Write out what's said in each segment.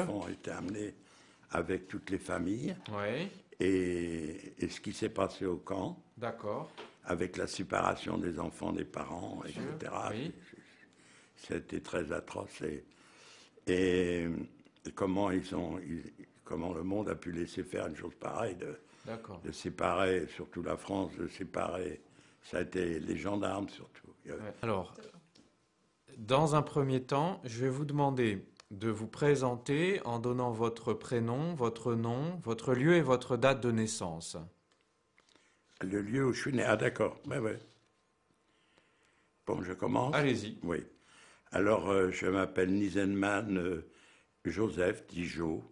enfants étaient amenés avec toutes les familles. Oui, Et ce qui s'est passé au camp, d'accord. avec la séparation des enfants, des parents, Sûr, etc., oui, c'était très atroce. Et comment comment le monde a pu laisser faire une chose pareille, d'accord. de séparer, surtout la France, de séparer. Ça a été les gendarmes surtout. Ouais. Alors, dans un premier temps, je vais vous demander de vous présenter en donnant votre prénom, votre nom, votre lieu et votre date de naissance. Le lieu où je suis né. Ah d'accord, ouais, ouais. Bon, je commence. Allez-y. Oui. Alors, je m'appelle Nisenman Joseph Dijo.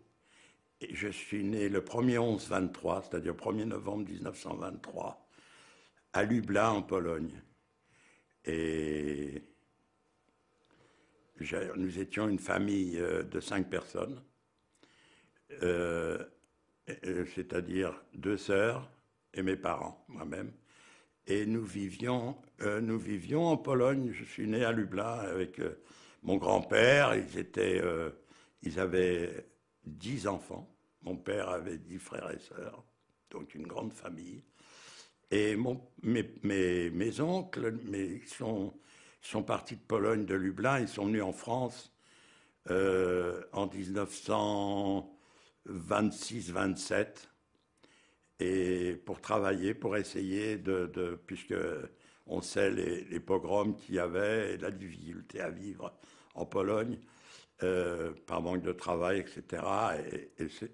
Et je suis né le 1er 11-23, c'est-à-dire 1er novembre 1923, à Lublin, en Pologne. Et nous étions une famille de 5 personnes, euh, c'est-à-dire 2 sœurs et mes parents, moi-même. Et nous vivions en Pologne. Je suis né à Lublin avec mon grand-père. Ils avaient 10 enfants. Mon père avait 10 frères et sœurs, donc une grande famille. Et mes oncles, sont partis de Pologne, de Lublin. Ils sont venus en France en 1926-27 et pour travailler, pour essayer puisque on sait les pogroms qu'il y avait et la difficulté à vivre en Pologne par manque de travail, etc.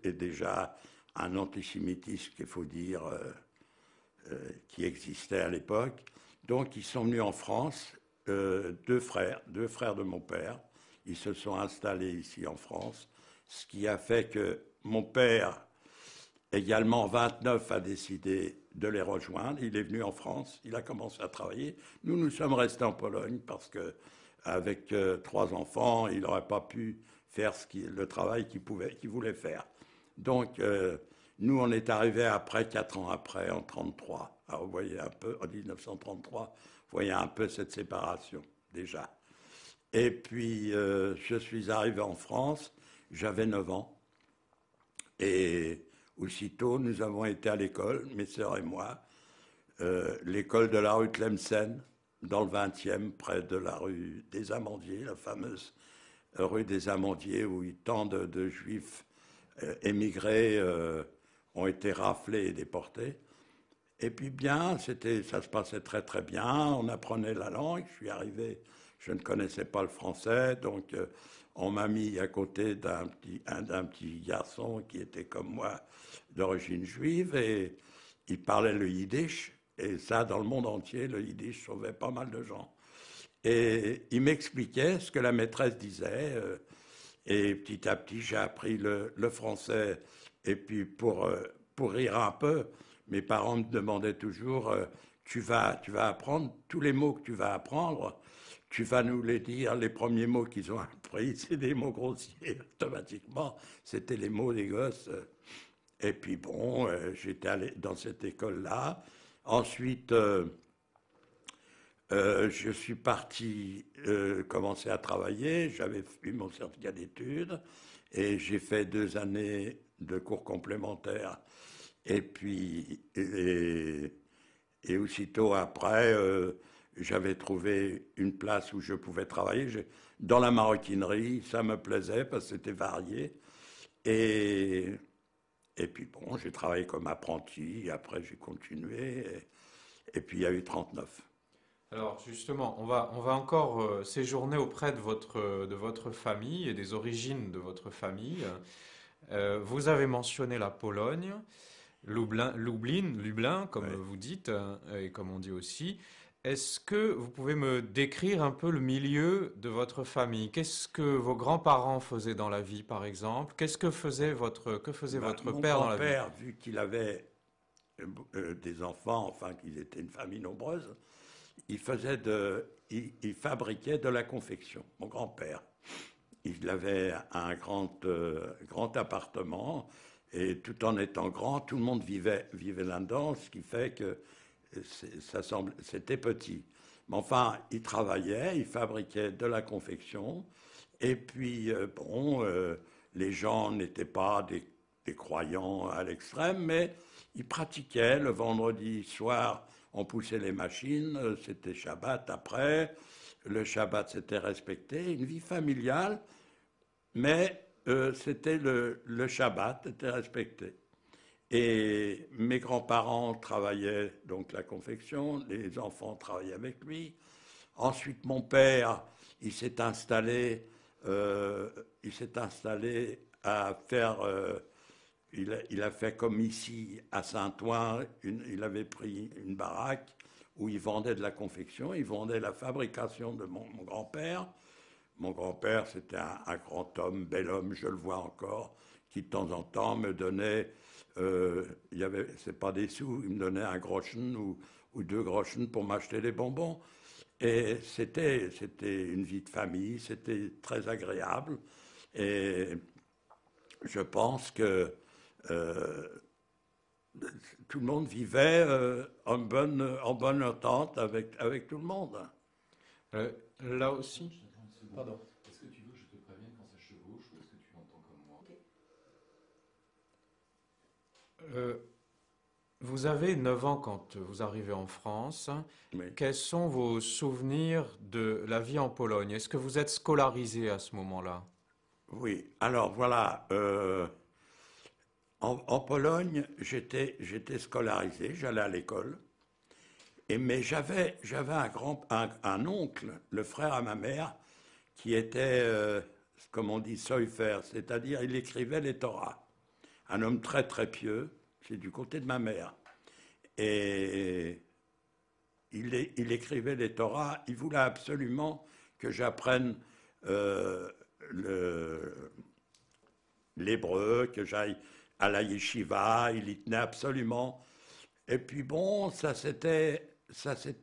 Et déjà un antisémitisme qu'il faut dire qui existait à l'époque. Donc ils sont venus en France, 2 frères de mon père. Ils se sont installés ici en France, ce qui a fait que mon père, également 29, a décidé de les rejoindre. Il est venu en France, il a commencé à travailler. Nous sommes restés en Pologne parce que avec 3 enfants, il n'aurait pas pu faire le travail qu'il voulait faire. Donc, nous, on est arrivés après, 4 ans après, en 1933. Alors, vous voyez un peu, en 1933, vous voyez un peu cette séparation, déjà. Et puis, je suis arrivé en France, j'avais 9 ans. Et aussitôt, nous avons été à l'école, mes sœurs et moi, l'école de la rue Tlemcen, dans le 20e, près de la rue des Amandiers, la fameuse rue des Amandiers, où tant de juifs émigrés ont été raflés et déportés. Et puis bien, ça se passait très très bien, on apprenait la langue, je suis arrivé, je ne connaissais pas le français, donc on m'a mis à côté d'un petit garçon qui était comme moi, d'origine juive, et il parlait le yiddish, et ça, dans le monde entier, le yiddish sauvait pas mal de gens. Et il m'expliquait ce que la maîtresse disait, et petit à petit, j'ai appris le français. Et puis, pour rire un peu, mes parents me demandaient toujours tu vas apprendre tous les mots que tu vas apprendre, tu vas nous les dire, les premiers mots qu'ils ont appris, c'est des mots grossiers, automatiquement. C'était les mots des gosses. Et puis, bon, j'étais allé dans cette école-là. Ensuite, je suis parti commencer à travailler, j'avais eu mon certificat d'études et j'ai fait 2 années de cours complémentaires. Et puis, et aussitôt après, j'avais trouvé une place où je pouvais travailler. Dans la maroquinerie, ça me plaisait parce que c'était varié. Et, et puis bon, j'ai travaillé comme apprenti, après j'ai continué, et puis il y a eu 39. Alors justement, on va encore séjourner auprès de votre famille et des origines de votre famille. Vous avez mentionné la Pologne, Lublin, comme Ouais. vous dites, et comme on dit aussi. Est-ce que vous pouvez me décrire un peu le milieu de votre famille? Qu'est-ce que vos grands-parents faisaient dans la vie, par exemple? Que faisait votre Mon père dans la vie? grand-père, vu qu'il avait des enfants, enfin qu'ils étaient une famille nombreuse, il fabriquait de la confection. Mon grand-père, il avait un grand appartement et tout en étant grand, tout le monde vivait là-dedans, ce qui fait que c'était petit. Mais enfin, il travaillait, il fabriquait de la confection et puis bon. les gens n'étaient pas des croyants à l'extrême, mais ils pratiquaient. Le vendredi soir, on poussait les machines, c'était Shabbat après. Le Shabbat, c'était respecté. Une vie familiale, mais c'était le Shabbat, était respecté. Et mes grands-parents travaillaient donc la confection, les enfants travaillaient avec lui. Ensuite, mon père, il s'est installé, euh, il s'est installé à faire, il a fait comme ici à Saint-Ouen, il avait pris une baraque où il vendait de la confection, il vendait la fabrication de mon grand-père. Mon grand-père, c'était un grand homme, bel homme, je le vois encore, qui de temps en temps me donnait, c'est pas des sous, il me donnait un groschen ou deux groschen pour m'acheter des bonbons. Et c'était une vie de famille, c'était très agréable. Et je pense que euh, tout le monde vivait en bonne entente avec tout le monde. Là aussi. Pardon. Est-ce que tu veux que je te prévienne quand ça chevauche ou est-ce que tu entends comme moi? Vous avez 9 ans quand vous arrivez en France. Oui. Quels sont vos souvenirs de la vie en Pologne? Est-ce que vous êtes scolarisé à ce moment-là? Oui, alors voilà, en Pologne, j'étais scolarisé, j'allais à l'école, mais j'avais un oncle, le frère à ma mère, qui était, comme on dit, soifer, c'est-à-dire il écrivait les Torahs. Un homme très très pieux, c'est du côté de ma mère. Et il écrivait les Torahs, il voulait absolument que j'apprenne euh, le- l'hébreu, que j'aille à la yeshiva, il y tenait absolument. Et puis bon, ça c'était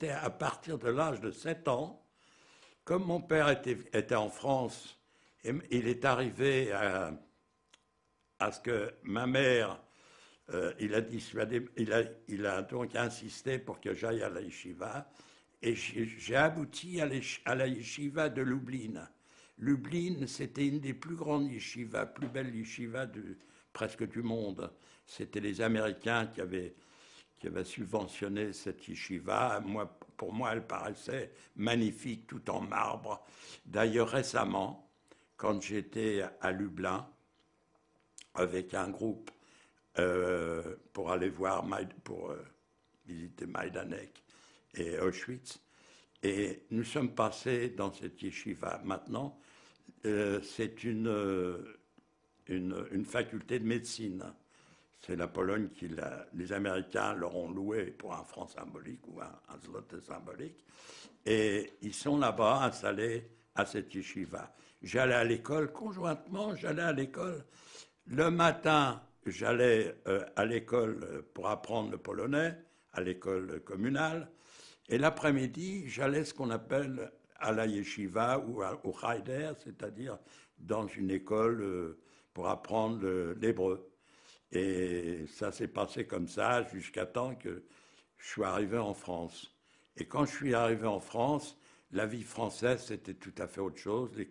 à partir de l'âge de 7 ans. Comme mon père était en France, il est arrivé à ce que ma mère, il a dissuadé, il a donc insisté pour que j'aille à la yeshiva. Et j'ai abouti à la yeshiva de Lublin. Lublin, c'était une des plus grandes yeshivas, plus belles yeshivas presque du monde. C'était les Américains qui avaient subventionné cette yeshiva. Pour moi, elle paraissait magnifique, tout en marbre. D'ailleurs, récemment, quand j'étais à Lublin, avec un groupe pour aller voir, pour visiter Majdanek et Auschwitz, et nous sommes passés dans cette yeshiva. Maintenant, c'est une faculté de médecine. C'est la Pologne les Américains leur ont loué pour un franc symbolique ou un zloty symbolique. Et ils sont là-bas installés à cette yeshiva. J'allais à l'école, conjointement, j'allais à l'école. Le matin, j'allais à l'école pour apprendre le polonais, à l'école communale. Et l'après-midi, j'allais ce qu'on appelle à la yeshiva ou au Chayder, c'est-à-dire dans une école pour apprendre l'hébreu. Et ça s'est passé comme ça jusqu'à temps que je suis arrivé en France. Et quand je suis arrivé en France, la vie française, c'était tout à fait autre chose. Les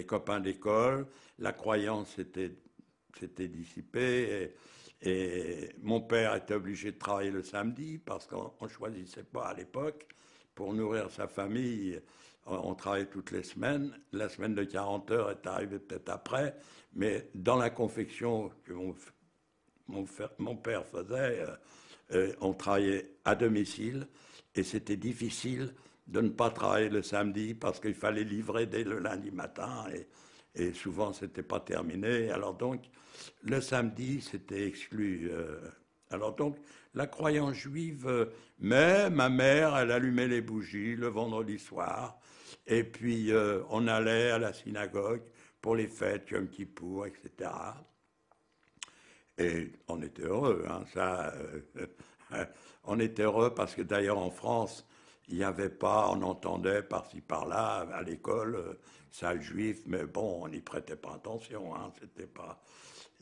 copains d'école, la croyance s'était dissipée. Et mon père était obligé de travailler le samedi parce qu'on ne choisissait pas à l'époque. Pour nourrir sa famille, on travaillait toutes les semaines. La semaine de 40 heures est arrivée peut-être après. Mais dans la confection que mon père faisait, on travaillait à domicile et c'était difficile de ne pas travailler le samedi parce qu'il fallait livrer dès le lundi matin et souvent c'était pas terminé. Alors donc le samedi c'était exclu. Alors donc la croyance juive, mais ma mère elle allumait les bougies le vendredi soir et puis on allait à la synagogue pour les fêtes, Yom Kippour, etc. Et on était heureux, hein, ça. On était heureux parce que d'ailleurs en France, il n'y avait pas, on entendait par-ci par-là à l'école, sale juif, mais bon, on n'y prêtait pas attention, hein, c'était pas.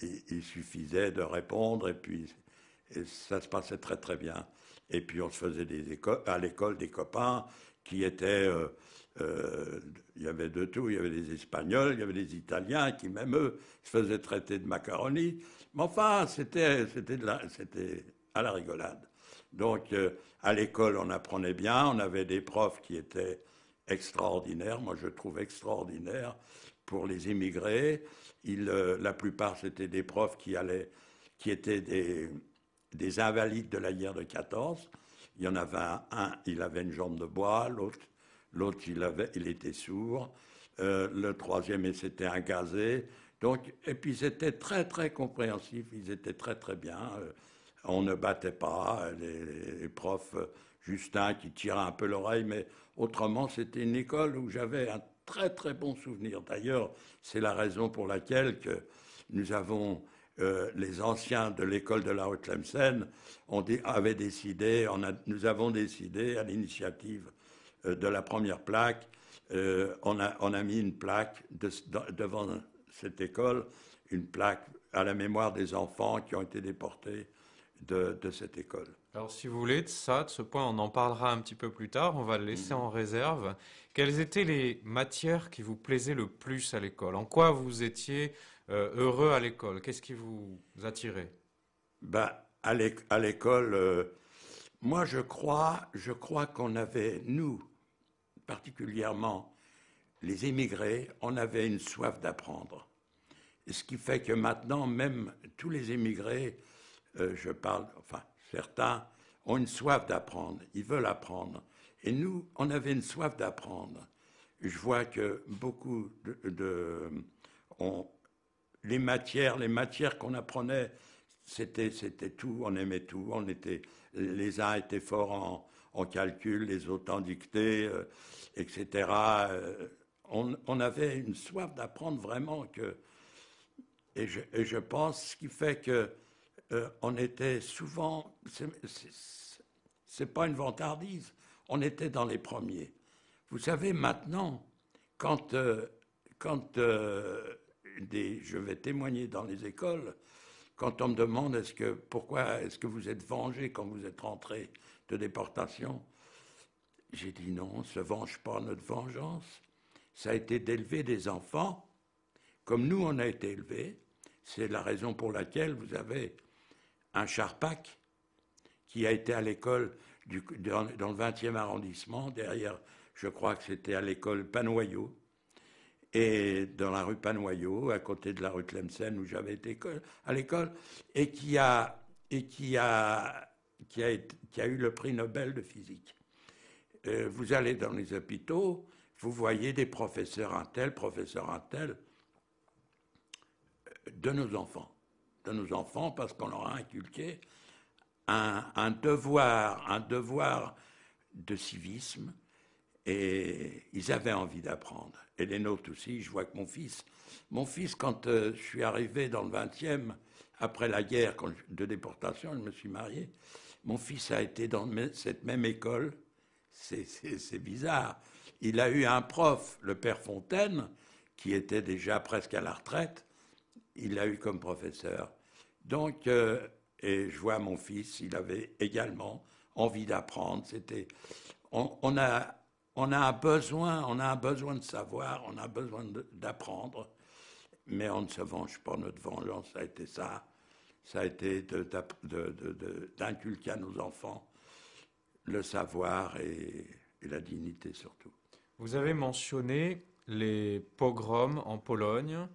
Il suffisait de répondre et ça se passait très très bien. Et puis on se faisait à l'école des copains qui étaient... il y avait de tout, il y avait des Espagnols, il y avait des Italiens qui, même eux, se faisaient traiter de macaroni. Mais enfin, c'était à la rigolade. Donc, à l'école, on apprenait bien, on avait des profs qui étaient extraordinaires, moi je trouve extraordinaires pour les immigrés. La plupart, c'était des profs qui étaient des invalides de la guerre de 14. Il y en avait il avait une jambe de bois, l'autre il était sourd, le troisième, c'était un gazé. Donc, et puis, ils étaient très, très compréhensifs, ils étaient très, très bien. On ne battait pas, les profs, Justin qui tirait un peu l'oreille, mais autrement, c'était une école où j'avais un très, très bon souvenir. D'ailleurs, c'est la raison pour laquelle que nous avons... les anciens de l'école de la Haute-Tlemcen avaient décidé, nous avons décidé à l'initiative de la première plaque, on a mis une plaque devant cette école, une plaque à la mémoire des enfants qui ont été déportés de cette école. Alors, si vous voulez, de ce point, on en parlera un petit peu plus tard, on va le laisser en réserve. Quelles étaient les matières qui vous plaisaient le plus à l'école? En quoi vous étiez heureux à l'école? Qu'est-ce qui vous attirait? Ben, à l'école, moi je crois qu'on avait, nous, particulièrement les immigrés, on avait une soif d'apprendre. Ce qui fait que maintenant, même tous les immigrés, enfin certains, ont une soif d'apprendre, ils veulent apprendre. Et nous, on avait une soif d'apprendre. Je vois que beaucoup les matières qu'on apprenait, c'était tout, on aimait tout. Les uns étaient forts en calcul, les autres en dictée, etc. On avait une soif d'apprendre vraiment et je pense ce qui fait que on était souvent, c'est pas une vantardise, on était dans les premiers. Vous savez, maintenant, quand je vais témoigner dans les écoles, quand on me demande pourquoi est-ce que vous êtes vengé quand vous êtes rentré de déportation, j'ai dit non, on ne se venge pas. Notre vengeance, ça a été d'élever des enfants comme nous on a été élevés. C'est la raison pour laquelle vous avez un Charpak qui a été à l'école dans le 20e arrondissement, derrière, je crois que c'était à l'école Panoyau, et dans la rue Panoyau, à côté de la rue Tlemcen où j'avais été à l'école, et qui a eu le prix Nobel de physique. Vous allez dans les hôpitaux, vous voyez des professeurs un tel, de nos enfants, parce qu'on leur a inculqué un devoir de civisme, et ils avaient envie d'apprendre. Et les nôtres aussi. Je vois que mon fils, quand je suis arrivé dans le 20e, après la guerre de déportation, je me suis marié, mon fils a été dans cette même école. C'est bizarre. Il a eu un prof, le père Fontaine, qui était déjà presque à la retraite. Il l'a eu comme professeur. Donc, et je vois mon fils, il avait également envie d'apprendre. On a un besoin de savoir, on a besoin d'apprendre, mais on ne se venge pas. Notre vengeance, ça a été ça. Ça a été d'inculquer à nos enfants le savoir et la dignité surtout. Vous avez mentionné les pogroms en Pologne.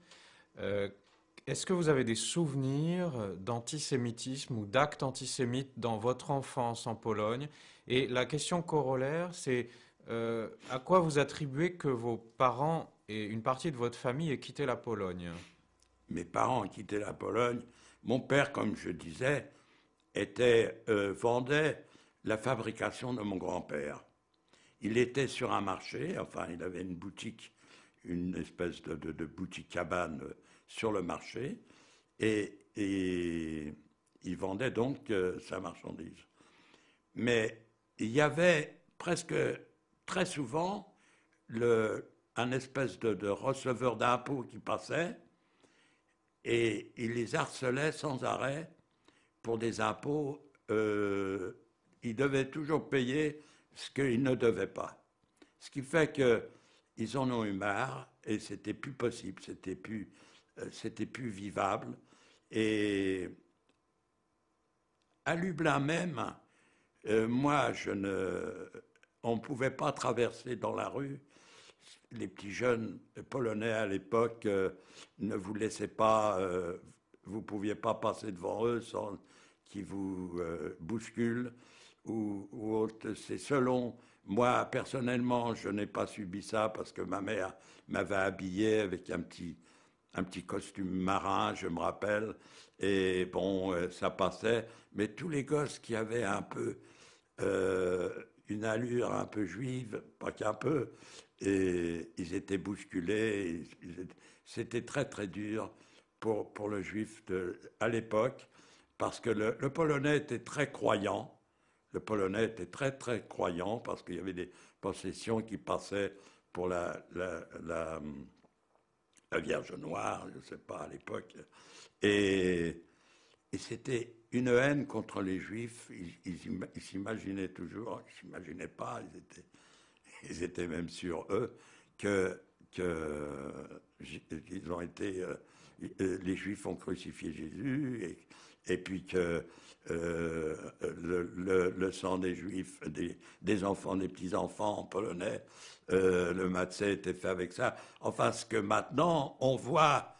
Est-ce que vous avez des souvenirs d'antisémitisme ou d'actes antisémites dans votre enfance en Pologne? Et la question corollaire, c'est à quoi vous attribuez que vos parents et une partie de votre famille aient quitté la Pologne? Mes parents ont quitté la Pologne. Mon père, comme je disais, vendait la fabrication de mon grand-père. Il était sur un marché, enfin, il avait une boutique, une espèce de boutique cabane sur le marché, et il vendait donc sa marchandise. Mais il y avait presque très souvent un espèce de receveur d'impôts qui passait, et il les harcelait sans arrêt pour des impôts. Ils devaient toujours payer ce qu'ils ne devaient pas. Ce qui fait qu'ils en ont eu marre et c'était plus possible, c'était plus vivable. Et à Lublin même, moi, on ne pouvait pas traverser dans la rue. Les petits jeunes polonais à l'époque ne vous laissaient pas, vous ne pouviez pas passer devant eux sans qu'ils vous bousculent ou autre. C'est selon. Moi, personnellement, je n'ai pas subi ça parce que ma mère m'avait habillé avec un petit costume marin, je me rappelle, et bon, ça passait. Mais tous les gosses qui avaient un peu euh, une allure un peu juive, pas qu'un peu, et ils étaient bousculés. C'était très très dur pour le juif à l'époque, parce que le polonais était très croyant. Le polonais était très très croyant parce qu'il y avait des possessions qui passaient pour la Vierge Noire, je ne sais pas à l'époque. Et, et c'était une haine contre les Juifs. Ils s'imaginaient toujours, ils ne s'imaginaient pas, ils étaient même sur eux, qu'ils ont été. Les Juifs ont crucifié Jésus, et puis que le sang des Juifs, des enfants, des petits-enfants polonais, le matzah était fait avec ça. Enfin, ce que maintenant on voit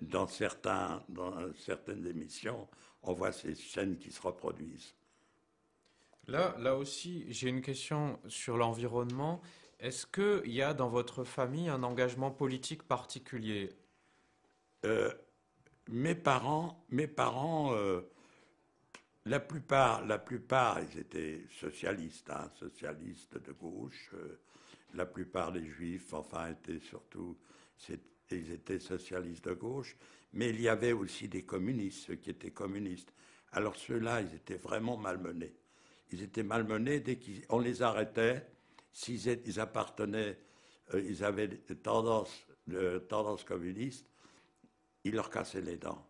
dans certaines émissions, on voit ces scènes qui se reproduisent. Là aussi, j'ai une question sur l'environnement. Est-ce qu'il y a dans votre famille un engagement politique particulier? Euh, mes parents la plupart, ils étaient socialistes, hein, socialistes de gauche. La plupart des juifs, enfin, étaient surtout, ils étaient socialistes de gauche. Mais il y avait aussi des communistes, ceux qui étaient communistes. Alors ceux-là, ils étaient vraiment malmenés. Ils étaient malmenés dès qu'on les arrêtait, ils appartenaient, ils avaient tendance communiste, ils leur cassaient les dents.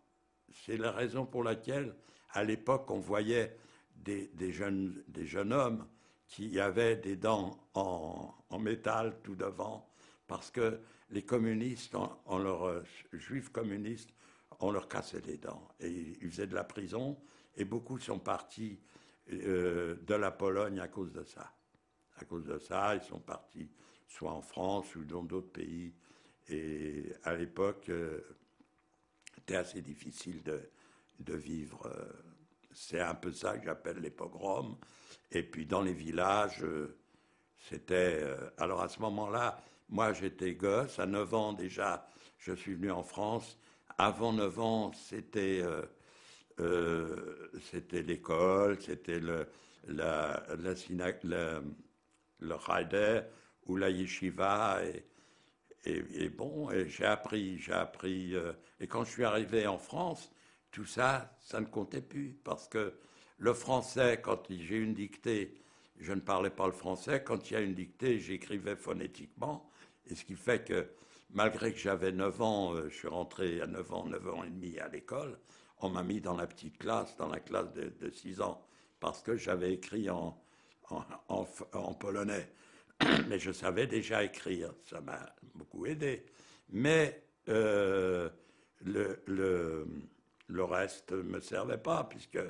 C'est la raison pour laquelle, à l'époque, on voyait des jeunes hommes qui avaient des dents en métal tout devant, parce que les communistes, juifs communistes, on leur cassait les dents. Et ils faisaient de la prison, et beaucoup sont partis de la Pologne à cause de ça. À cause de ça, ils sont partis soit en France ou dans d'autres pays. Et à l'époque, c'était assez difficile de vivre. C'est un peu ça que j'appelle les pogroms. Et puis dans les villages, c'était. Alors à ce moment-là, moi j'étais gosse, à 9 ans déjà, je suis venu en France. Avant 9 ans, c'était l'école, c'était le Heider ou la yeshiva. Et bon, j'ai appris. Et quand je suis arrivé en France, tout ça, ça ne comptait plus. Parce que le français, quand j'ai une dictée, je ne parlais pas le français. Quand il y a une dictée, j'écrivais phonétiquement. Et ce qui fait que, malgré que j'avais 9 ans, je suis rentré à 9 ans, 9 ans et demi à l'école, on m'a mis dans la petite classe, dans la classe de 6 ans, parce que j'avais écrit en polonais. Mais je savais déjà écrire, ça m'a beaucoup aidé. Mais le reste ne me servait pas, puisque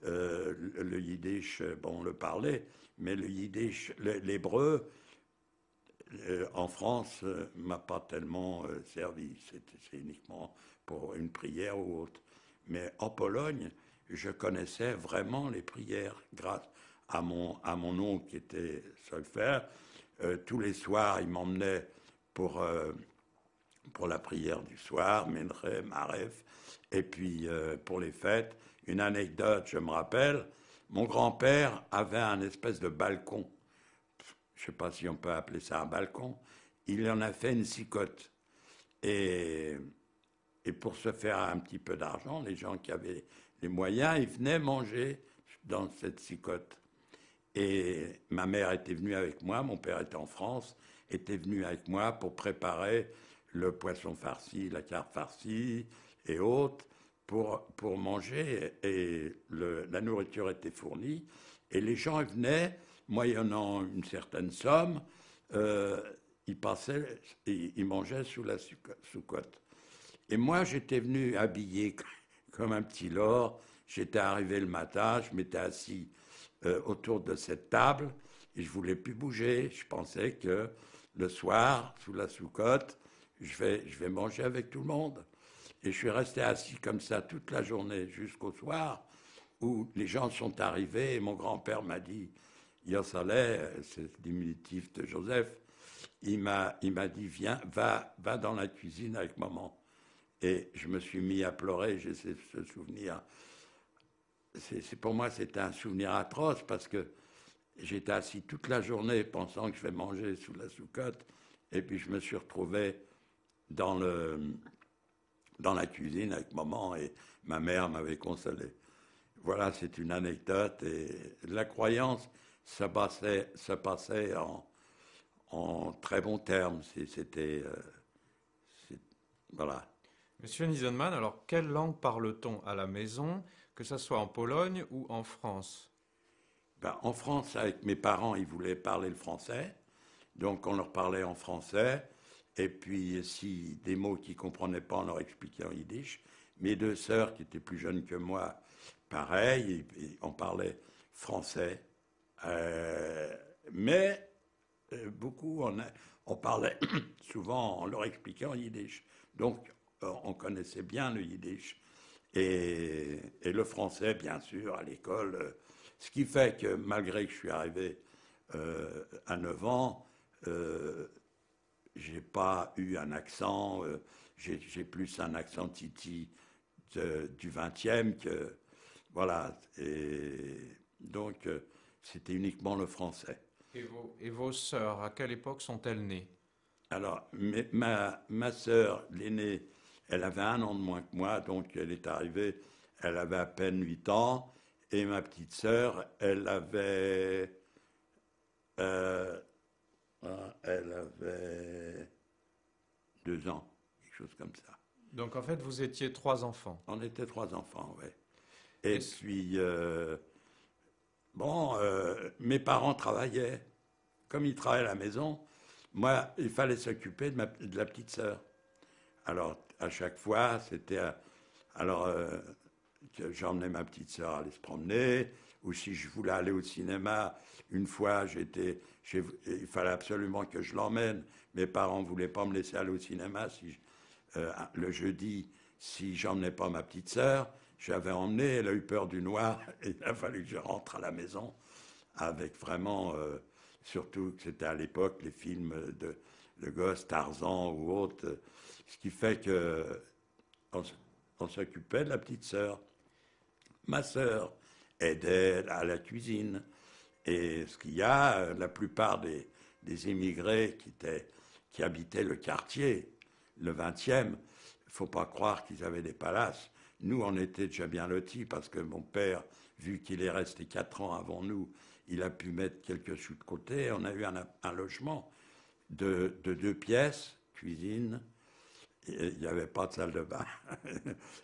le yiddish, bon, on le parlait, mais le yiddish, l'hébreu, en France, m'a pas tellement servi. C'est uniquement pour une prière ou autre. Mais en Pologne, je connaissais vraiment les prières grâce à mon oncle qui était solfaire. Tous les soirs, il m'emmenait pour la prière du soir, Menre, Maref, et puis pour les fêtes. Une anecdote, je me rappelle, mon grand-père avait un espèce de balcon. Je ne sais pas si on peut appeler ça un balcon. Il en a fait une cicotte. Et, et pour se faire un petit peu d'argent, les gens qui avaient les moyens, ils venaient manger dans cette cicotte. Et ma mère était venue avec moi, mon père était en France, était venu avec moi pour préparer le poisson farci, la carpe farcie et autres pour manger. Et la nourriture était fournie. Et les gens venaient. moyennant une certaine somme, il passait, il mangeait sous la sous-cote. Et moi, j'étais venu habillé comme un petit lord. J'étais arrivé le matin, je m'étais assis autour de cette table et je voulais plus bouger. Je pensais que le soir, sous la sous-cote, je vais manger avec tout le monde. Et je suis resté assis comme ça toute la journée jusqu'au soir où les gens sont arrivés et mon grand-père m'a dit, Yossaleh, c'est le diminutif de Joseph, il m'a dit, viens, va dans la cuisine avec maman. Et je me suis mis à pleurer, j'ai ce souvenir. Pour moi, c'était un souvenir atroce parce que j'étais assis toute la journée pensant que je vais manger sous la sous-cote. Et puis je me suis retrouvé dans la cuisine avec maman et ma mère m'avait consolé. Voilà, c'est une anecdote. Et la croyance se passait en très bons termes. Voilà. Monsieur Nisenman, alors quelle langue parle-t-on à la maison, que ce soit en Pologne ou en France? Ben, en France, avec mes parents, ils voulaient parler le français. Donc on leur parlait en français. Et puis si des mots qu'ils ne comprenaient pas, on leur expliquait en yiddish. Mes deux sœurs, qui étaient plus jeunes que moi, pareil, on parlait français. Mais beaucoup, on parlait souvent, on leur expliquait en yiddish. Donc on connaissait bien le yiddish. Et le français, bien sûr, à l'école. Ce qui fait que malgré que je suis arrivé à 9 ans, j'ai pas eu un accent, j'ai plus un accent titi du 20e que. Voilà. Et donc, c'était uniquement le français. Et vos sœurs, à quelle époque sont-elles nées? Alors, ma sœur, l'aînée, elle avait 1 an de moins que moi, donc elle est arrivée, elle avait à peine 8 ans, et ma petite sœur, euh, elle avait 2 ans, quelque chose comme ça. Donc en fait, vous étiez 3 enfants. On était 3 enfants, oui. Et Et puis, bon, mes parents travaillaient. Comme ils travaillaient à la maison, moi, il fallait s'occuper de la petite sœur. Alors, à chaque fois, c'était. Alors, que j'emmenais ma petite sœur aller se promener, ou si je voulais aller au cinéma, une fois, il fallait absolument que je l'emmène. Mes parents ne voulaient pas me laisser aller au cinéma le jeudi si j'emmenais pas ma petite sœur. J'avais emmené, elle a eu peur du noir, et il a fallu que je rentre à la maison avec vraiment, surtout que c'était à l'époque les films de gosses, Tarzan ou autres, ce qui fait que on s'occupait de la petite sœur. Ma sœur aidait à la cuisine. Et ce qu'il y a, la plupart des immigrés qui habitaient le quartier, le 20e, il ne faut pas croire qu'ils avaient des palaces. Nous, on était déjà bien lotis parce que mon père, vu qu'il est resté 4 ans avant nous, il a pu mettre quelques sous de côté. On a eu un logement de 2 pièces, cuisine. Il n'y avait pas de salle de bain,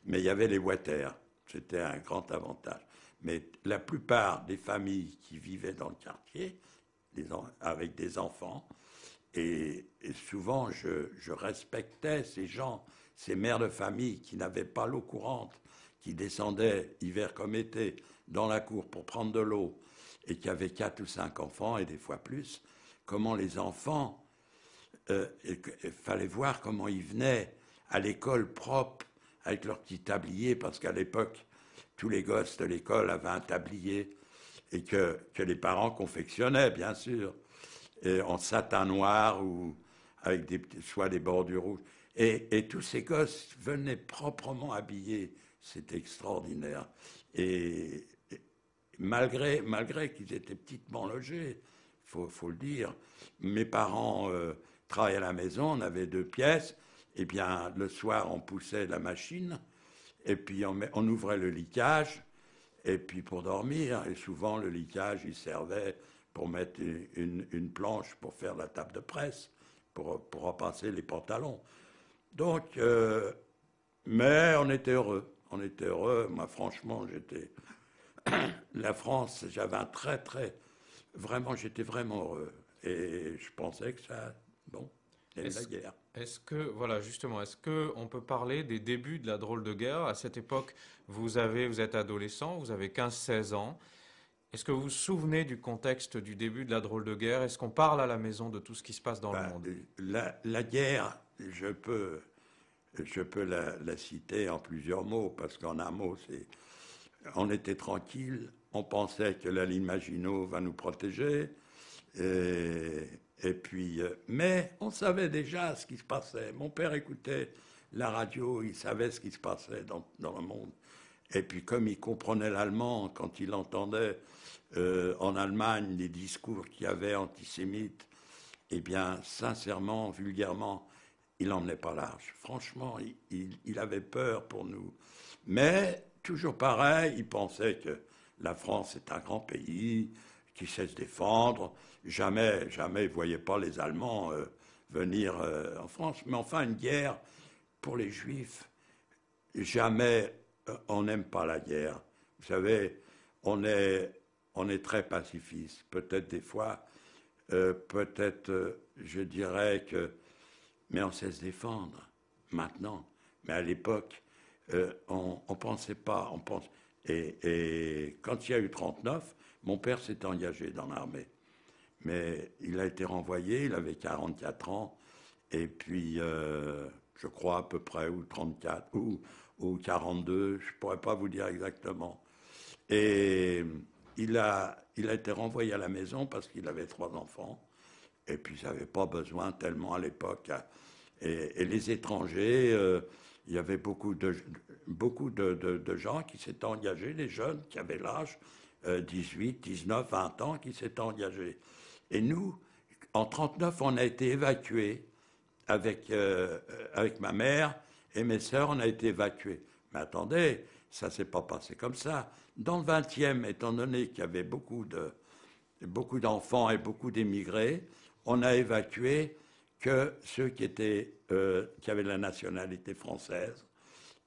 mais il y avait les water. C'était un grand avantage. Mais la plupart des familles qui vivaient dans le quartier, avec des enfants, et souvent je respectais ces gens, ces mères de famille qui n'avaient pas l'eau courante, qui descendaient hiver comme été dans la cour pour prendre de l'eau, et qui avaient 4 ou 5 enfants, et des fois plus, comment les enfants, il fallait voir comment ils venaient à l'école propre, avec leur petit tablier, parce qu'à l'époque, tous les gosses de l'école avaient un tablier et que les parents confectionnaient, bien sûr, et en satin noir ou avec soit des bordures rouges. Et tous ces gosses venaient proprement habillés. C'était extraordinaire. Et malgré qu'ils étaient petitement logés, faut le dire, mes parents travaillaient à la maison, on avait 2 pièces, et bien le soir on poussait la machine, et puis on ouvrait le liquage, et puis pour dormir, et souvent le liquage il servait pour mettre une planche pour faire la table de presse, pour repasser les pantalons. Donc, mais on était heureux. On était heureux. Moi, franchement, la France, j'avais un très, très vraiment, j'étais vraiment heureux. Et je pensais que ça, bon, il y avait la guerre. Est-ce que, voilà, justement, est-ce que on peut parler des débuts de la drôle de guerre? À cette époque, vous êtes adolescent, vous avez 15-16 ans. Est-ce que vous vous souvenez du contexte du début de la drôle de guerre? Est-ce qu'on parle à la maison de tout ce qui se passe dans le Ben, monde? la guerre, je peux la citer en plusieurs mots, parce qu'en un mot, c'est on était tranquille, on pensait que la ligne Maginot va nous protéger, et puis, mais on savait déjà ce qui se passait. Mon père écoutait la radio, il savait ce qui se passait dans le monde. Et puis, comme il comprenait l'allemand, quand il entendait en Allemagne les discours qu'il y avait antisémites, eh bien, sincèrement, vulgairement, il n'emmenait pas large. Franchement, il avait peur pour nous. Mais, toujours pareil, il pensait que la France est un grand pays qui sait se défendre. Jamais, jamais, il ne voyait pas les Allemands venir en France. Mais enfin, une guerre pour les Juifs, jamais on n'aime pas la guerre. Vous savez, on est très pacifiste. Peut-être des fois, je dirais que, mais on sait se défendre maintenant. Mais à l'époque, on ne pensait pas. Et quand il y a eu 39, mon père s'est engagé dans l'armée. Mais il a été renvoyé, il avait 44 ans, et puis je crois à peu près, ou 34, ou 42, je ne pourrais pas vous dire exactement. Et il a été renvoyé à la maison parce qu'il avait 3 enfants, et puis il n'avait pas besoin tellement à l'époque. Et les étrangers, il y avait beaucoup de gens qui s'étaient engagés, les jeunes qui avaient l'âge 18, 19, 20 ans, qui s'étaient engagés. Et nous, en 1939, on a été évacués avec ma mère et mes sœurs, on a été évacués. Mais attendez, ça ne s'est pas passé comme ça. Dans le 20e, étant donné qu'il y avait beaucoup d'enfants et beaucoup d'émigrés, on a évacué que ceux qui avaient la nationalité française.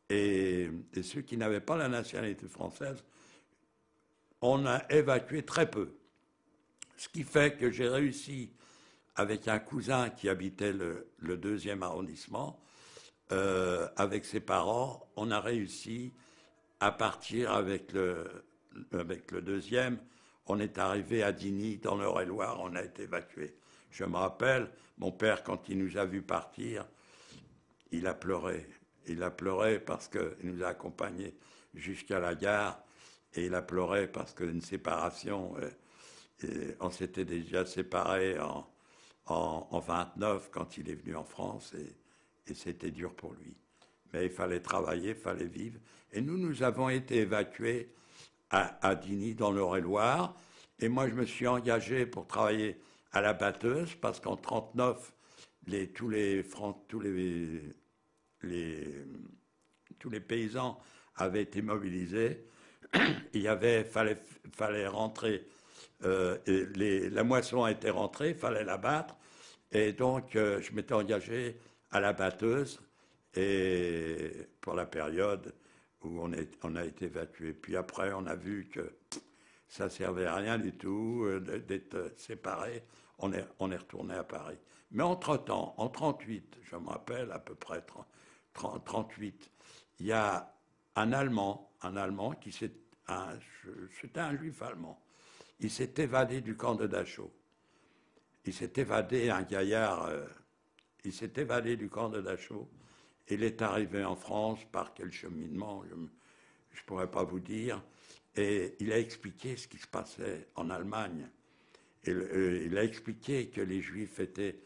Et ceux qui n'avaient pas la nationalité française, on a évacué très peu. Ce qui fait que j'ai réussi, avec un cousin qui habitait le 2e arrondissement, avec ses parents, on a réussi à partir avec le 2e. On est arrivé à Digny, dans l'Eure-et-Loire, on a été évacué. Je me rappelle, mon père, quand il nous a vus partir, il a pleuré. Il a pleuré parce qu'il nous a accompagnés jusqu'à la gare, et il a pleuré parce qu'une séparation, on s'était déjà séparés en 29 quand il est venu en France, et c'était dur pour lui. Mais il fallait travailler, il fallait vivre. Et nous avons été évacués à Digny, dans l'Eure-et-Loire. Et moi, je me suis engagé pour travailler à la batteuse, parce qu'en 1939, tous les paysans avaient été mobilisés. Fallait rentrer. La moisson a été rentrée, il fallait la battre. Et donc, je m'étais engagé à la batteuse, et pour la période où on a été évacué. Puis après, on a vu que ça ne servait à rien du tout d'être séparés. On est retourné à Paris. Mais entre-temps, en 1938, je me rappelle à peu près 1938, il y a un Allemand c'était un juif allemand. Il s'est évadé du camp de Dachau. Il s'est évadé, un gaillard, il s'est évadé du camp de Dachau. Il est arrivé en France par quel cheminement, je ne pourrais pas vous dire. Et il a expliqué ce qui se passait en Allemagne. Et il a expliqué que les Juifs étaient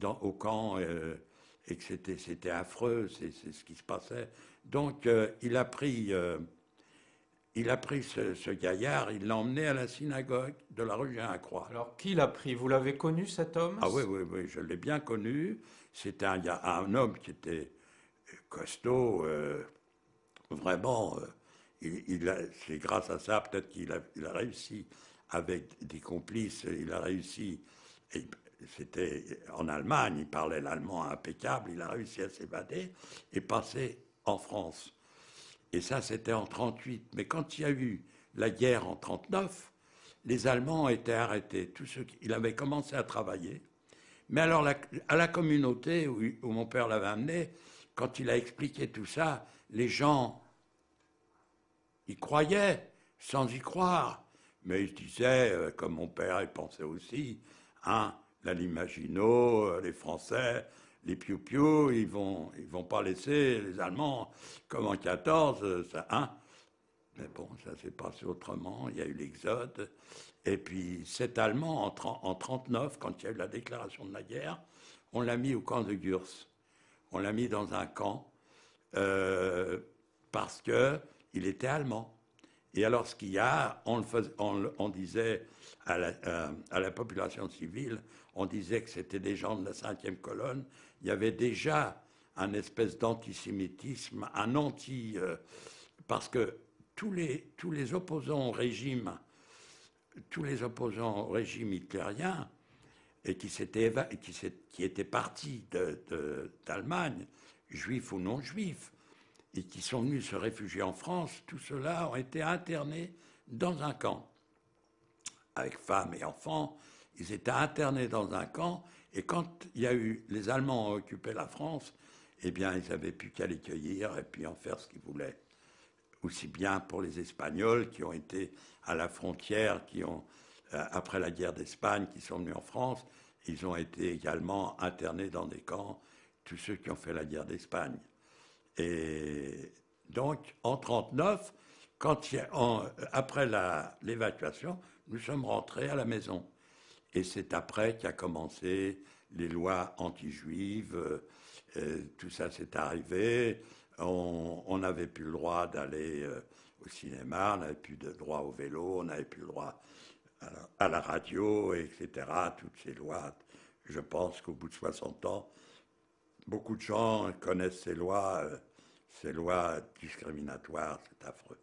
au camp et que c'était affreux, c'est ce qui se passait. Donc il a pris ce gaillard, il l'a emmené à la synagogue de la rue Jean-Croix. Alors, qui l'a pris? Vous l'avez connu, cet homme? Ah oui, oui, oui, je l'ai bien connu. C'était un homme qui était costaud, vraiment. C'est grâce à ça, peut-être qu'il a réussi, avec des complices, il a réussi. Et c'était en Allemagne, il parlait l'allemand impeccable, il a réussi à s'évader et passer en France. Et ça, c'était en 1938. Mais quand il y a eu la guerre en 1939, les Allemands ont été arrêtés. Il avait commencé à travailler. Mais alors, à la communauté où mon père l'avait amené, quand il a expliqué tout ça, les gens y croyaient sans y croire. Mais ils disaient, comme mon père il pensait aussi, hein, la Limagino, les Français, les piou-piou, ils vont pas laisser les Allemands comme en 14, ça, hein. Mais bon, ça s'est passé autrement. Il y a eu l'exode. Et puis cet Allemand, en 1939, quand il y a eu la déclaration de la guerre, on l'a mis au camp de Gurs. On l'a mis dans un camp parce qu'il était allemand. Et alors, ce qu'il y a, on disait à la population civile, on disait que c'était des gens de la 5e colonne. Il y avait déjà un espèce d'antisémitisme, un anti... parce que tous les opposants au régime hitlérien, et qui étaient partis d'Allemagne, juifs ou non juifs, et qui sont venus se réfugier en France, tous ceux-là ont été internés dans un camp. Avec femmes et enfants, ils étaient internés dans un camp, et quand les Allemands ont occupé la France, eh bien, ils n'avaient plus qu'à les cueillir et puis en faire ce qu'ils voulaient. Aussi bien pour les Espagnols qui ont été à la frontière, après la guerre d'Espagne, qui sont venus en France, ils ont été également internés dans des camps, tous ceux qui ont fait la guerre d'Espagne. Et donc, en 1939, après l'évacuation, nous sommes rentrés à la maison. Et c'est après qu'a commencé les lois anti-juives, tout ça s'est arrivé. On n'avait plus le droit d'aller au cinéma, on n'avait plus de droit au vélo, on n'avait plus le droit à la radio, etc. Toutes ces lois. Je pense qu'au bout de 60 ans, beaucoup de gens connaissent ces lois discriminatoires, c'est affreux.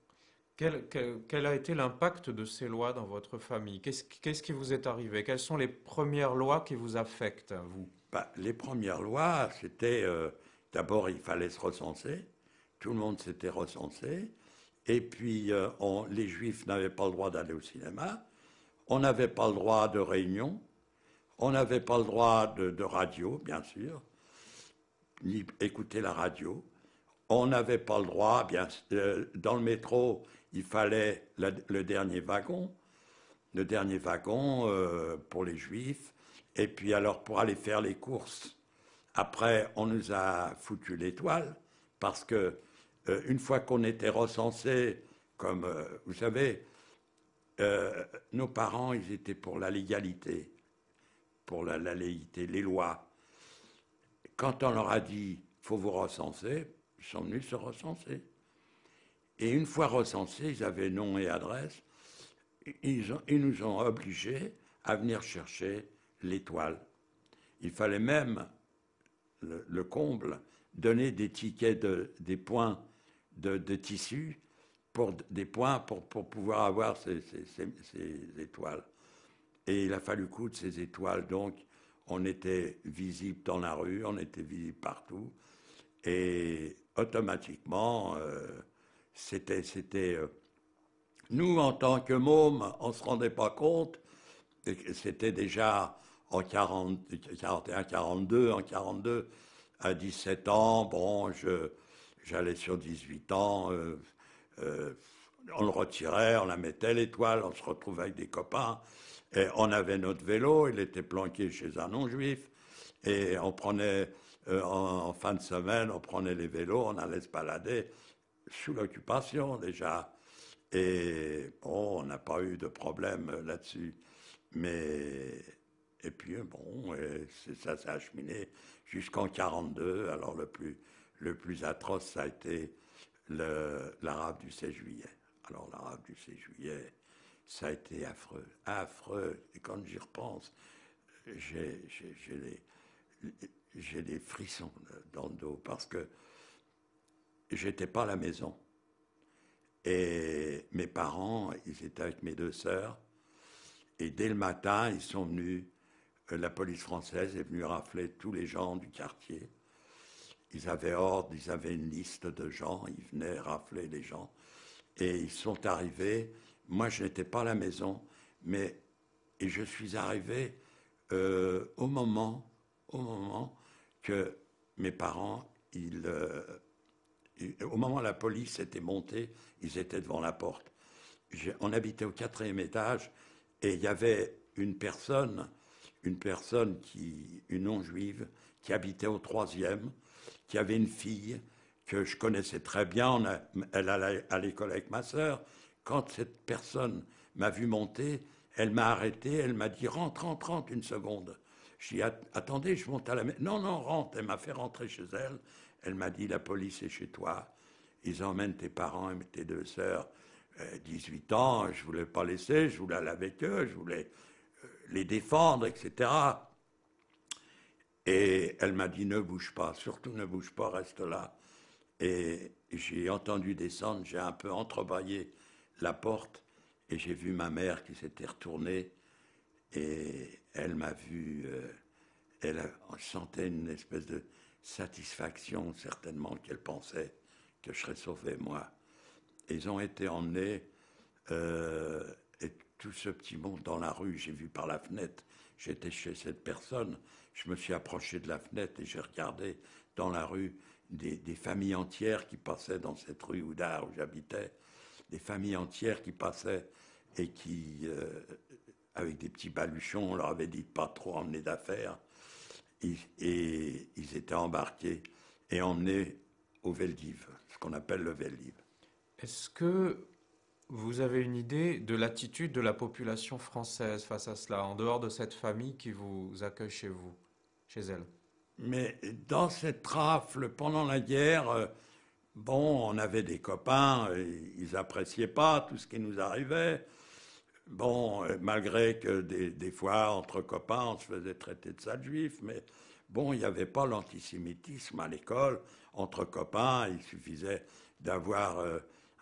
Quel a été l'impact de ces lois dans votre famille? Qu'est-ce qui vous est arrivé? Quelles sont les premières lois qui vous affectent, vous? Les premières lois, c'était d'abord il fallait se recenser, tout le monde s'était recensé, et puis les Juifs n'avaient pas le droit d'aller au cinéma, on n'avait pas le droit de réunion, on n'avait pas le droit de radio, bien sûr, ni écouter la radio. On n'avait pas le droit, dans le métro, il fallait le dernier wagon pour les Juifs. Et puis alors, pour aller faire les courses, après, on nous a foutu l'étoile, parce que une fois qu'on était recensés, comme vous savez, nos parents, ils étaient pour la légalité, pour la laïcité, les lois. Quand on leur a dit, il faut vous recenser, ils sont venus se recenser. Et une fois recensés, ils avaient nom et adresse. Ils nous ont obligés à venir chercher l'étoile. Il fallait même, le comble, donner des tickets, des points de tissu, des points pour pouvoir avoir ces étoiles. Et il a fallu coudre ces étoiles. Donc, on était visible dans la rue, on était visible partout. Et automatiquement, nous, en tant que mômes, on ne se rendait pas compte. C'était déjà en 41, 42, en 42, à 17 ans, bon, j'allais sur 18 ans, on le retirait, on la mettait l'étoile, on se retrouvait avec des copains, et on avait notre vélo, il était planqué chez un non-juif, et on prenait, en fin de semaine, on prenait les vélos, on allait se balader sous l'occupation déjà. Et bon, on n'a pas eu de problème là-dessus. Et puis bon, ça s'est acheminé jusqu'en 42. Alors le plus atroce, ça a été l'arabe du 16 juillet. Alors l'arabe du 16 juillet, ça a été affreux, affreux. Et quand j'y repense, j'ai des frissons dans le dos parce que j'étais pas à la maison. Et mes parents, ils étaient avec mes 2 sœurs. Et dès le matin, ils sont venus, la police française est venue rafler tous les gens du quartier. Ils avaient ordre, ils avaient une liste de gens, ils venaient rafler les gens. Et ils sont arrivés. Moi, je n'étais pas à la maison, Et je suis arrivé au moment que mes parents, au moment où la police était montée, ils étaient devant la porte. On habitait au 4e étage et il y avait une personne une non-juive, qui habitait au 3e, qui avait une fille que je connaissais très bien. Elle allait à l'école avec ma sœur. Quand cette personne m'a vu monter, elle m'a arrêté, elle m'a dit rentre, rentre, rentre une seconde. Je dis attendez, je monte à la maison. Non, non, rentre. Elle m'a fait rentrer chez elle. Elle m'a dit la police est chez toi. Ils emmènent tes parents et tes 2 sœurs. 18 ans, je ne voulais pas laisser, je voulais aller avec eux, je voulais les défendre, etc. Et elle m'a dit ne bouge pas, surtout ne bouge pas, reste là. Et j'ai entendu descendre, j'ai un peu entrebâillé la porte et j'ai vu ma mère qui s'était retournée et elle m'a vu, elle sentait une espèce de satisfaction certainement qu'elle pensait que je serais sauvé moi. Et ils ont été emmenés et tout ce petit monde dans la rue, j'ai vu par la fenêtre, j'étais chez cette personne, je me suis approché de la fenêtre et j'ai regardé dans la rue des familles entières qui passaient dans cette rue Oudard où j'habitais, des familles entières qui passaient et qui, avec des petits baluchons, on leur avait dit de pas trop emmener d'affaires, et ils étaient embarqués et emmenés au Veldiv, ce qu'on appelle le Veldiv. Est-ce que vous avez une idée de l'attitude de la population française face à cela, en dehors de cette famille qui vous accueille chez vous, chez elle? Mais dans cette rafle, pendant la guerre, bon, on avait des copains, ils appréciaient pas tout ce qui nous arrivait. Bon, malgré que des fois, entre copains, on se faisait traiter de sale juif, mais bon, il n'y avait pas l'antisémitisme à l'école. Entre copains, il suffisait d'avoir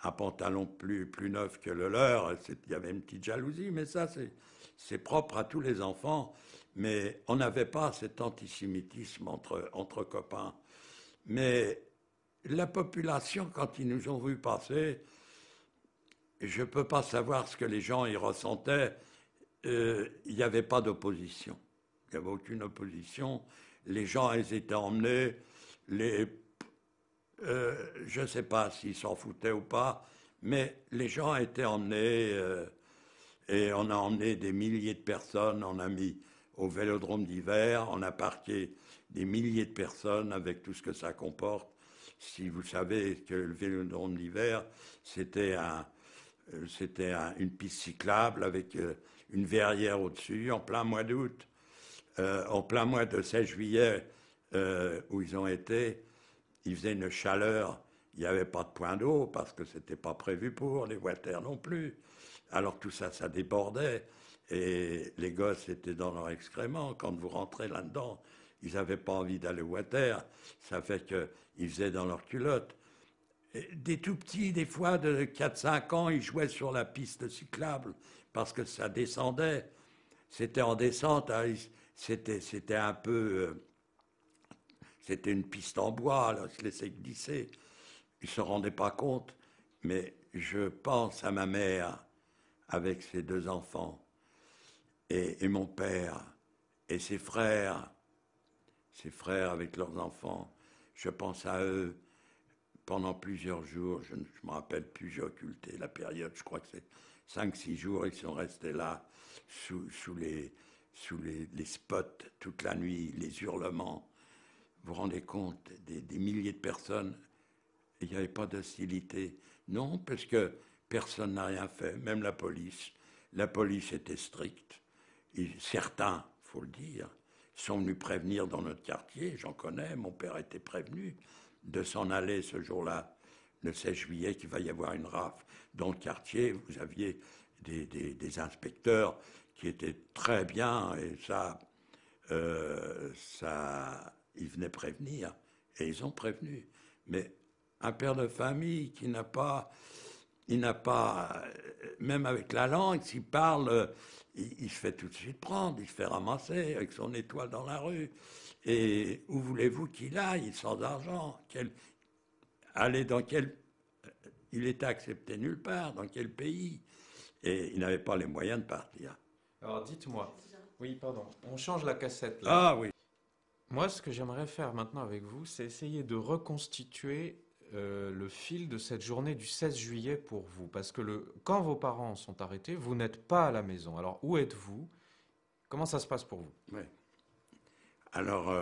un pantalon plus neuf que le leur. Il y avait une petite jalousie, mais ça, c'est propre à tous les enfants. Mais on n'avait pas cet antisémitisme entre copains. Mais la population, quand ils nous ont vus passer, je ne peux pas savoir ce que les gens y ressentaient. Il n'y avait pas d'opposition. Il n'y avait aucune opposition. Les gens, ils étaient emmenés. Je ne sais pas s'ils s'en foutaient ou pas, mais les gens étaient emmenés. Et on a emmené des milliers de personnes. On a mis au Vélodrome d'hiver. On a parqué des milliers de personnes avec tout ce que ça comporte. Si vous savez que le Vélodrome d'hiver, c'était une piste cyclable avec une verrière au-dessus, en plein mois d'août, en plein mois de 16 juillet, où ils ont été, il faisait une chaleur, il n'y avait pas de point d'eau parce que ce n'était pas prévu pour, les water non plus. Alors tout ça, ça débordait, et les gosses étaient dans leur excrément. Quand vous rentrez là-dedans, ils n'avaient pas envie d'aller au water, ça fait qu'ils faisaient dans leurs culottes. Des tout petits, des fois de 4-5 ans, ils jouaient sur la piste cyclable parce que ça descendait. C'était en descente, hein, c'était un peu... c'était une piste en bois, là, ils se laissaient glisser. Ils ne se rendaient pas compte, mais je pense à ma mère avec ses 2 enfants et mon père et ses frères avec leurs enfants. Je pense à eux. Pendant plusieurs jours, je ne me rappelle plus, j'ai occulté la période, je crois que c'est 5-6 jours, ils sont restés là, sous les spots, toute la nuit, les hurlements. Vous vous rendez compte, des milliers de personnes, il n'y avait pas d'hostilité. Non, parce que personne n'a rien fait, même la police. La police était stricte. Certains, il faut le dire, sont venus prévenir dans notre quartier, j'en connais, mon père était prévenu de s'en aller ce jour-là, le 16 juillet, qu'il va y avoir une rafle. Dans le quartier, vous aviez des inspecteurs qui étaient très bien, et ils venaient prévenir, et ils ont prévenu. Mais un père de famille qui n'a pas, même avec la langue, s'il parle, il se fait tout de suite prendre, il se fait ramasser avec son étoile dans la rue. Et où voulez-vous qu'il aille sans argent? Il était accepté nulle part, dans quel pays? et ils n'avaient pas les moyens de partir. Alors dites-moi, oui, pardon, on change la cassette là. Ah oui, Moi, ce que j'aimerais faire maintenant avec vous, c'est essayer de reconstituer le fil de cette journée du 16 juillet pour vous. Parce que quand vos parents sont arrêtés, vous n'êtes pas à la maison. Alors, où êtes-vous? Comment ça se passe pour vous? oui. Alors,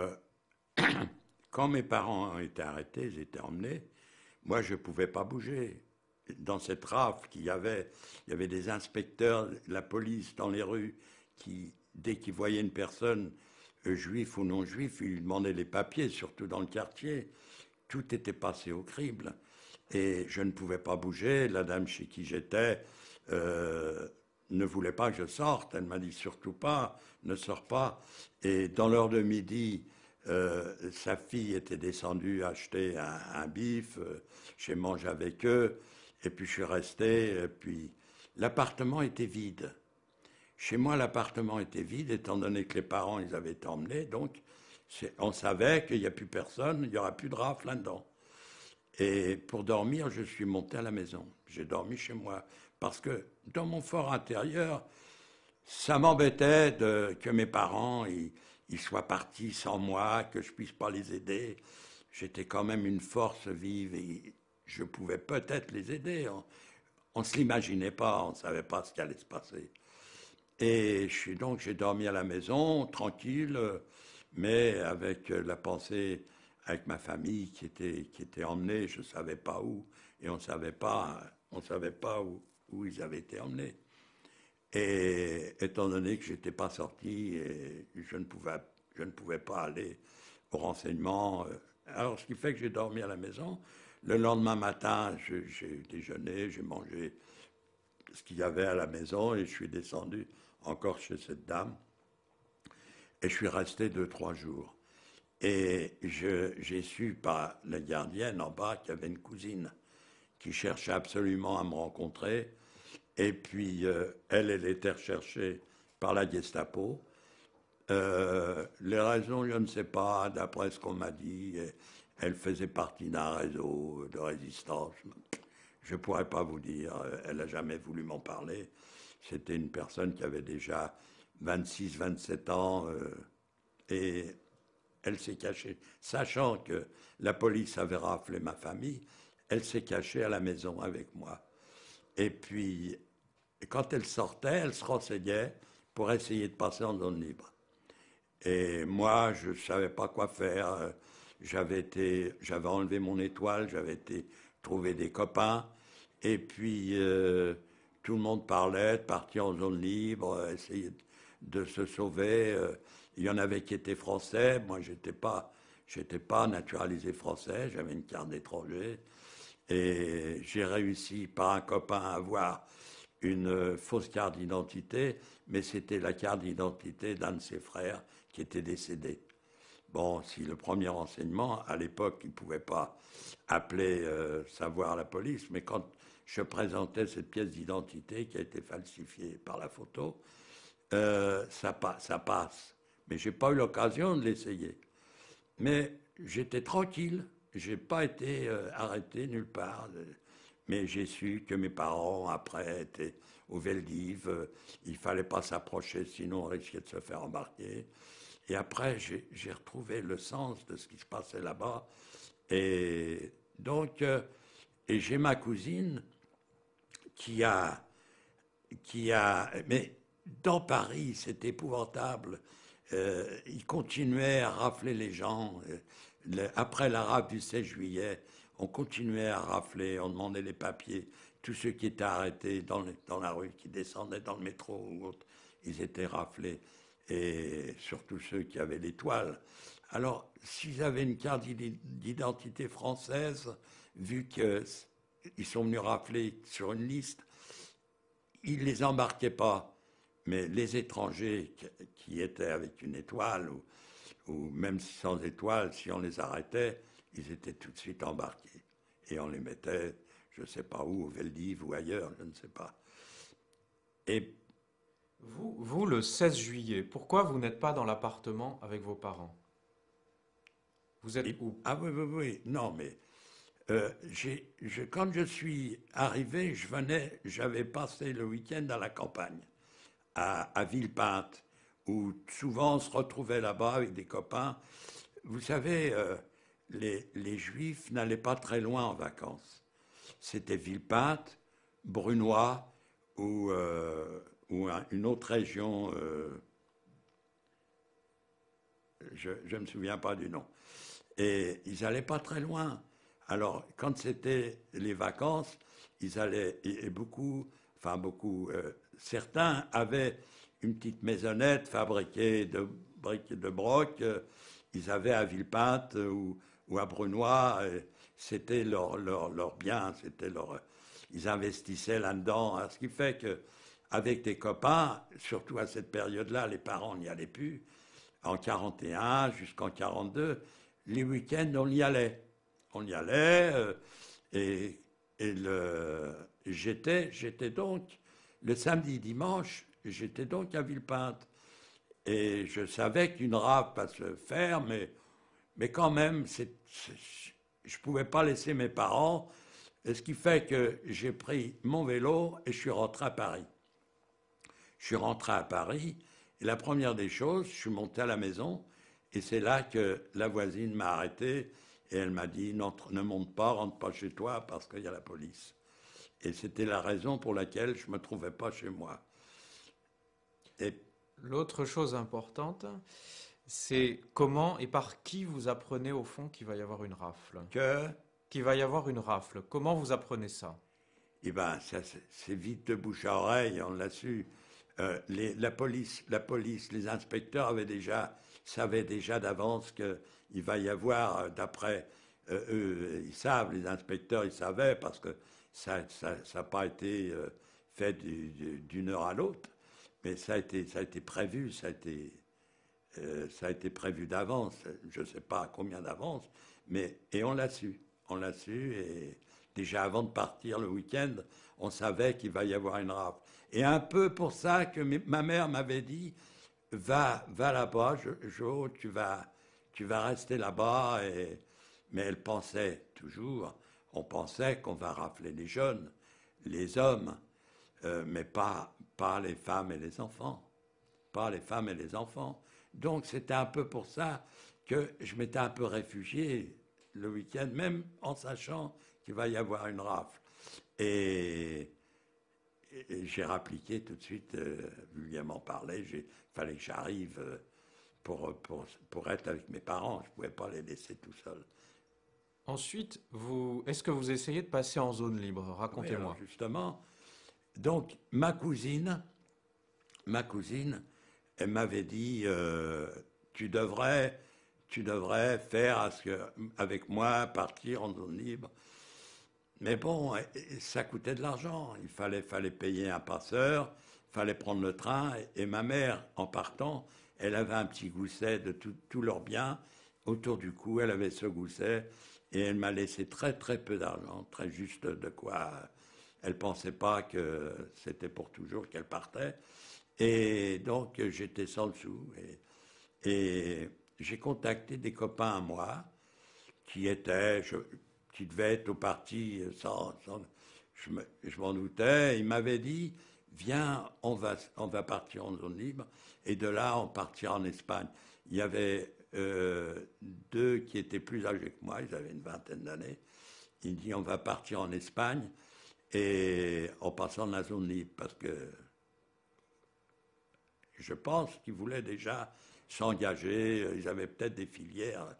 quand mes parents ont été arrêtés, ils étaient emmenés, moi je ne pouvais pas bouger. Dans cette rafle qu'il y avait, il y avait des inspecteurs, la police dans les rues, qui, dès qu'ils voyaient une personne, juif ou non juif, ils lui demandaient les papiers, surtout dans le quartier. Tout était passé au crible. Et je ne pouvais pas bouger. La dame chez qui j'étais ne voulait pas que je sorte. Elle m'a dit surtout pas, ne sors pas. Et dans l'heure de midi, sa fille était descendue acheter un bif. J'ai mangé avec eux. Et puis je suis resté. Et puis l'appartement était vide. Chez moi, l'appartement était vide, étant donné que les parents, ils avaient été emmenés. Donc, on savait qu'il n'y a plus personne, il n'y aura plus de rafle là-dedans. Et pour dormir, je suis monté à la maison. J'ai dormi chez moi. Parce que dans mon fort intérieur, ça m'embêtait que mes parents ils soient partis sans moi, que je puisse pas les aider. J'étais quand même une force vive et je pouvais peut-être les aider. On ne se l'imaginait pas, on ne savait pas ce qui allait se passer. Et j'ai dormi à la maison, tranquille, mais avec la pensée, avec ma famille qui était emmenée, je ne savais pas où, et on savait pas où ils avaient été emmenés. Et étant donné que je n'étais pas sorti, et je ne pouvais pas aller au renseignement, alors ce qui fait que j'ai dormi à la maison. Le lendemain matin, j'ai déjeuné, j'ai mangé ce qu'il y avait à la maison et je suis descendu encore chez cette dame et je suis resté 2, 3 jours. Et j'ai su par la gardienne en bas qu'il y avait une cousine qui cherchait absolument à me rencontrer. Et puis, elle était recherchée par la Gestapo. Les raisons, je ne sais pas, d'après ce qu'on m'a dit. Elle faisait partie d'un réseau de résistance. Je ne pourrais pas vous dire, elle n'a jamais voulu m'en parler. C'était une personne qui avait déjà 26, 27 ans et elle s'est cachée. Sachant que la police avait raflé ma famille, elle s'est cachée à la maison avec moi. Et puis, quand elle sortait, elle se renseignait pour essayer de passer en zone libre. Et moi, je ne savais pas quoi faire. J'avais enlevé mon étoile, j'avais été trouver des copains. Et puis, tout le monde parlait de partir en zone libre, essayer de se sauver. Il y en avait qui étaient français. Moi, j'étais pas naturalisé français. J'avais une carte d'étranger. Et j'ai réussi par un copain à avoir une fausse carte d'identité, mais c'était la carte d'identité d'un de ses frères qui était décédé. Bon, si le premier renseignement, à l'époque, il ne pouvait pas appeler, savoir la police, mais quand je présentais cette pièce d'identité qui a été falsifiée par la photo, ça passe. Mais je n'ai pas eu l'occasion de l'essayer. Mais j'étais tranquille, je n'ai pas été arrêté nulle part. Mais j'ai su que mes parents, après, étaient au Veldiv. Il ne fallait pas s'approcher, sinon on risquait de se faire embarquer. Et après, j'ai retrouvé le sens de ce qui se passait là-bas. Et donc, et j'ai ma cousine qui a... Mais dans Paris, c'est épouvantable. Ils continuaient à rafler les gens. Après la rafle du 16 juillet, on continuait à rafler, on demandait les papiers. Tous ceux qui étaient arrêtés dans la rue, qui descendaient dans le métro ou autre, ils étaient raflés. Et surtout ceux qui avaient l'étoile. Alors, s'ils avaient une carte d'identité française, vu qu'ils sont venus rafler sur une liste, ils ne les embarquaient pas. Mais les étrangers qui étaient avec une étoile, ou même sans étoile, si on les arrêtait, ils étaient tout de suite embarqués. Et on les mettait, je ne sais pas où, au Veldiv ou ailleurs, je ne sais pas. Et Vous, le 16 juillet, pourquoi vous n'êtes pas dans l'appartement avec vos parents? Vous êtes où? ah oui, oui, oui. Non, mais Quand je suis arrivé, j'avais passé le week-end à la campagne, à Villepinte, où souvent on se retrouvait là-bas avec des copains. Vous savez, les Juifs n'allaient pas très loin en vacances. C'était Villepinte, Brunois ou une autre région, je ne me souviens pas du nom. Et ils n'allaient pas très loin. Alors, quand c'était les vacances, ils allaient, et beaucoup, enfin beaucoup, certains avaient une petite maisonnette fabriquée de briques et de broc. Ils avaient à Villepinte ou à Brunois. C'était leur bien, ils investissaient là-dedans. Alors, ce qui fait que avec des copains, surtout à cette période-là, les parents n'y allaient plus. En 41 jusqu'en 42, les week-ends, on y allait. On y allait et, j'étais donc, le samedi, dimanche, j'étais donc à Villepinte. Et je savais qu'une rave va se faire, mais quand même, je ne pouvais pas laisser mes parents. Et ce qui fait que j'ai pris mon vélo et je suis rentré à Paris. Je suis rentré à Paris et la première des choses, je suis monté à la maison et c'est là que la voisine m'a arrêté et elle m'a dit non, ne monte pas, rentre pas chez toi parce qu'il y a la police. Et c'était la raison pour laquelle je ne me trouvais pas chez moi. Et L'autre chose importante, c'est comment et par qui vous apprenez au fond qu'il va y avoir une rafle. que, Qu'il va y avoir une rafle. Comment vous apprenez ça? eh ben, ça, c'est vite de bouche à oreille, on l'a su. La police, les inspecteurs savaient déjà d'avance qu'il va y avoir, d'après eux, ils savent, les inspecteurs, ils savaient, parce que ça n'a pas été fait d'une heure à l'autre, mais ça a été prévu, ça a été prévu d'avance, je ne sais pas combien d'avance, et on l'a su, et déjà avant de partir le week-end, on savait qu'il va y avoir une rafle. Et un peu pour ça que ma mère m'avait dit, va là-bas, Jo, tu vas rester là-bas. Mais elle pensait toujours, on pensait qu'on va rafler les jeunes, les hommes, mais pas les femmes et les enfants. Pas les femmes et les enfants. Donc c'était un peu pour ça que je m'étais un peu réfugié le week-end, même en sachant qu'il va y avoir une rafle. Et j'ai rappliqué tout de suite, vulgairement parlé, il fallait que j'arrive pour être avec mes parents, je ne pouvais pas les laisser tout seuls. Ensuite, est-ce que vous essayez de passer en zone libre? Oui, alors Racontez-moi. justement, donc ma cousine, elle m'avait dit, tu devrais faire avec moi, partir en zone libre. Mais bon, ça coûtait de l'argent. Il fallait payer un passeur, il fallait prendre le train. Et ma mère, en partant, elle avait un petit gousset de tous leurs biens. Autour du cou, elle avait ce gousset. Et elle m'a laissé très très peu d'argent, très juste de quoi. Elle ne pensait pas que c'était pour toujours qu'elle partait. Et donc j'étais sans le sou. Et j'ai contacté des copains à moi qui devaient être au parti je m'en doutais. Ils m'avaient dit, viens, on va partir en zone libre, et de là, on partira en Espagne. Il y avait deux qui étaient plus âgés que moi, ils avaient une vingtaine d'années. Ils dit, on va partir en Espagne, et en passant de la zone libre, parce que je pense qu'ils voulaient déjà s'engager, ils avaient peut-être des filières.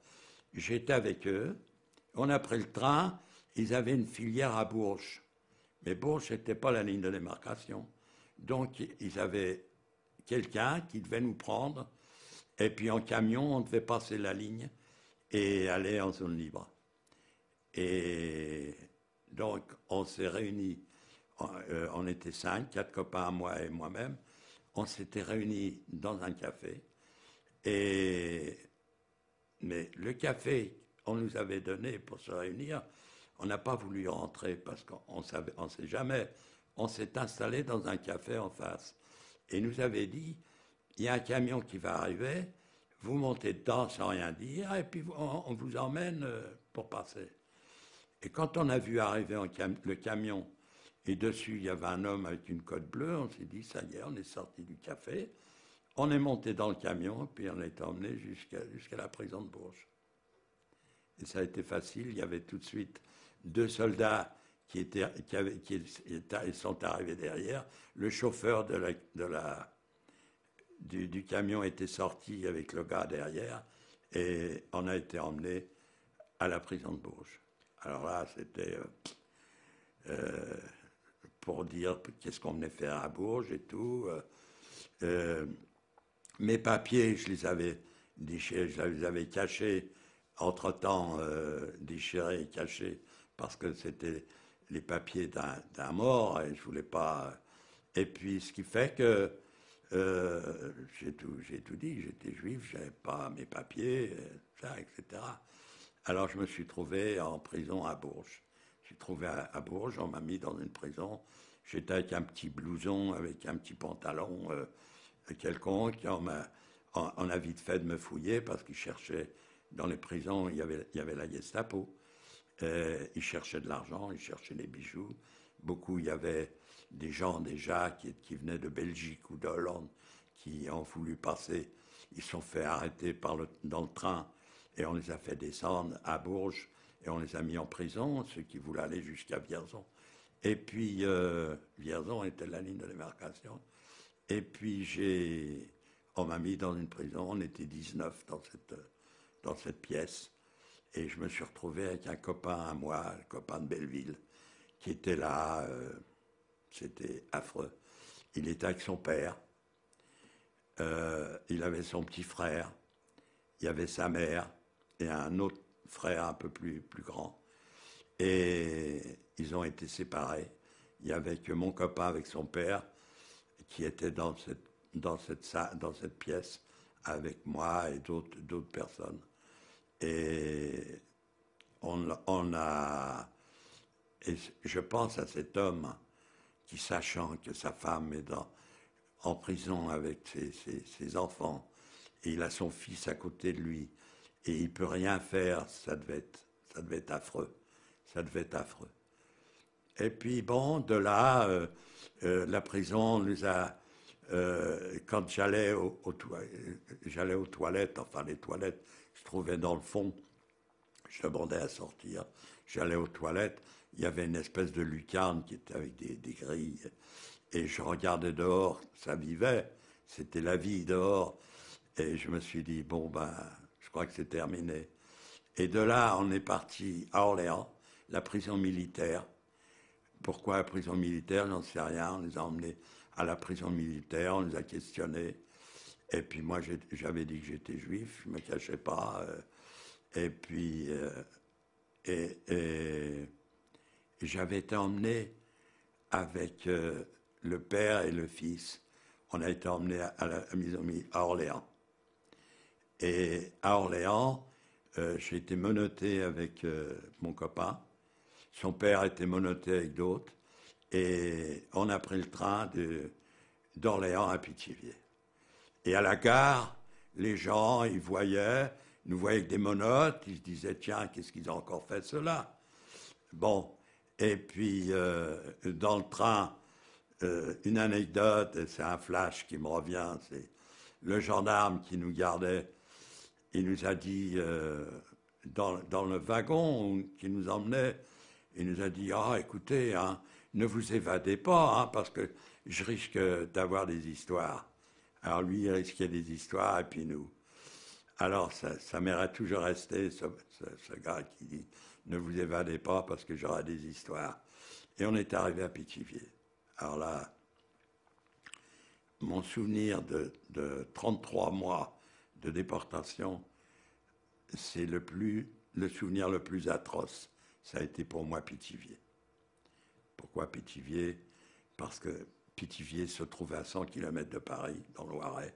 J'étais avec eux, on a pris le train, ils avaient une filière à Bourges. Mais Bourges n'était pas la ligne de démarcation. Donc ils avaient quelqu'un qui devait nous prendre, et puis en camion, on devait passer la ligne et aller en zone libre. Et donc on s'est réunis, on était 5, 4 copains à moi et moi-même, on s'était réunis dans un café, mais le café qu'on nous avait donné pour se réunir, on n'a pas voulu rentrer parce qu'on ne sait jamais. On s'est installé dans un café en face et nous avait dit, il y a un camion qui va arriver, vous montez dedans sans rien dire et puis on vous emmène pour passer. Et quand on a vu arriver le camion, et dessus il y avait un homme avec une cotte bleue, on s'est dit, ça y est, on est sorti du café, on est monté dans le camion, puis on a été emmené jusqu'à la prison de Bourges. Et ça a été facile, il y avait tout de suite 2 soldats qui sont arrivés derrière. Le chauffeur du camion était sorti avec le gars derrière, et on a été emmené à la prison de Bourges. Alors là, c'était pour dire qu'est-ce qu'on venait faire à Bourges et tout. Mes papiers, je les avais déchirés, je les avais cachés, entre-temps déchirés et cachés, parce que c'était les papiers d'un mort, et je voulais pas... Et puis, ce qui fait que j'ai tout dit, j'étais juif, j'avais pas mes papiers, etc. Alors, je me suis trouvé en prison à Bourges. Je suis trouvé à Bourges, on m'a mis dans une prison. J'étais avec un petit blouson, avec un petit pantalon quelconque. On a vite fait de me fouiller parce qu'ils cherchaient, dans les prisons, il y avait la Gestapo. Ils cherchaient de l'argent, ils cherchaient des bijoux. Beaucoup, il y avait des gens déjà qui venaient de Belgique ou de Hollande, qui ont voulu passer. Ils se sont fait arrêter dans le train et on les a fait descendre à Bourges et on les a mis en prison, ceux qui voulaient aller jusqu'à Vierzon. Et puis, Vierzon était la ligne de démarcation. Et puis, on m'a mis dans une prison, on était 19 dans cette pièce. Et je me suis retrouvé avec un copain à moi, un copain de Belleville, qui était là. C'était affreux. Il était avec son père. Il avait son petit frère. Il y avait sa mère et un autre frère un peu plus grand. Et ils ont été séparés. Il n'y avait que mon copain avec son père qui était dans cette pièce avec moi et d'autres personnes. Et et je pense à cet homme qui, sachant que sa femme est en prison avec ses enfants, et il a son fils à côté de lui, et il ne peut rien faire, ça devait être affreux. Ça devait être affreux. Et puis bon, de là, la prison nous a... quand j'allais aux toilettes, enfin les toilettes se trouvaient dans le fond, je demandais à sortir, j'allais aux toilettes, il y avait une espèce de lucarne qui était avec des grilles, et je regardais dehors, ça vivait, c'était la vie dehors, et je me suis dit, bon ben, je crois que c'est terminé. Et de là, on est parti à Orléans, la prison militaire. Pourquoi la prison militaire? J'en sais rien, on nous a emmenés à la prison militaire, on nous a questionnés, et puis moi j'avais dit que j'étais juif, je ne me cachais pas, et puis... Et j'avais été emmené avec le père et le fils. On a été emmené à la maison à Orléans. Et à Orléans, j'ai été menotté avec mon copain. Son père était menotté avec d'autres. Et on a pris le train d'Orléans à Pithiviers. Et à la gare, les gens, ils nous voyaient avec des menottes, ils se disaient, tiens, qu'est-ce qu'ils ont encore fait cela? Bon, et puis dans le train, une anecdote, c'est un flash qui me revient, c'est le gendarme qui nous gardait, il nous a dit, dans le wagon qui nous emmenait, il nous a dit, ah, écoutez, hein, ne vous évadez pas, hein, parce que je risque d'avoir des histoires. Alors lui, il risquait des histoires, et puis nous. Alors, ça m'est toujours resté, ce gars qui dit « Ne vous évadez pas parce que j'aurai des histoires ». Et on est arrivé à Pithiviers. Alors là, mon souvenir de 33 mois de déportation, c'est le souvenir le plus atroce. Ça a été pour moi Pithiviers. Pourquoi Pithiviers? Parce que Pithiviers se trouvait à 100 km de Paris, dans le Loiret.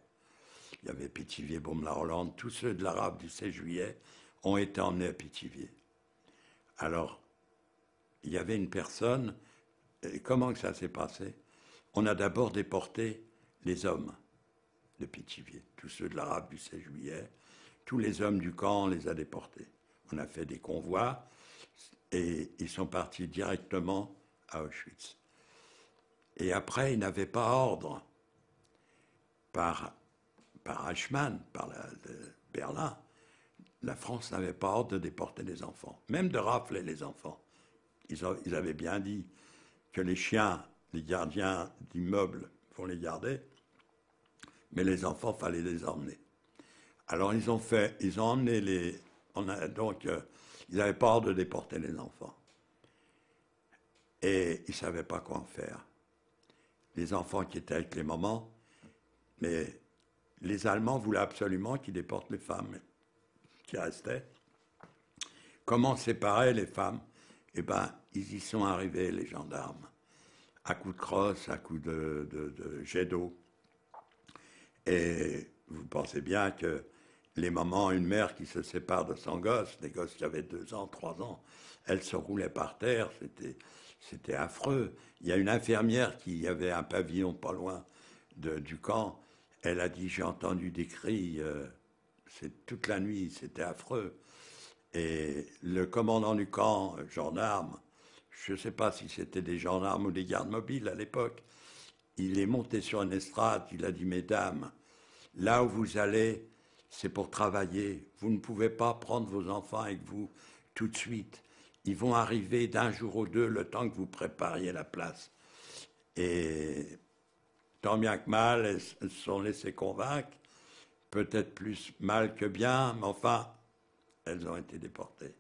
Il y avait Pithiviers, Baume-la-Rolande, tous ceux de l'arabe du 16 juillet ont été emmenés à Pithiviers. Alors, il y avait une personne, et comment que ça s'est passé? On a d'abord déporté les hommes de Pithiviers, tous ceux de l'arabe du 16 juillet, tous les hommes du camp, on les a déportés. On a fait des convois, Et ils sont partis directement à Auschwitz. Et après, ils n'avaient pas ordre par Eichmann, Berlin. La France n'avait pas ordre de déporter les enfants, même de rafler les enfants. Ils avaient bien dit que les chiens, les gardiens d'immeubles vont les garder, mais les enfants, fallait les emmener. Alors ils ont emmené ils n'avaient pas ordre de déporter les enfants. Et ils ne savaient pas quoi en faire. Les enfants qui étaient avec les mamans, mais les Allemands voulaient absolument qu'ils déportent les femmes qui restaient. Comment séparer les femmes? Eh bien, ils y sont arrivés, les gendarmes, à coups de crosse, à coups de jet d'eau. Et vous pensez bien que les mamans, une mère qui se sépare de son gosse, des gosses qui avaient 2 ans, 3 ans, elle se roulait par terre, c'était affreux. Il y a une infirmière qui avait un pavillon pas loin du camp, elle a dit, j'ai entendu des cris, toute la nuit, c'était affreux. Et le commandant du camp, gendarme, je ne sais pas si c'était des gendarmes ou des gardes mobiles à l'époque, il est monté sur une estrade, il a dit, mesdames, là où vous allez, c'est pour travailler. Vous ne pouvez pas prendre vos enfants avec vous tout de suite. Ils vont arriver d'un jour ou deux, le temps que vous prépariez la place. Et tant bien que mal, elles se sont laissées convaincre, peut-être plus mal que bien, mais enfin, elles ont été déportées.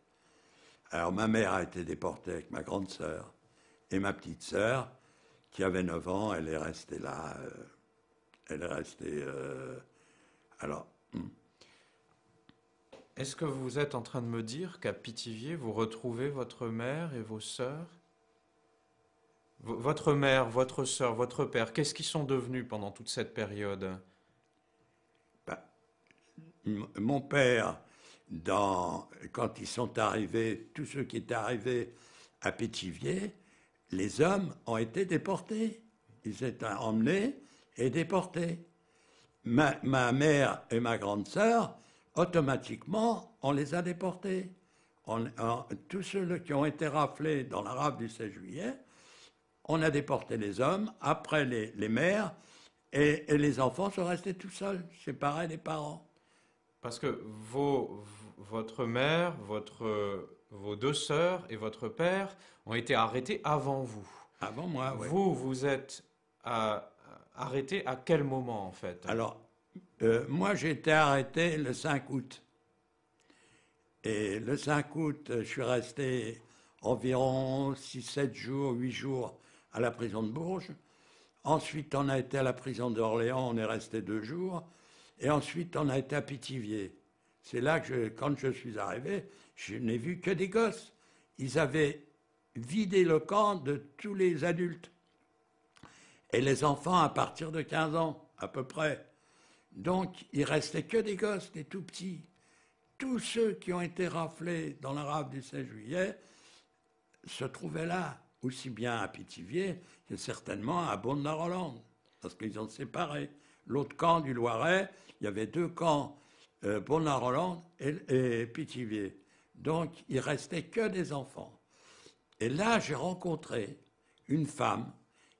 Alors ma mère a été déportée avec ma grande sœur et ma petite sœur, qui avait 9 ans, elle est restée là. Elle est restée... alors... Est-ce que vous êtes en train de me dire qu'à Pithiviers, vous retrouvez votre mère et vos sœurs? Votre mère, votre sœur, votre père, qu'est-ce qu'ils sont devenus pendant toute cette période? Ben, mon père, quand ils sont arrivés, tous ceux qui étaient arrivés à Pithiviers, les hommes ont été déportés. Ils étaient emmenés et déportés. Ma mère et ma grande sœur, automatiquement, on les a déportés. Tous ceux qui ont été raflés dans la rafle du 16 juillet, on a déporté les hommes, après les mères, et les enfants sont restés tout seuls, séparés des parents. Parce que votre mère, vos 2 sœurs et votre père ont été arrêtés avant vous. Avant moi, oui. Vous êtes arrêté à quel moment, en fait? Alors, moi, j'ai été arrêté le 5 août. Et le 5 août, je suis resté environ 6, 7 jours, 8 jours à la prison de Bourges. Ensuite, on a été à la prison d'Orléans, on est resté 2 jours. Et ensuite, on a été à Pithiviers. C'est là que, quand je suis arrivé, je n'ai vu que des gosses. Ils avaient vidé le camp de tous les adultes. Et les enfants à partir de 15 ans, à peu près. Donc, il restait que des gosses, des tout petits. Tous ceux qui ont été raflés dans la rafle du 16 juillet se trouvaient là, aussi bien à Pithiviers que certainement à Beaune-la-Rolande, parce qu'ils ont séparé. L'autre camp du Loiret, il y avait 2 camps, Beaune-la-Rolande et Pithiviers. Donc, il restait que des enfants. Et là, j'ai rencontré une femme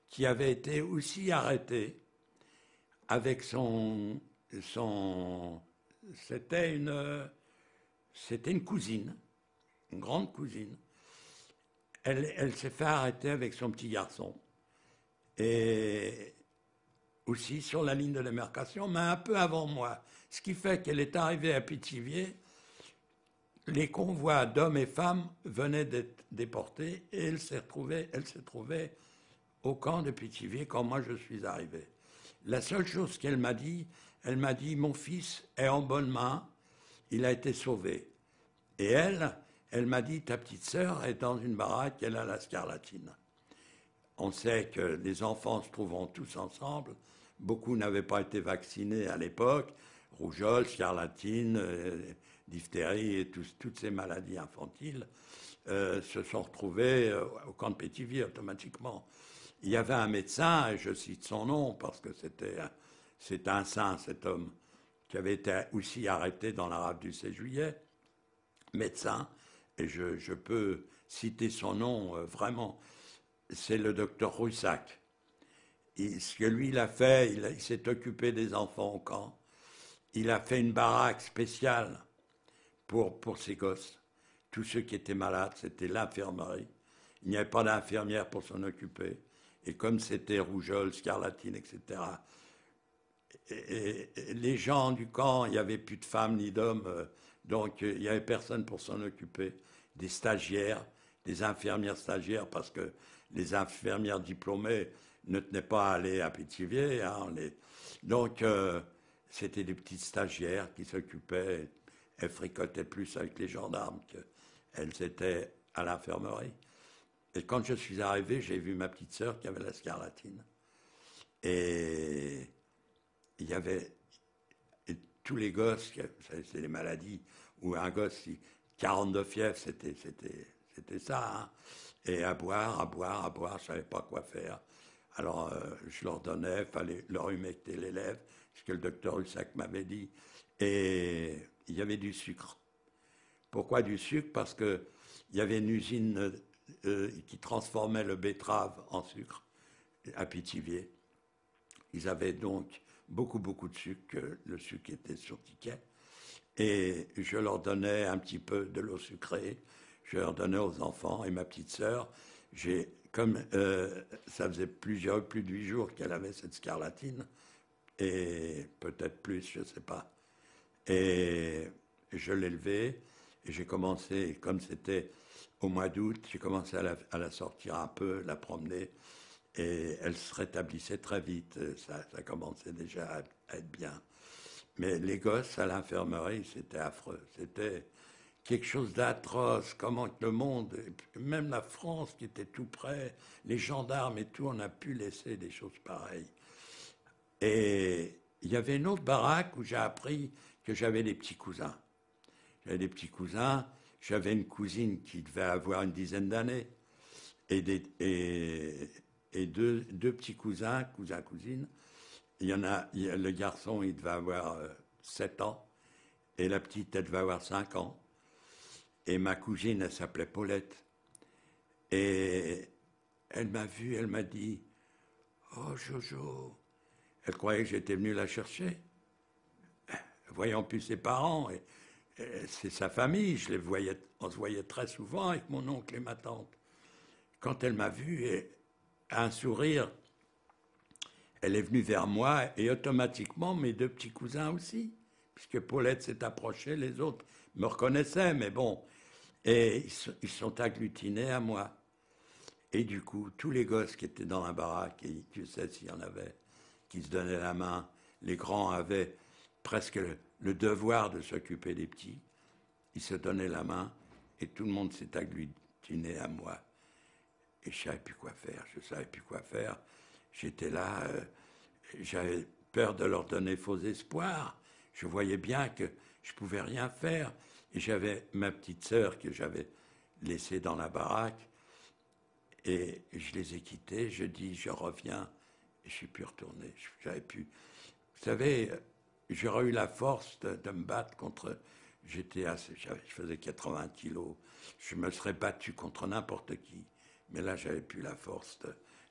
qui avait été aussi arrêtée avec c'était une cousine, une grande cousine. Elle s'est fait arrêter avec son petit garçon. Et aussi sur la ligne de démarcation, mais un peu avant moi. Ce qui fait qu'elle est arrivée à Pithiviers, les convois d'hommes et femmes venaient d'être déportés et elle s'est trouvée au camp de Pithiviers quand moi je suis arrivé. La seule chose qu'elle m'a dit, mon fils est en bonne main, il a été sauvé. Et elle m'a dit, ta petite sœur est dans une baraque, elle a la scarlatine. On sait que les enfants se trouveront tous ensemble. Beaucoup n'avaient pas été vaccinés à l'époque. Rougeole, scarlatine, diphtérie et toutes ces maladies infantiles se sont retrouvés au camp de Pithiviers automatiquement. Il y avait un médecin, et je cite son nom parce que c'est un saint, cet homme, qui avait été aussi arrêté dans la rafle du 16 juillet, médecin, et je peux citer son nom vraiment, c'est le docteur Roussac. Et ce que lui, il a fait, il s'est occupé des enfants au camp. Il a fait une baraque spéciale pour ces gosses. Tous ceux qui étaient malades, c'était l'infirmerie. Il n'y avait pas d'infirmière pour s'en occuper. Et comme c'était rougeole, scarlatine, etc., et les gens du camp, il n'y avait plus de femmes ni d'hommes, donc il n'y avait personne pour s'en occuper. Des stagiaires, des infirmières stagiaires, parce que les infirmières diplômées ne tenaient pas à aller à Pithiviers. Hein, donc c'était des petites stagiaires qui s'occupaient. Elles fricotaient plus avec les gendarmes qu'elles étaient à l'infirmerie. Et quand je suis arrivé, j'ai vu ma petite sœur qui avait la scarlatine. Et il y avait tous les gosses, c'est les maladies, où un gosse, 42 fièvres, c'était ça. Hein. Et à boire, je ne savais pas quoi faire. Alors je leur donnais, il fallait leur humecter les lèvres, ce que le docteur Hussac m'avait dit. Et il y avait du sucre. Pourquoi du sucre? Parce qu'il y avait une usine qui transformait le betterave en sucre à Pithiviers. Ils avaient donc beaucoup de sucre, le sucre était sur ticket. Et je leur donnais un petit peu de l'eau sucrée, je leur donnais aux enfants. Et ma petite sœur, comme ça faisait plus de 8 jours qu'elle avait cette scarlatine, et peut-être plus, je ne sais pas. Et je l'ai levée, et j'ai commencé, comme c'était au mois d'août, j'ai commencé à la sortir un peu, la promener, et elle se rétablissait très vite, ça commençait déjà à être bien. Mais les gosses à l'infirmerie, c'était affreux, c'était quelque chose d'atroce, comment le monde, même la France qui était tout près, les gendarmes et tout, on a pu laisser des choses pareilles. Et il y avait une autre baraque où j'ai appris que j'avais des petits cousins. J'avais des petits cousins, j'avais une cousine qui devait avoir une dizaine d'années, et deux petits cousins, cousines. Le garçon, il devait avoir 7 ans, et la petite, elle devait avoir 5 ans. Et ma cousine, elle s'appelait Paulette. Et elle m'a vu, elle m'a dit, oh Jojo, elle croyait que j'étais venu la chercher. Voyant plus ses parents, et c'est sa famille, on se voyait très souvent avec mon oncle et ma tante. Quand elle m'a vu, un sourire, elle est venue vers moi et automatiquement mes 2 petits cousins aussi, puisque Paulette s'est approchée, les autres me reconnaissaient, mais bon, et ils sont agglutinés à moi. Et du coup, tous les gosses qui étaient dans la baraque, et tu sais s'il y en avait, qui se donnaient la main, les grands avaient presque le devoir de s'occuper des petits, ils se donnaient la main et tout le monde s'est agglutiné à moi. Et je ne savais plus quoi faire, J'étais là, j'avais peur de leur donner faux espoirs. Je voyais bien que je ne pouvais rien faire. Et j'avais ma petite sœur que j'avais laissée dans la baraque. Et je les ai quittés. Je dis, je reviens. Et je ne suis plus retourné. J'avais pu. Vous savez, j'aurais eu la force de me battre contre. Je faisais 80 kilos. Je me serais battu contre n'importe qui. Mais là, j'avais plus la force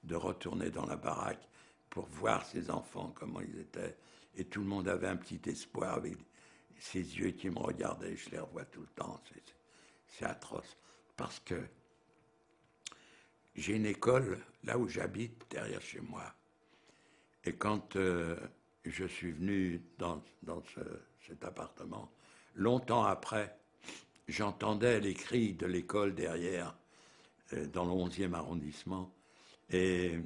de retourner dans la baraque pour voir ces enfants, comment ils étaient. Et tout le monde avait un petit espoir avec ces yeux qui me regardaient. Je les revois tout le temps. C'est atroce. Parce que j'ai une école là où j'habite, derrière chez moi. Et quand je suis venu dans cet appartement, longtemps après, j'entendais les cris de l'école derrière, dans le 11e arrondissement, et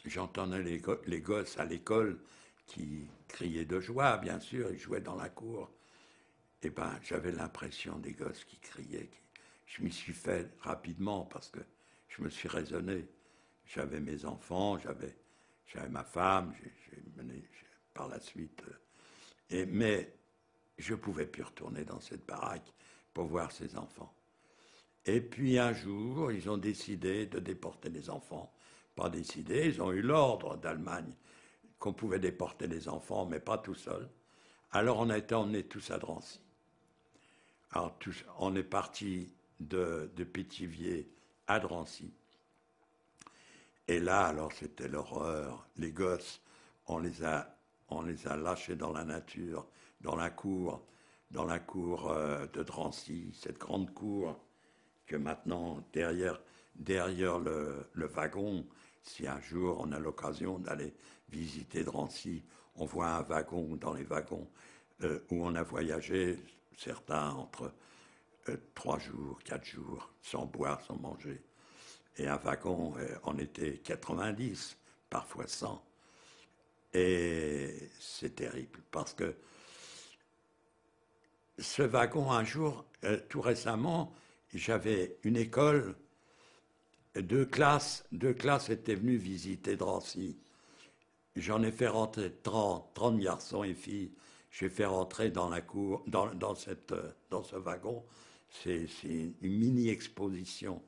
j'entendais les gosses à l'école qui criaient de joie, bien sûr, ils jouaient dans la cour. Et ben, j'avais l'impression des gosses qui criaient. Je m'y suis fait rapidement parce que je me suis raisonné. J'avais mes enfants, j'avais ma femme, j'ai mené par la suite. Mais je ne pouvais plus retourner dans cette baraque pour voir ces enfants. Et puis un jour, ils ont décidé de déporter les enfants. Pas décidé, ils ont eu l'ordre d'Allemagne qu'on pouvait déporter les enfants, mais pas tout seul. Alors on a été emmenés tous à Drancy. Alors on est parti de Pithiviers à Drancy. Et là, alors, c'était l'horreur. Les gosses, on les a lâchés dans la nature, dans la cour de Drancy, cette grande cour que maintenant, derrière le wagon, si un jour on a l'occasion d'aller visiter Drancy, on voit un wagon dans les wagons où on a voyagé, certains entre 3 jours, 4 jours, sans boire, sans manger. Et un wagon, on était 90, parfois 100. Et c'est terrible, parce que ce wagon, un jour, tout récemment, j'avais une école, deux classes étaient venues visiter Drancy. J'en ai fait rentrer 30 garçons et filles. J'ai fait rentrer dans la cour, dans ce wagon. C'est une mini-exposition.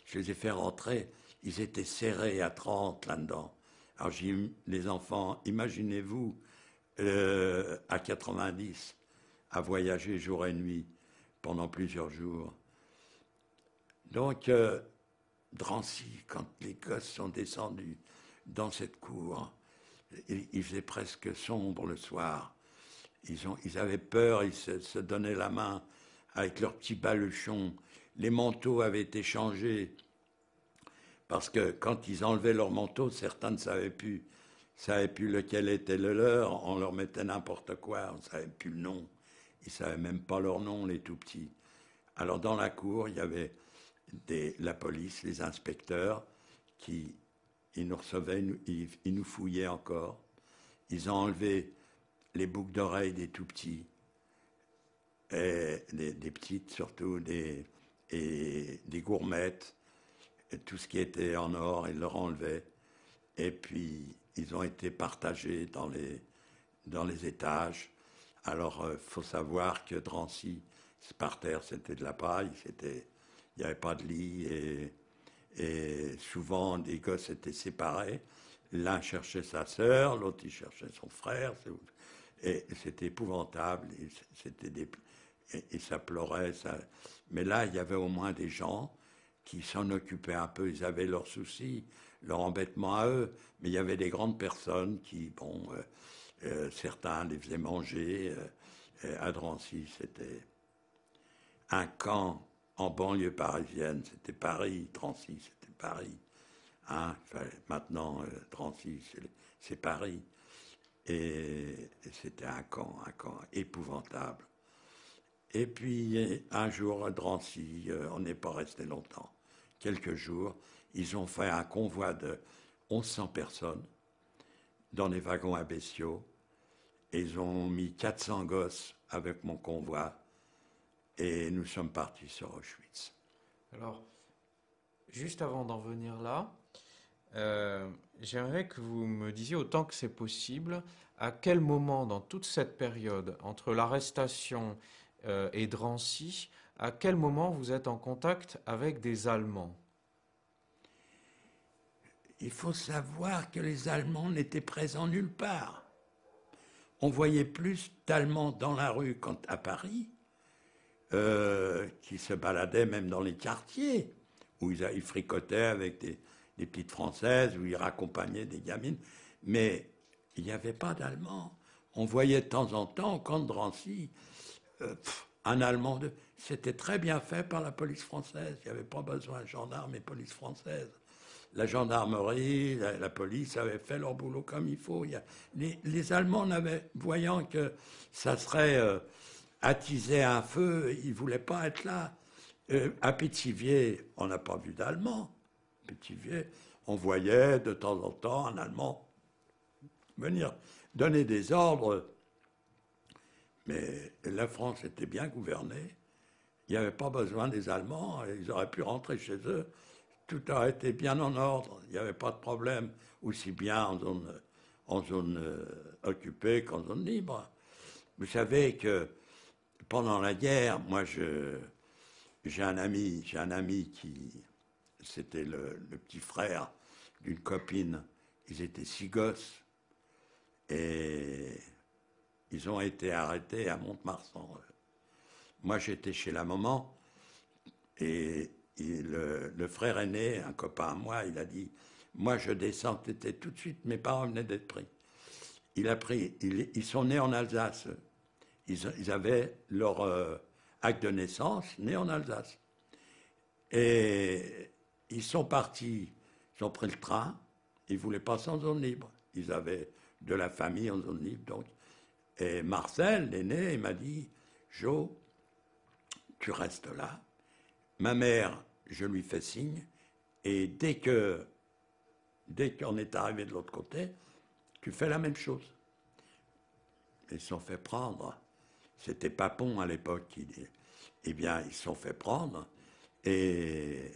Je les ai fait rentrer. Ils étaient serrés à 30 là-dedans. Alors j'ai dit, les enfants, imaginez-vous à 90, à voyager jour et nuit pendant plusieurs jours. Donc, Drancy, quand les gosses sont descendus dans cette cour, il faisait presque sombre le soir. Ils avaient peur, ils se donnaient la main avec leurs petits baluchons. Les manteaux avaient été changés parce que quand ils enlevaient leurs manteaux, certains ne savaient plus lequel était le leur. On leur mettait n'importe quoi, on ne savait plus le nom. Ils ne savaient même pas leur nom, les tout petits. Alors dans la cour, il y avait la police, les inspecteurs, ils nous recevaient, ils nous fouillaient encore. Ils ont enlevé les boucles d'oreilles des tout petits, et des petites surtout, et des gourmettes, et tout ce qui était en or, ils leur enlevaient. Et puis, ils ont été partagés dans les étages. Alors, faut savoir que Drancy, par terre, c'était de la paille, il n'y avait pas de lit, et souvent, les gosses étaient séparés. L'un cherchait sa sœur, l'autre, il cherchait son frère. Et c'était épouvantable, et ça pleurait. Mais là, il y avait au moins des gens qui s'en occupaient un peu. Ils avaient leurs soucis, leur embêtement à eux. Mais il y avait des grandes personnes qui, certains les faisaient manger. À Drancy, c'était un camp en banlieue parisienne. C'était Paris, Drancy, c'était Paris. Hein, maintenant, Drancy, c'est Paris. Et c'était un camp épouvantable. Et puis, un jour, à Drancy, on n'est pas resté longtemps. Quelques jours, ils ont fait un convoi de 1100 personnes dans les wagons à bestiaux. Et ils ont mis 400 gosses avec mon convoi. Et nous sommes partis sur Auschwitz. Alors, juste avant d'en venir là, j'aimerais que vous me disiez, autant que c'est possible, à quel moment dans toute cette période, entre l'arrestation et Drancy, à quel moment vous êtes en contact avec des Allemands? Il faut savoir que les Allemands n'étaient présents nulle part. On voyait plus d'Allemands dans la rue qu'à Paris, qui se baladaient même dans les quartiers, où ils fricotaient avec des petites Françaises, où ils raccompagnaient des gamines. Mais il n'y avait pas d'Allemands. On voyait de temps en temps, au camp de Drancy, un Allemand. C'était très bien fait par la police française. Il n'y avait pas besoin de gendarmes et police française. La gendarmerie, la police avaient fait leur boulot comme il faut. Les Allemands, voyant que ça serait attisé un feu, ils ne voulaient pas être là. À Pithiviers, on n'a pas vu d'Allemands. Pithiviers, on voyait de temps en temps un Allemand venir donner des ordres. Mais la France était bien gouvernée. Il n'y avait pas besoin des Allemands. Ils auraient pu rentrer chez eux. Tout aurait été bien en ordre. Il n'y avait pas de problème, aussi bien en zone occupée qu'en zone libre. Vous savez que pendant la guerre, moi, j'ai un ami qui, c'était le petit frère d'une copine. Ils étaient 6 gosses et ils ont été arrêtés à Mont-de-Marsan. Moi, j'étais chez la maman Et le frère aîné, un copain à moi, il a dit, moi je descends, t'étais tout de suite, mes parents venaient d'être pris. Ils sont nés en Alsace. Ils avaient leur acte de naissance né en Alsace. Et ils sont partis, ils ont pris le train, ils voulaient passer en zone libre. Ils avaient de la famille en zone libre, donc. Et Marcel, l'aîné, il m'a dit, Jo, tu restes là. Ma mère, je lui fais signe, et dès qu'on est arrivé de l'autre côté, tu fais la même chose. Ils se sont fait prendre. C'était Papon à l'époque. Eh bien, ils se sont fait prendre. Et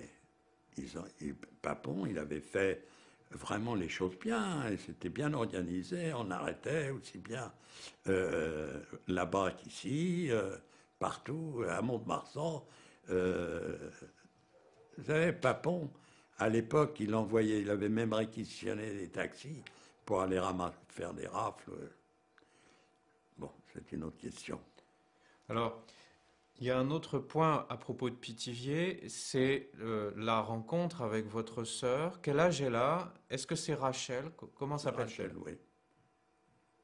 Papon, il avait fait vraiment les choses bien. Et c'était bien organisé. On arrêtait aussi bien là-bas qu'ici, partout, à Mont-de-Marsan. Vous savez, Papon, à l'époque, il avait même réquisitionné des taxis pour aller faire des rafles. Bon, c'est une autre question. Alors, il y a un autre point à propos de Pithiviers, c'est la rencontre avec votre sœur. Quel âge elle a? Est-ce que c'est Rachel? Comment s'appelle-t-elle? Rachel, oui.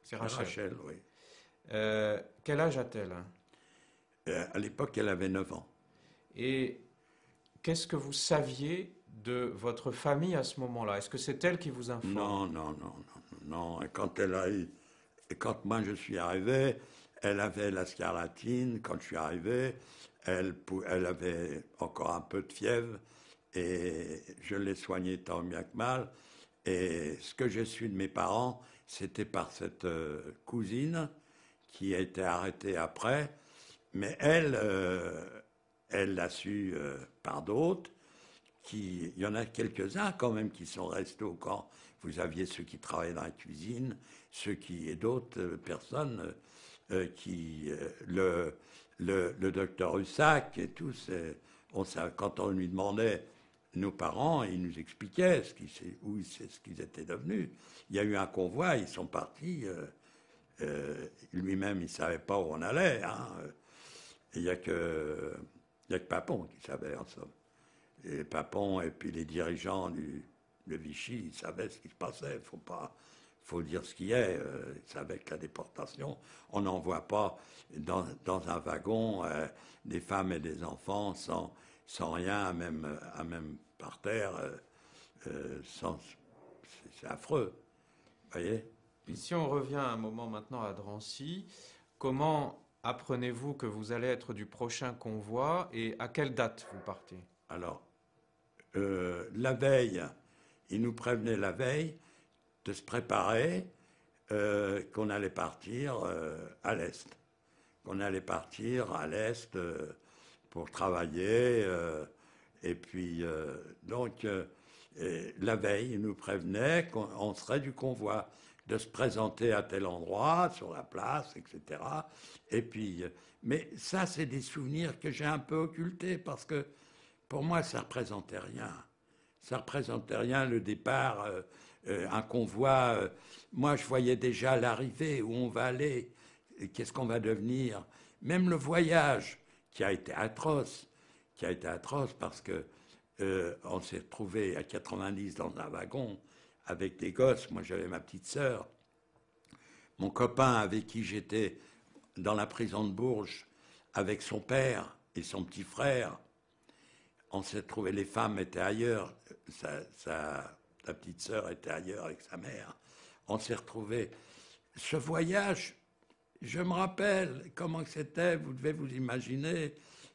C'est Rachel. Rachel, oui. Quel âge a-t-elle? À l'époque, elle avait 9 ans. Et qu'est-ce que vous saviez de votre famille à ce moment-là? Est-ce que c'est elle qui vous informe? Non. Et quand moi je suis arrivé, elle avait la scarlatine. Quand je suis arrivé, elle avait encore un peu de fièvre et je l'ai soignée tant bien que mal. Et ce que j'ai su de mes parents, c'était par cette cousine qui a été arrêtée après. Mais elle l'a su par d'autres. Il y en a quelques-uns quand même qui sont restés au camp. Vous aviez ceux qui travaillaient dans la cuisine, et d'autres personnes le docteur Hussac et tous, quand on lui demandait, nos parents, ils nous expliquaient ce qu'ils étaient devenus. Il y a eu un convoi, ils sont partis. Lui-même, il ne savait pas où on allait. Hein. Il n'y a que Papon qui savait, en somme. Et Papon et puis les dirigeants de Vichy, ils savaient ce qui se passait. Faut dire ce qui est. Ils savaient que la déportation, on n'envoie pas dans un wagon des femmes et des enfants sans rien, même par terre. C'est affreux. Vous voyez? Et si on revient un moment maintenant à Drancy, comment apprenez-vous que vous allez être du prochain convoi et à quelle date vous partez? Alors, la veille, ils nous prévenaient la veille de se préparer, qu'on allait partir à l'Est. Qu'on allait partir à l'Est pour travailler. Et puis, la veille, ils nous prévenaient qu'on serait du convoi, de se présenter à tel endroit, sur la place, etc. Et puis, mais ça, c'est des souvenirs que j'ai un peu occultés parce que pour moi, ça ne représentait rien. Ça ne représentait rien, le départ, un convoi. Moi, je voyais déjà l'arrivée, où on va aller, qu'est-ce qu'on va devenir. Même le voyage, qui a été atroce parce que on s'est retrouvé à 90 dans un wagon avec des gosses. Moi, j'avais ma petite sœur. Mon copain avec qui j'étais dans la prison de Bourges, avec son père et son petit frère. On s'est trouvé, les femmes étaient ailleurs, sa petite sœur était ailleurs avec sa mère. On s'est retrouvés. Ce voyage, je me rappelle comment c'était, vous devez vous imaginer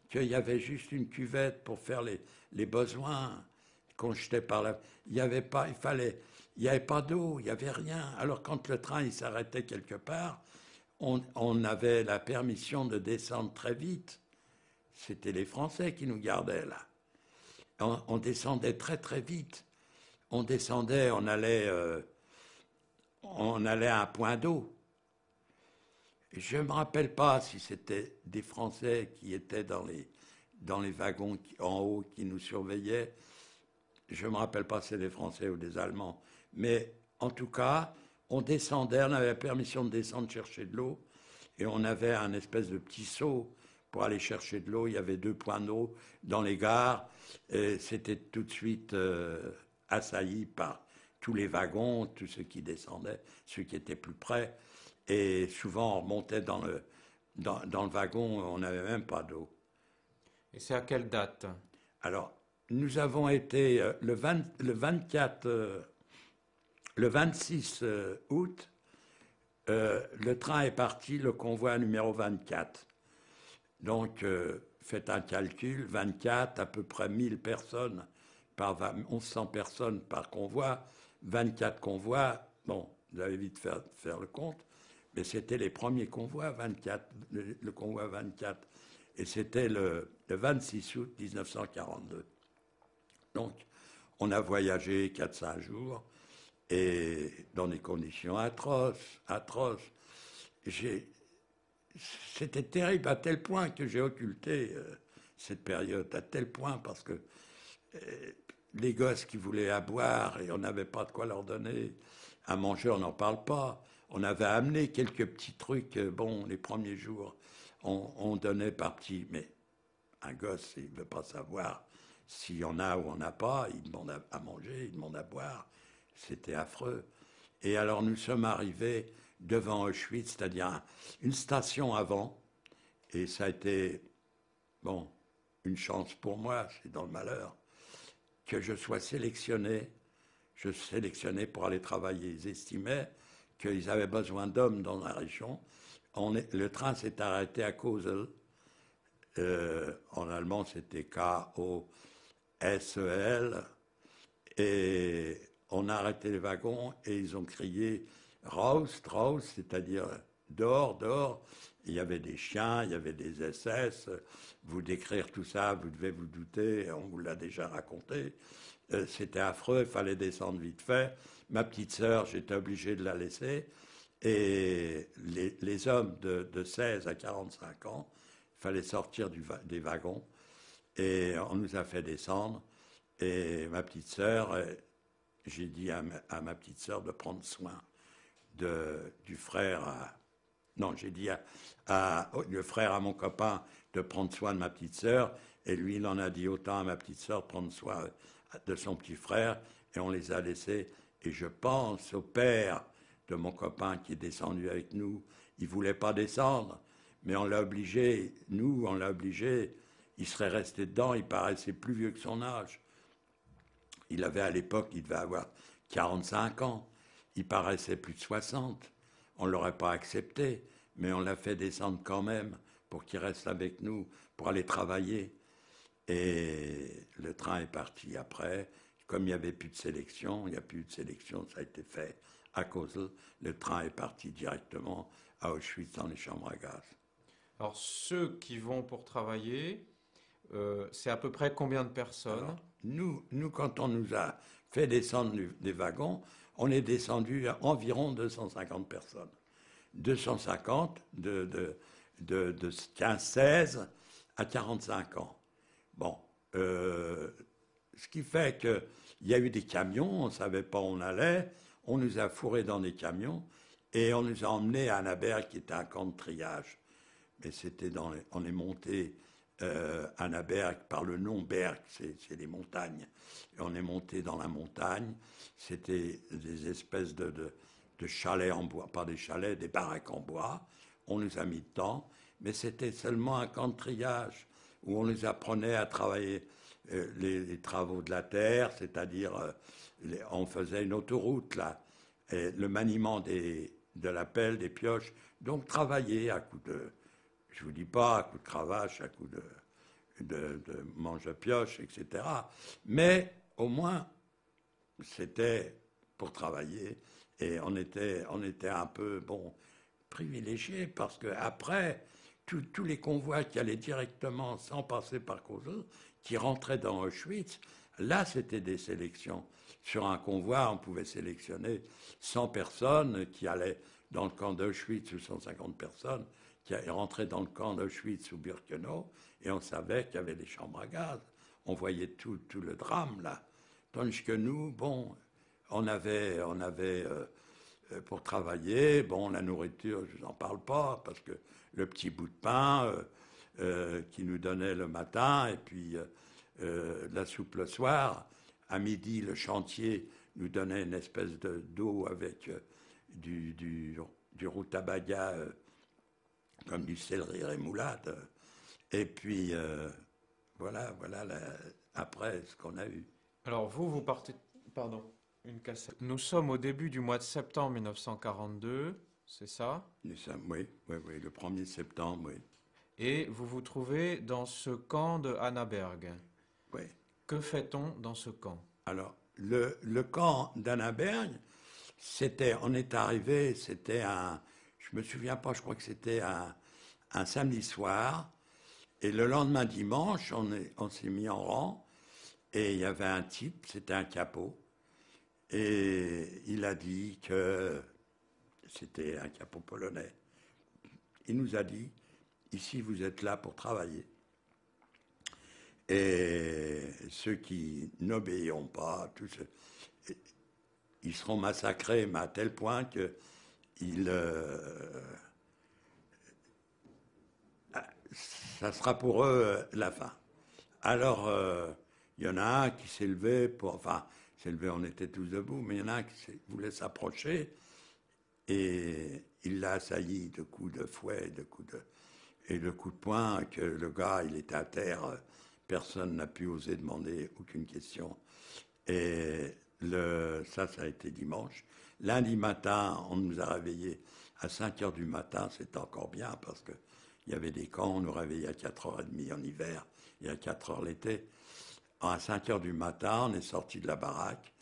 qu'il y avait juste une cuvette pour faire les besoins qu'on jetait par là. Il n'y avait pas d'eau, il n'y avait rien. Alors quand le train il s'arrêtait quelque part, on avait la permission de descendre très vite. C'était les Français qui nous gardaient là. On descendait très très vite. On descendait, on allait à un point d'eau. Je ne me rappelle pas si c'était des Français qui étaient dans les wagons en haut qui nous surveillaient. Je ne me rappelle pas si c'était des Français ou des Allemands. Mais en tout cas, on descendait, on avait la permission de descendre chercher de l'eau et on avait un espèce de petit seau pour aller chercher de l'eau. Il y avait 2 points d'eau dans les gares. Et c'était tout de suite assailli par tous les wagons, tous ceux qui descendaient, ceux qui étaient plus près. Et souvent, on remontait dans le wagon, on n'avait même pas d'eau. Et c'est à quelle date? Alors, nous avons été le 24, le 26 août, le train est parti, le convoi numéro 24. Donc, faites un calcul, 24, à peu près 1000 personnes, 1100 personnes par convoi, 24 convois, bon, vous allez vite faire le compte, mais c'était les premiers convois, 24, le convoi 24, et c'était le 26 août 1942. Donc, on a voyagé 4-5 jours, et dans des conditions atroces, atroces. C'était terrible à tel point que j'ai occulté cette période, à tel point parce que les gosses qui voulaient à boire et on n'avait pas de quoi leur donner, à manger on n'en parle pas. On avait amené quelques petits trucs, bon, les premiers jours, on donnait par petits, mais un gosse, il ne veut pas savoir s'il y en a ou on n'a pas, il demande à manger, il demande à boire. C'était affreux. Et alors nous sommes arrivés devant Auschwitz, c'est-à-dire une station avant, et ça a été, bon, une chance pour moi, c'est dans le malheur, que je sois sélectionné. Je sélectionnais pour aller travailler. Ils estimaient qu'ils avaient besoin d'hommes dans la région. Le train s'est arrêté à Kosel. En allemand, c'était K-O-S-E-L. Et on a arrêté les wagons et ils ont crié Raus, raus, c'est-à-dire dehors, dehors. Il y avait des chiens, il y avait des SS. Vous décrire tout ça, vous devez vous douter, on vous l'a déjà raconté. C'était affreux, il fallait descendre vite fait. Ma petite sœur, j'étais obligé de la laisser. Et les hommes de 16 à 45 ans, il fallait sortir des wagons. Et on nous a fait descendre. Et ma petite sœur, j'ai dit à ma petite sœur de prendre soin du frère. Non, j'ai dit le frère à mon copain de prendre soin de ma petite sœur. Et lui, il en a dit autant à ma petite sœur de prendre soin de son petit frère. Et on les a laissés. Et je pense au père de mon copain qui est descendu avec nous. Il ne voulait pas descendre, mais on l'a obligé. Nous, on l'a obligé. Il serait resté dedans. Il paraissait plus vieux que son âge. Il avait à l'époque, il devait avoir 45 ans. Il paraissait plus de 60. On ne l'aurait pas accepté, mais on l'a fait descendre quand même pour qu'il reste avec nous, pour aller travailler. Et le train est parti après. Comme il n'y avait plus de sélection, il n'y a plus de sélection, ça a été fait à cause. Le train est parti directement à Auschwitz dans les chambres à gaz. Alors, ceux qui vont pour travailler, c'est à peu près combien de personnes? Alors, nous, quand on nous a fait descendre des wagons, on est descendu à environ 250 personnes. 250 de 15-16 à 45 ans. Bon, ce qui fait qu'il y a eu des camions, on ne savait pas où on allait, on nous a fourrés dans des camions et on nous a emmenés à Annaberg qui était un camp de triage. Mais c'était on est monté à Annaberg par le nom Berg, c'est les montagnes. Et on est monté dans la montagne, c'était des espèces de chalets en bois, pas des chalets, des baraques en bois. On nous a mis dedans, mais c'était seulement un camp de triage où on nous apprenait à travailler les travaux de la terre, c'est-à-dire on faisait une autoroute là, et le maniement de la pelle, des pioches, donc travailler à coups de, je vous dis pas à coups de cravache, à coups de manche-pioche, etc. Mais au moins c'était pour travailler et on était un peu privilégiés parce que après tous les convois qui allaient directement sans passer par Kosovo, qui rentraient dans Auschwitz, là c'était des sélections. Sur un convoi, on pouvait sélectionner 100 personnes qui allaient dans le camp d'Auschwitz ou 150 personnes qui rentraient dans le camp d'Auschwitz ou Birkenau et on savait qu'il y avait des chambres à gaz. On voyait tout le drame là. Tandis que nous, on avait pour travailler, la nourriture, je vous en parle pas, parce que le petit bout de pain, qui nous donnait le matin, et puis la soupe le soir. À midi, le chantier nous donnait une espèce d'eau avec du rutabaga, comme du céleri rémoulade. Et puis, voilà après ce qu'on a eu. Alors vous partez... Pardon, une cassette. Nous sommes au début du mois de septembre 1942, c'est ça? Nous sommes, oui, le 1er septembre, oui. Et vous vous trouvez dans ce camp de Annaberg. Oui. Que fait-on dans ce camp? Alors, le camp d'Annaberg, on est arrivé, je me souviens pas, je crois que c'était un samedi soir, et le lendemain dimanche, on s'est mis en rang, et il y avait un type, c'était un capot, et il a dit que c'était un capot polonais. Il nous a dit, ici vous êtes là pour travailler. Et ceux qui n'obéiront pas, ils seront massacrés, mais à tel point que ça sera pour eux la fin. Alors, il y en a un qui s'est levé, on était tous debout, mais il y en a un qui voulait s'approcher, et il l'a assailli de coups de fouet, et de coups de poing, que le gars, il était à terre. Personne n'a pu oser demander aucune question. Et ça a été dimanche. Lundi matin, on nous a réveillés à 5 heures du matin. C'était encore bien parce qu'il y avait des camps. On nous réveillait à 4h30 en hiver et à 4 heures l'été. À 5 heures du matin, on est sorti de la baraque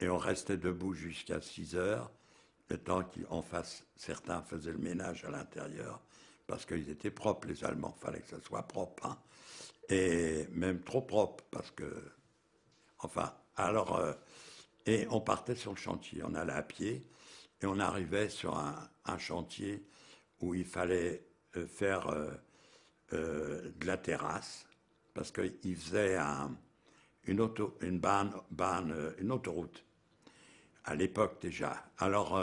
et on restait debout jusqu'à 6 heures. Le temps certains faisaient le ménage à l'intérieur parce qu'ils étaient propres, les Allemands. Il fallait que ça soit propre, hein. Et même trop propre, parce que... Enfin, alors... et on partait sur le chantier, on allait à pied, et on arrivait sur un chantier où il fallait faire de la terrasse, parce qu'il faisait une autoroute, à l'époque déjà. Alors,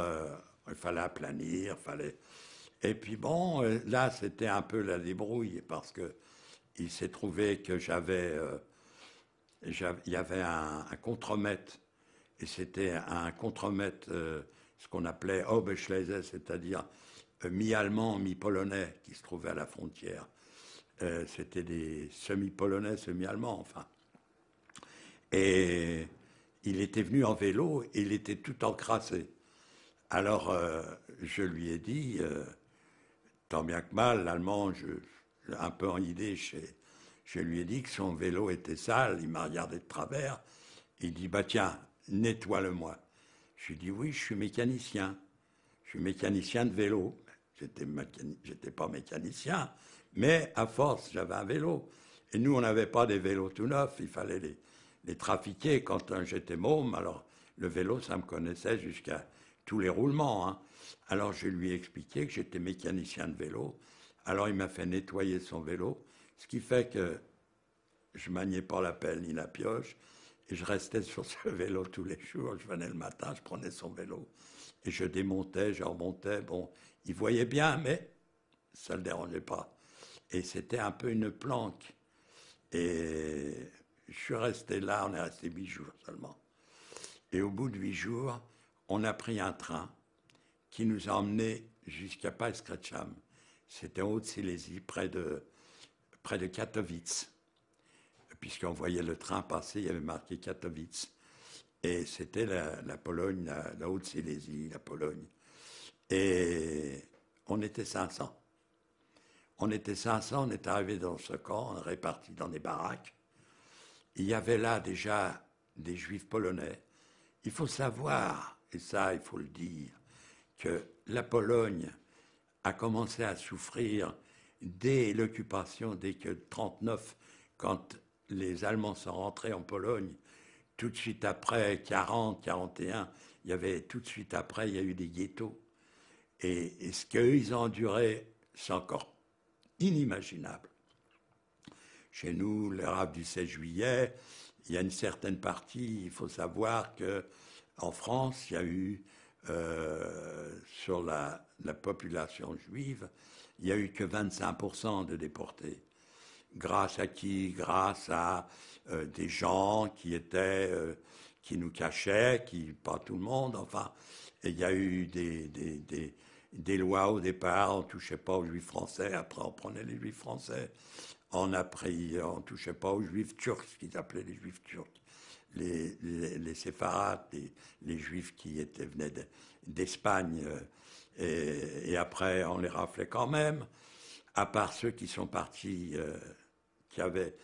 il fallait aplanir, Et puis bon, là, c'était un peu la débrouille, parce que il s'est trouvé que il y avait un contremaître, et c'était un contremaître, ce qu'on appelait Oberschlese, c'est-à-dire mi-allemand, mi-polonais, qui se trouvait à la frontière. C'était des semi-polonais, semi-allemands, enfin. Et il était venu en vélo, et il était tout encrassé. Alors, je lui ai dit, tant bien que mal, l'allemand, un peu en idée, je lui ai dit que son vélo était sale, il m'a regardé de travers, il dit, bah tiens, nettoie-le-moi. Je lui ai dit, oui, je suis mécanicien de vélo. J'étais pas mécanicien, mais à force, j'avais un vélo. Et nous, on n'avait pas des vélos tout neufs, il fallait les trafiquer. Quand j'étais môme, alors le vélo, ça me connaissait jusqu'à tous les roulements, hein. Alors je lui ai expliqué que j'étais mécanicien de vélo. Alors il m'a fait nettoyer son vélo, ce qui fait que je maniais pas la pelle ni la pioche, et je restais sur ce vélo tous les jours. Je venais le matin, je prenais son vélo, et je démontais, je remontais. Bon, il voyait bien, mais ça le dérangeait pas. Et c'était un peu une planque. Et je suis resté là, on est resté 8 jours seulement. Et au bout de 8 jours, on a pris un train qui nous a emmenés jusqu'à Paeskretcham. C'était en Haute-Silésie, près de Katowice. Puisqu'on voyait le train passer, il y avait marqué Katowice. Et c'était la Pologne, la Haute-Silésie, la Pologne. Et on était 500. On est arrivés dans ce camp, on est répartis dans des baraques. Il y avait là déjà des Juifs polonais. Il faut savoir, et ça il faut le dire, que la Pologne a commencé à souffrir dès l'occupation, dès que 1939, quand les Allemands sont rentrés en Pologne. Tout de suite après, 40, 41, il y a eu des ghettos. Et ce qu'eux, ils ont enduré, c'est encore inimaginable. Chez nous, les rafles du 16 juillet, il y a une certaine partie, il faut savoir qu'en France, il y a eu sur la population juive, il n'y a eu que 25% de déportés. Grâce à qui? Grâce à des gens qui nous cachaient, pas tout le monde, enfin. Et il y a eu des lois au départ, on ne touchait pas aux juifs français, après on prenait les juifs français. On ne touchait pas aux juifs turcs, ce qu'ils appelaient les juifs turcs. Les séfarades, les juifs qui venaient d'Espagne, et après on les raflait quand même, à part ceux qui sont partis, qui avaient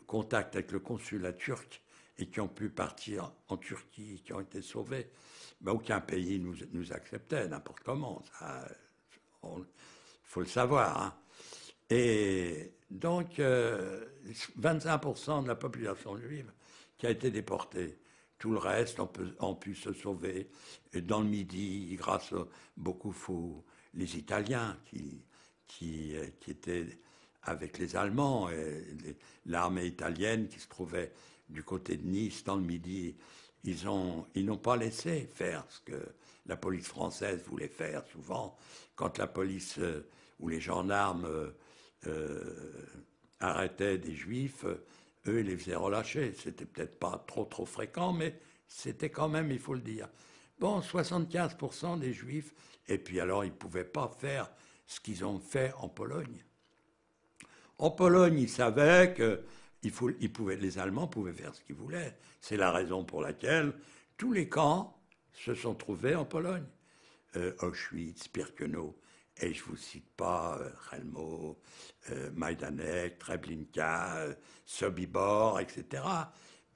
contact avec le consulat turc et qui ont pu partir en Turquie, qui ont été sauvés. Ben, aucun pays nous acceptait, n'importe comment. Il faut le savoir. Hein. Et donc, 25% de la population juive qui a été déportée. Tout le reste ont pu se sauver. Et dans le Midi, grâce beaucoup les Italiens qui étaient avec les Allemands, et l'armée italienne qui se trouvait du côté de Nice, dans le Midi, ils n'ont pas laissé faire ce que la police française voulait faire souvent. Quand la police ou les gendarmes arrêtaient des Juifs, eux, ils les faisaient relâcher. C'était peut-être pas trop fréquent, mais c'était quand même, il faut le dire. Bon, 75% des Juifs, et puis alors, ils ne pouvaient pas faire ce qu'ils ont fait en Pologne. En Pologne, ils savaient que les Allemands pouvaient faire ce qu'ils voulaient. C'est la raison pour laquelle tous les camps se sont trouvés en Pologne. Auschwitz, Birkenau, et je ne vous cite pas Chelmno, Majdanek, Treblinka, Sobibor, etc.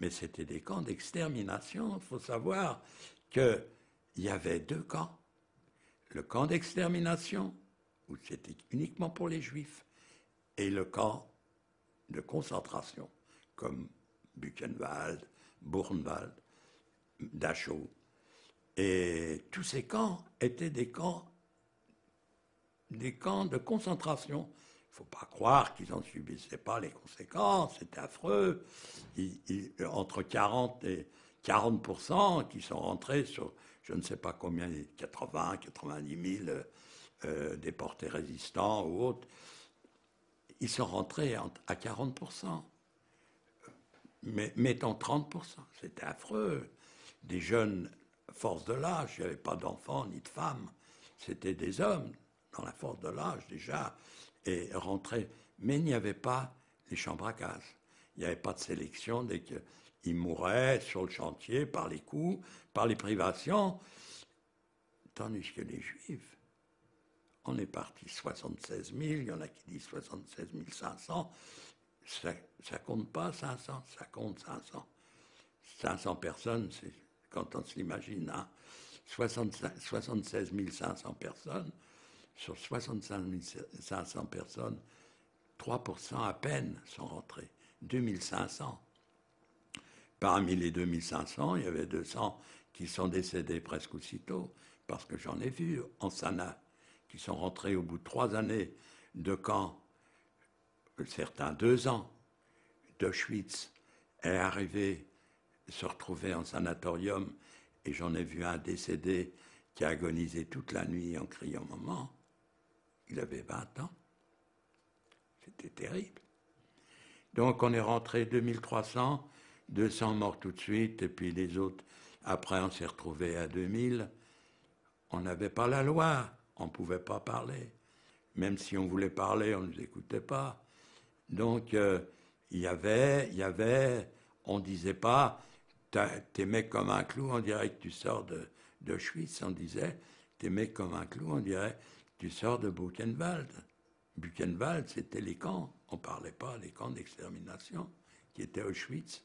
Mais c'était des camps d'extermination. Il faut savoir qu'il y avait 2 camps. Le camp d'extermination, où c'était uniquement pour les Juifs, et le camp de concentration, comme Buchenwald, Buchenwald, Dachau. Et tous ces camps étaient des camps de concentration. Il ne faut pas croire qu'ils n'en subissaient pas les conséquences, c'était affreux. Entre 40 et 40% qui sont rentrés sur, je ne sais pas combien, 80, 90 000 déportés résistants ou autres, ils sont rentrés à 40%. Mais mettons 30%, c'était affreux. Des jeunes force de l'âge, il n'y avait pas d'enfants ni de femmes, c'était des hommes dans la force de l'âge déjà, et rentraient. Mais il n'y avait pas les chambres à gaz. Il n'y avait pas de sélection dès qu'ils mouraient sur le chantier par les coups, par les privations. Tandis que les Juifs, on est parti 76 000, il y en a qui disent 76 500. Ça compte pas 500, ça compte 500. 500 personnes, c'est, quand on se l'imagine, hein, 76 500 personnes, sur 65 500 personnes, 3% à peine sont rentrés, 2500. Parmi les 2500, il y avait 200 qui sont décédés presque aussitôt, parce que j'en ai vu en Sana, qui sont rentrés au bout de 3 années de camp, certains 2 ans, d'Auschwitz, est arrivé, se retrouver en sanatorium, et j'en ai vu un décédé qui a agonisé toute la nuit en criant « Maman ». Il avait 20 ans. C'était terrible. Donc on est rentré 2300, 200 morts tout de suite, et puis les autres, après on s'est retrouvé à 2000. On n'avait pas la loi, on ne pouvait pas parler. Même si on voulait parler, on ne nous écoutait pas. Donc il y avait, on ne disait pas, t'aimais comme un clou, on dirait que tu sors d'Auschwitz, on disait, t'aimais comme un clou, on dirait, tu sors de Buchenwald. Buchenwald, c'était les camps, on ne parlait pas des camps d'extermination, qui étaient Auschwitz.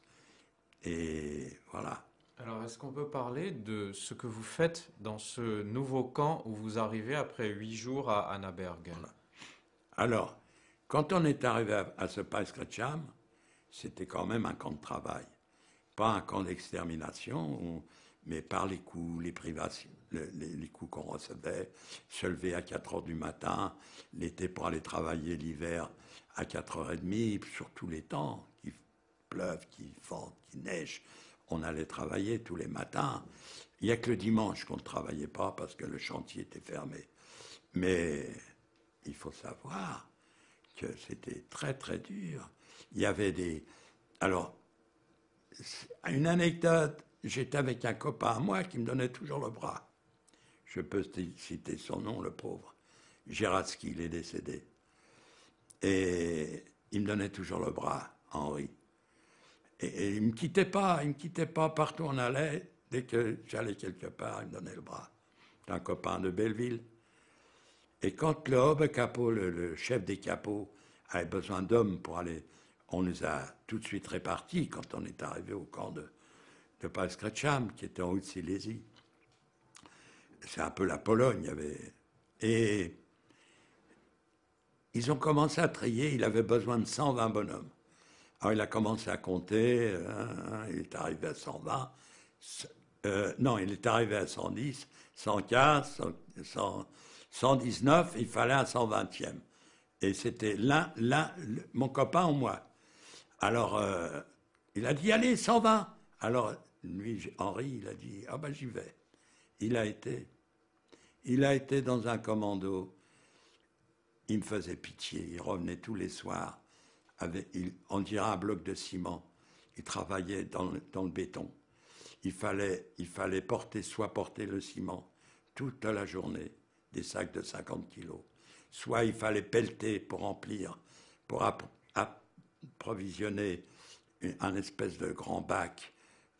Et voilà. Alors, est-ce qu'on peut parler de ce que vous faites dans ce nouveau camp où vous arrivez après 8 jours à Annaberg? Voilà. Alors, quand on est arrivé à ce Peiskretscham, c'était quand même un camp de travail. Pas un camp d'extermination, mais par les coups, les privations, les coups qu'on recevait, se lever à 4 heures du matin, l'été pour aller travailler, l'hiver à 4h30, sur tous les temps, qu'il pleuve, qu'il vente, qu'il neige. On allait travailler tous les matins. Il n'y a que le dimanche qu'on ne travaillait pas parce que le chantier était fermé. Mais il faut savoir que c'était très très dur. Il y avait des... Alors, une anecdote, j'étais avec un copain à moi qui me donnait toujours le bras. Je peux citer son nom, le pauvre. Gératsky, il est décédé. Et il me donnait toujours le bras, Henri. Et il ne me quittait pas partout où on allait. Dès que j'allais quelque part, il me donnait le bras. C'est un copain de Belleville. Et quand le Haube Capot, le chef des capots, avait besoin d'hommes pour aller, on nous a tout de suite répartis quand on est arrivé au camp de Palskretcham, qui était en Haute-Silésie. C'est un peu la Pologne, il y avait... Et ils ont commencé à trier, il avait besoin de 120 bonhommes. Alors il a commencé à compter, il est arrivé à 120, non, il est arrivé à 110, 115, 119, il fallait un 120e. Et c'était mon copain ou moi. Alors, il a dit, allez, 120. Alors, lui, Henri, il a dit, ah ben j'y vais. Il a été dans un commando. Il me faisait pitié. Il revenait tous les soirs. On dirait un bloc de ciment. Il travaillait dans le béton. Il fallait soit porter le ciment toute la journée, des sacs de 50 kilos. Soit il fallait pelleter pour remplir, pour approvisionner un espèce de grand bac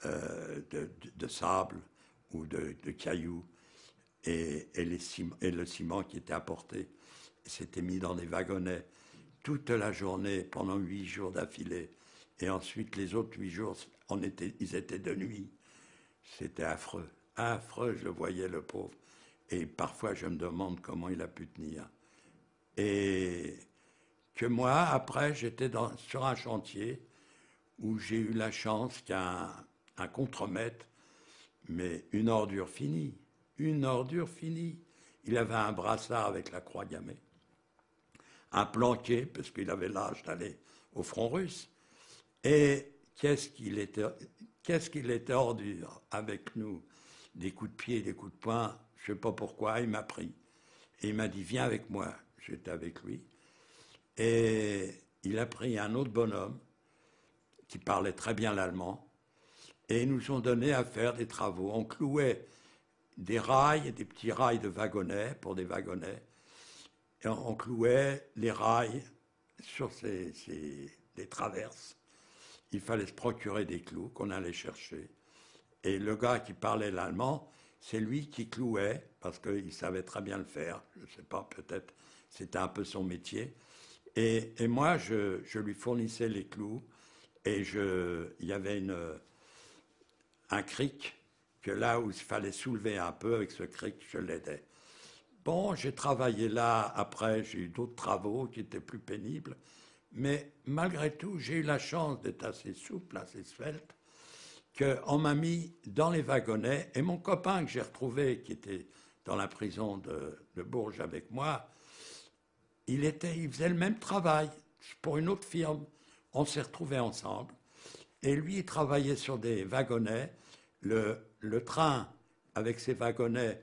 de sable ou de cailloux et le ciment qui était apporté. C'était mis dans des wagonnets toute la journée pendant 8 jours d'affilée. Et ensuite, les autres 8 jours, ils étaient de nuit. C'était affreux. Affreux, je le voyais, le pauvre. Et parfois, je me demande comment il a pu tenir. Et que moi, après, j'étais sur un chantier où j'ai eu la chance qu'un contremaître, mais une ordure finie. Il avait un brassard avec la croix gammée, un planqué, parce qu'il avait l'âge d'aller au front russe. Et qu'est-ce qu'il était ordure avec nous, des coups de pied, des coups de poing, je ne sais pas pourquoi, il m'a pris. Et il m'a dit, viens avec moi. J'étais avec lui. Et il a pris un autre bonhomme qui parlait très bien l'allemand. Et ils nous ont donné à faire des travaux. On clouait des rails, des petits rails de wagonnets, pour des wagonnets. Et on clouait les rails sur des traverses. Il fallait se procurer des clous qu'on allait chercher. Et le gars qui parlait l'allemand, c'est lui qui clouait, parce qu'il savait très bien le faire. Je ne sais pas, peut-être c'était un peu son métier. Et moi, je lui fournissais les clous. Et il y avait un cric, que là où il fallait soulever un peu, avec ce cric, je l'aidais. Bon, j'ai travaillé là, après j'ai eu d'autres travaux qui étaient plus pénibles, mais malgré tout, j'ai eu la chance d'être assez souple, assez svelte, qu'on m'a mis dans les wagonnets, et mon copain que j'ai retrouvé, qui était dans la prison de Bourges avec moi, il faisait le même travail pour une autre firme. On s'est retrouvés ensemble, et lui, il travaillait sur des wagonnets. Le train, avec ses wagonnets,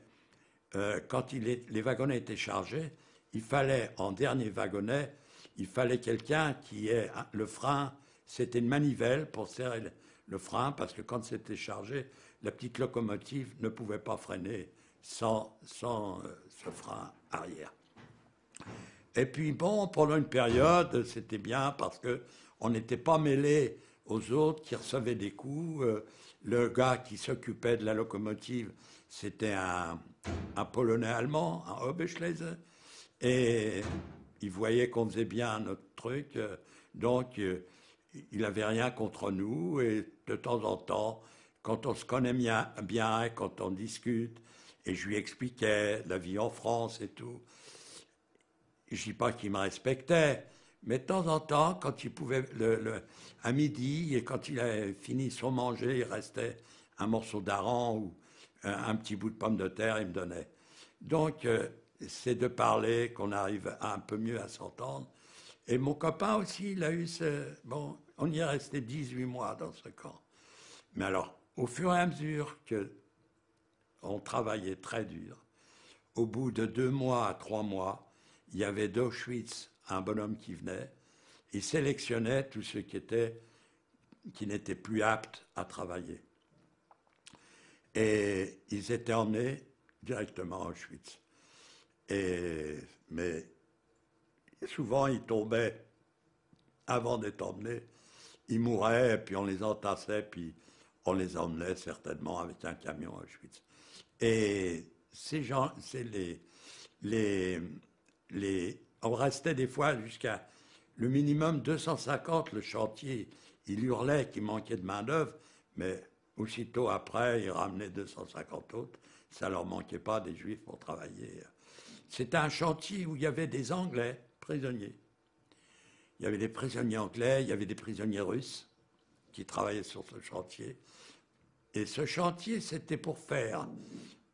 quand les wagonnets étaient chargés, il fallait, en dernier wagonnet, il fallait quelqu'un qui ait le frein, c'était une manivelle pour serrer le frein, parce que quand c'était chargé, la petite locomotive ne pouvait pas freiner sans ce frein arrière. Et puis bon, pendant une période, c'était bien parce qu'on n'était pas mêlés aux autres qui recevaient des coups. Le gars qui s'occupait de la locomotive, c'était un Polonais allemand, un Oberschlese, et il voyait qu'on faisait bien notre truc, donc il n'avait rien contre nous, et de temps en temps, quand on se connaît bien, quand on discute, et je lui expliquais la vie en France et tout, je ne dis pas qu'il me respectait, mais de temps en temps, quand il pouvait, à midi, et quand il avait fini son manger, il restait un morceau d'hareng ou un petit bout de pomme de terre, il me donnait. Donc, c'est de parler qu'on arrive un peu mieux à s'entendre. Et mon copain aussi, il a eu Bon, on y est resté 18 mois dans ce camp. Mais alors, au fur et à mesure que on travaillait très dur. Au bout de 2 mois à 3 mois, il y avait d'Auschwitz un bonhomme qui venait. Il sélectionnait tous ceux qui n'étaient plus aptes à travailler. Et ils étaient emmenés directement à Auschwitz. Mais souvent, ils tombaient avant d'être emmenés. Ils mouraient, et puis on les entassait, puis on les emmenait certainement avec un camion à Auschwitz. Et ces gens, c'est on restait des fois jusqu'à le minimum 250, le chantier. Il hurlait qu'il manquait de main-d'œuvre, mais aussitôt après, ils ramenaient 250 autres. Ça leur manquait pas des Juifs pour travailler. C'était un chantier où il y avait des Anglais prisonniers. Il y avait des prisonniers anglais, il y avait des prisonniers russes qui travaillaient sur ce chantier. Et ce chantier, c'était pour faire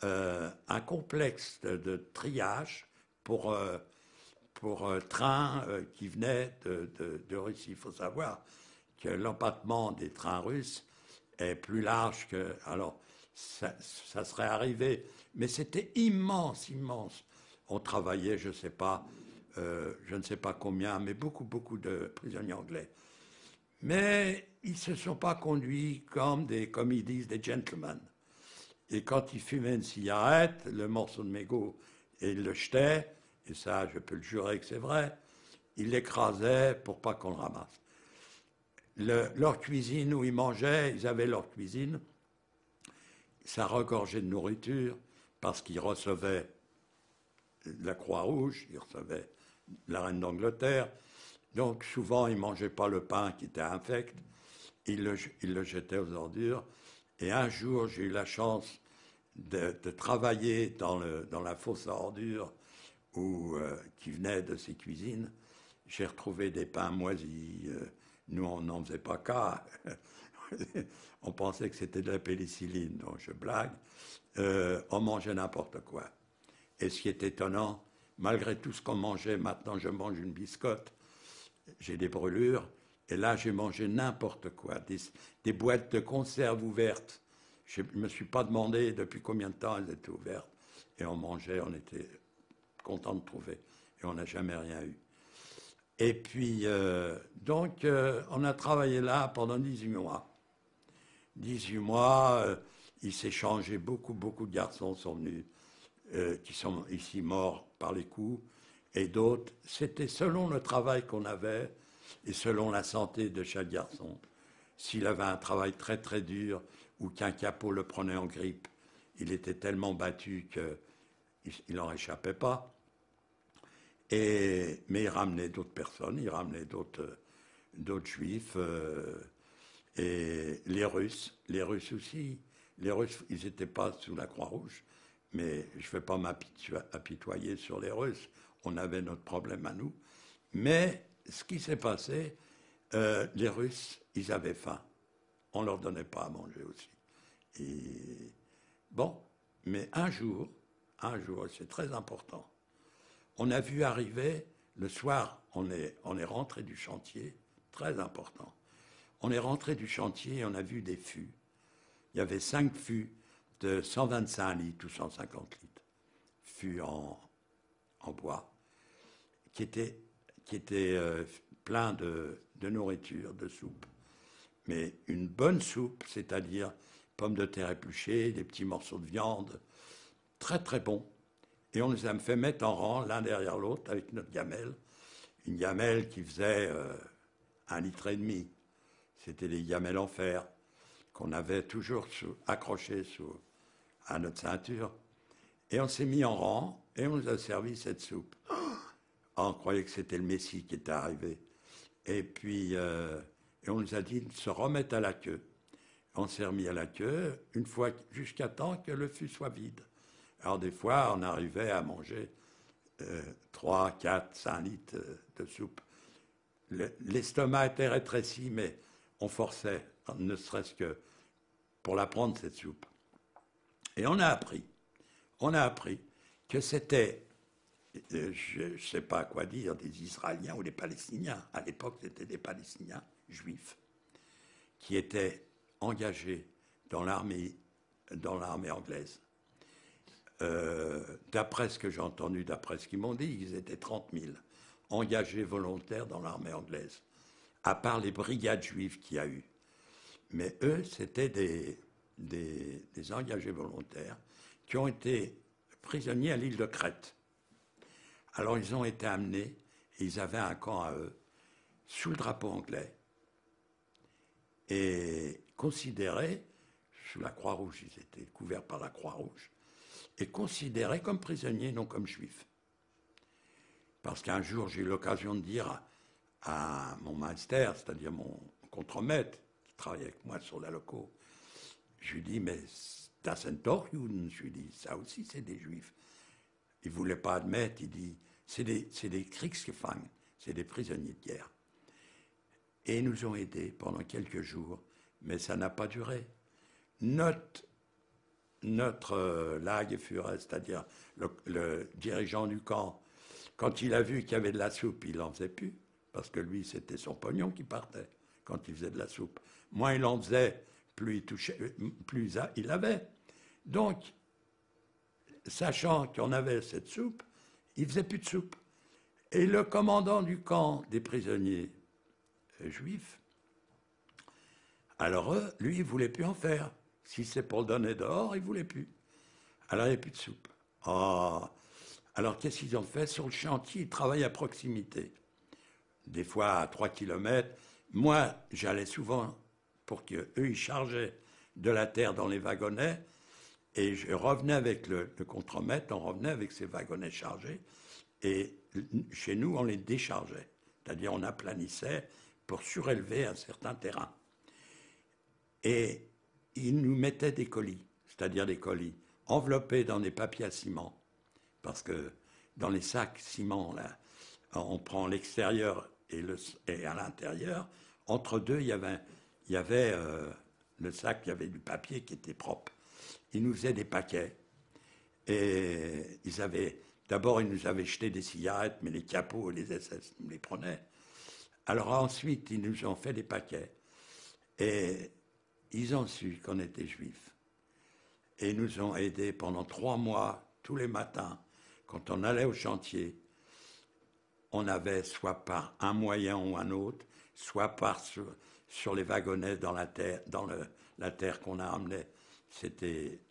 un complexe de triage pour trains qui venaient de Russie. Il faut savoir que l'empattement des trains russes est plus large que... Alors, ça serait arrivé, mais c'était immense, immense. On travaillait, je ne sais pas combien, mais beaucoup, beaucoup de prisonniers anglais. Mais ils ne se sont pas conduits comme ils disent, des gentlemen. Et quand ils fumaient une cigarette, le morceau de mégot, et ils le jetaient, et ça, je peux le jurer que c'est vrai, ils l'écrasaient pour pas qu'on le ramasse. Leur cuisine où ils mangeaient, ils avaient leur cuisine, ça regorgeait de nourriture, parce qu'ils recevaient la Croix-Rouge, ils recevaient la reine d'Angleterre, donc souvent ils ne mangeaient pas le pain qui était infect, ils le jetaient aux ordures. Et un jour, j'ai eu la chance de travailler dans la fosse à ordures qui venait de ces cuisines. J'ai retrouvé des pains moisis. Nous, on n'en faisait pas cas. On pensait que c'était de la pénicilline, donc je blague. On mangeait n'importe quoi. Et ce qui est étonnant, malgré tout ce qu'on mangeait, maintenant je mange une biscotte, j'ai des brûlures, et là j'ai mangé n'importe quoi, des boîtes de conserve ouvertes. Je ne me suis pas demandé depuis combien de temps elles étaient ouvertes, et on mangeait, on était content de trouver, et on n'a jamais rien eu. Et puis, on a travaillé là pendant 18 mois. 18 mois, il s'est changé, beaucoup de garçons sont venus, qui sont ici morts par les coups, et d'autres. C'était selon le travail qu'on avait et selon la santé de chaque garçon. S'il avait un travail très très dur ou qu'un capot le prenait en grippe, il était tellement battu qu'il n'en échappait pas. Mais il ramenait d'autres personnes, il ramenait d'autres juifs, et les Russes aussi. Les Russes, ils n'étaient pas sous la Croix-Rouge, mais je ne vais pas m'apitoyer sur les Russes. On avait notre problème à nous. Mais ce qui s'est passé, les Russes, ils avaient faim. On ne leur donnait pas à manger aussi. Et bon, mais un jour, c'est très important, on a vu arriver, le soir, on est rentré du chantier, très important. On est rentré du chantier et on a vu des fûts. Il y avait 5 fûts de 125 litres ou 150 litres, fûts en bois, qui étaient pleins de nourriture, de soupe. Mais une bonne soupe, c'est-à-dire pommes de terre épluchées, des petits morceaux de viande, très très bon. Et on nous a fait mettre en rang l'un derrière l'autre avec notre gamelle. Une gamelle qui faisait 1,5 litre. C'était des gamelles en fer qu'on avait toujours accrochées à notre ceinture. Et on s'est mis en rang et on nous a servi cette soupe. On croyait que c'était le Messie qui était arrivé. Et puis, et on nous a dit de se remettre à la queue. On s'est remis à la queue une fois jusqu'à temps que le fût soit vide. Alors des fois, on arrivait à manger 3, 4, 5 litres de soupe. L'estomac était rétréci, mais on forçait, ne serait-ce que pour la prendre, cette soupe. Et on a appris que c'était, je ne sais pas quoi dire, des Israéliens ou des Palestiniens. À l'époque, c'était des Palestiniens juifs qui étaient engagés dans l'armée anglaise. d'après ce que j'ai entendu, d'après ce qu'ils m'ont dit, ils étaient 30 000 engagés volontaires dans l'armée anglaise, à part les brigades juives qu'il y a eu. Mais eux, c'était des engagés volontaires qui ont été prisonniers à l'île de Crète. Alors ils ont été amenés, et ils avaient un camp à eux, sous le drapeau anglais, et considérés, sous la Croix-Rouge, ils étaient couverts par la Croix-Rouge, et considérés comme prisonniers, non comme juifs. Parce qu'un jour, j'ai eu l'occasion de dire à mon master, c'est-à-dire mon contremaître, qui travaille avec moi sur la loco, je lui dis, mais das sind doch Juden, je lui dis, ça aussi c'est des juifs. Il ne voulait pas admettre, il dit, c'est des Kriegsgefangenen, c'est des prisonniers de guerre. Et ils nous ont aidés pendant quelques jours, mais ça n'a pas duré. Notre Lagerführer, c'est-à-dire le dirigeant du camp, quand il a vu qu'il y avait de la soupe, il n'en faisait plus, parce que lui, c'était son pognon qui partait quand il faisait de la soupe. Moins il en faisait, plus il touchait, plus il avait. Donc, sachant qu'on avait cette soupe, il ne faisait plus de soupe. Et le commandant du camp des prisonniers juifs, alors lui, il ne voulait plus en faire. Si c'est pour le donner dehors, il ne voulait plus. Alors il n'y avait plus de soupe. Oh. Alors qu'est-ce qu'ils ont fait? Sur le chantier, ils travaillent à proximité. Des fois à 3 kilomètres. Moi, j'allais souvent pour qu'eux, ils chargeaient de la terre dans les wagonnets. Et je revenais avec le contremaître, on revenait avec ces wagonnets chargés. Et chez nous, on les déchargeait. C'est-à-dire on aplanissait pour surélever un certain terrain. Et ils nous mettaient des colis, c'est-à-dire des colis enveloppés dans des papiers à ciment. Parce que dans les sacs ciment, là, on prend l'extérieur et à l'intérieur. Entre deux, il y avait le sac, il y avait du papier qui était propre. Ils nous faisaient des paquets. Et d'abord, ils nous avaient jeté des cigarettes, mais les capots et les SS nous les prenaient. Alors ensuite, ils nous ont fait des paquets. Et ils ont su qu'on était juifs. Et ils nous ont aidés pendant 3 mois, tous les matins, quand on allait au chantier, on avait soit par un moyen ou un autre, soit sur les wagonnets dans la terre qu'on a amenée.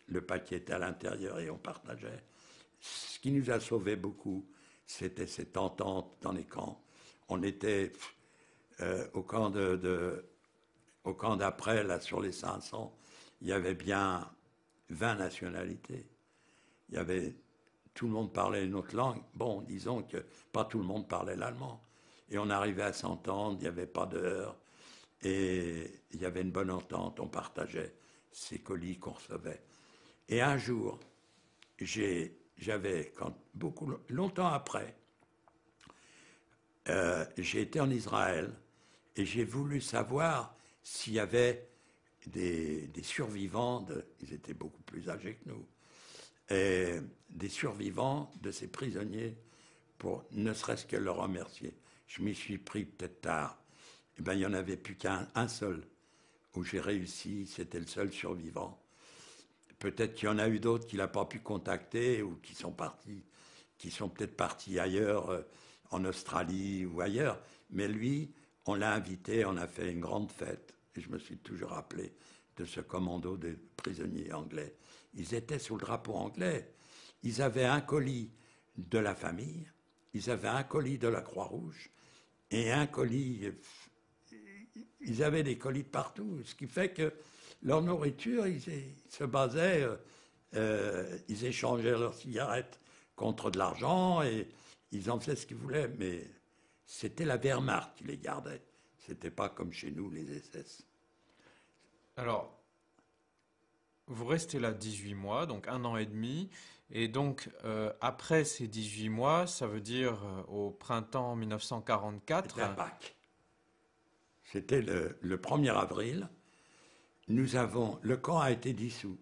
Le paquet était à l'intérieur et on partageait. Ce qui nous a sauvés beaucoup, c'était cette entente dans les camps. On était au camp d'après, là, sur les 500, il y avait bien 20 nationalités. Tout le monde parlait une autre langue. Bon, disons que pas tout le monde parlait l'allemand. Et on arrivait à s'entendre, il n'y avait pas d'heure. Et il y avait une bonne entente, on partageait ces colis qu'on recevait. Et un jour, longtemps après, j'ai été en Israël et j'ai voulu savoir s'il y avait des survivants, ils étaient beaucoup plus âgés que nous, et des survivants de ces prisonniers pour ne serait-ce que leur remercier. Je m'y suis pris peut-être tard. Eh bien, il n'y en avait plus qu'un seul où j'ai réussi, c'était le seul survivant. Peut-être qu'il y en a eu d'autres qu'il n'a pas pu contacter ou qui sont peut-être partis ailleurs, en Australie ou ailleurs. Mais lui, on l'a invité, on a fait une grande fête. Et je me suis toujours rappelé de ce commando des prisonniers anglais. Ils étaient sous le drapeau anglais. Ils avaient un colis de la famille, ils avaient un colis de la Croix-Rouge et un colis... Ils avaient des colis de partout, ce qui fait que leur nourriture, ils se basaient, ils échangeaient leurs cigarettes contre de l'argent et ils en faisaient ce qu'ils voulaient, mais c'était la Wehrmacht qui les gardait. C'était pas comme chez nous, les SS. Alors, vous restez là 18 mois, donc 1 an et demi. Et donc, après ces 18 mois, ça veut dire au printemps 1944... C'était à Pâques. C'était le 1er avril. Le camp a été dissous.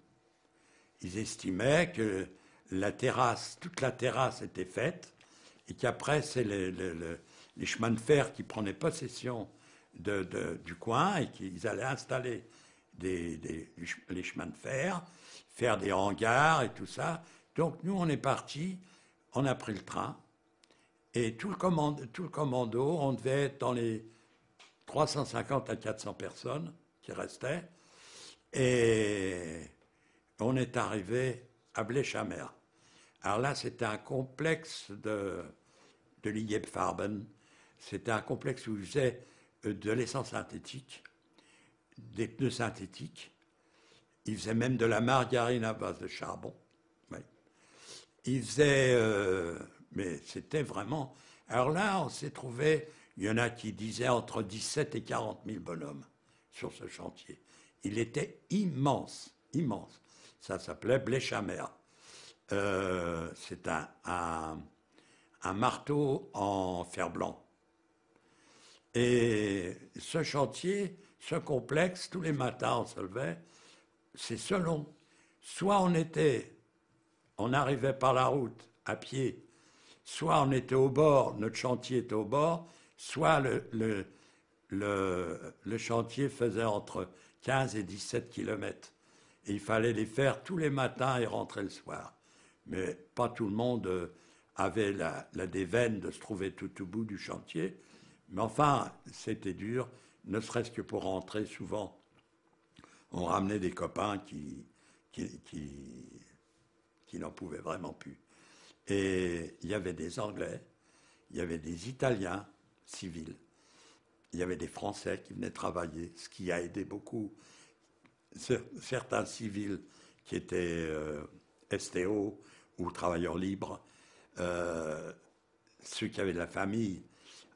Ils estimaient que toute la terrasse était faite et qu'après, c'est les chemins de fer qui prenaient possession du coin et qu'ils allaient installer les chemins de fer, faire des hangars et tout ça. Donc nous, on est partis, on a pris le train, et tout le commando, on devait être dans les 350 à 400 personnes qui restaient, et on est arrivé à Bleschamer. Alors là, c'était un complexe de Liebfarben. C'était un complexe où ils faisaient de l'essence synthétique, des pneus synthétiques. Ils faisaient même de la margarine à base de charbon. Oui. Ils faisaient... mais c'était vraiment... Alors là, on s'est trouvé... Il y en a qui disaient entre 17 et 40 000 bonhommes sur ce chantier. Il était immense, immense. Ça s'appelait Bleschamer. C'est un marteau en fer blanc. Et ce chantier, ce complexe, tous les matins on se levait, c'est selon. Soit on arrivait par la route à pied, soit on était au bord, notre chantier était au bord, soit le chantier faisait entre 15 et 17 kilomètres. Et il fallait les faire tous les matins et rentrer le soir. Mais pas tout le monde avait la déveine de se trouver tout au bout du chantier. Mais enfin, c'était dur, ne serait-ce que pour rentrer souvent. On ramenait des copains qui n'en pouvaient vraiment plus. Et il y avait des Anglais, il y avait des Italiens civils, il y avait des Français qui venaient travailler, ce qui a aidé beaucoup certains civils qui étaient STO ou travailleurs libres, ceux qui avaient de la famille.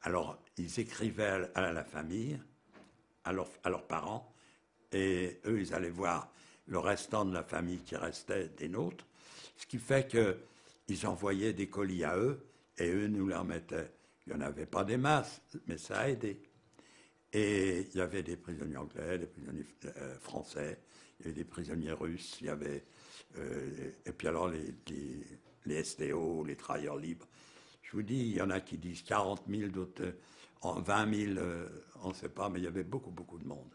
Alors, ils écrivaient à la famille, à leurs parents, et eux, ils allaient voir le restant de la famille qui restait des nôtres, ce qui fait qu'ils envoyaient des colis à eux, et eux nous les remettaient. Il n'y en avait pas des masses, mais ça a aidé. Et il y avait des prisonniers anglais, des prisonniers français, il y avait des prisonniers russes, il y avait... et puis alors les STO, les travailleurs libres. Je vous dis, il y en a qui disent 40 000, d'autres 20 000, on ne sait pas, mais il y avait beaucoup, beaucoup de monde.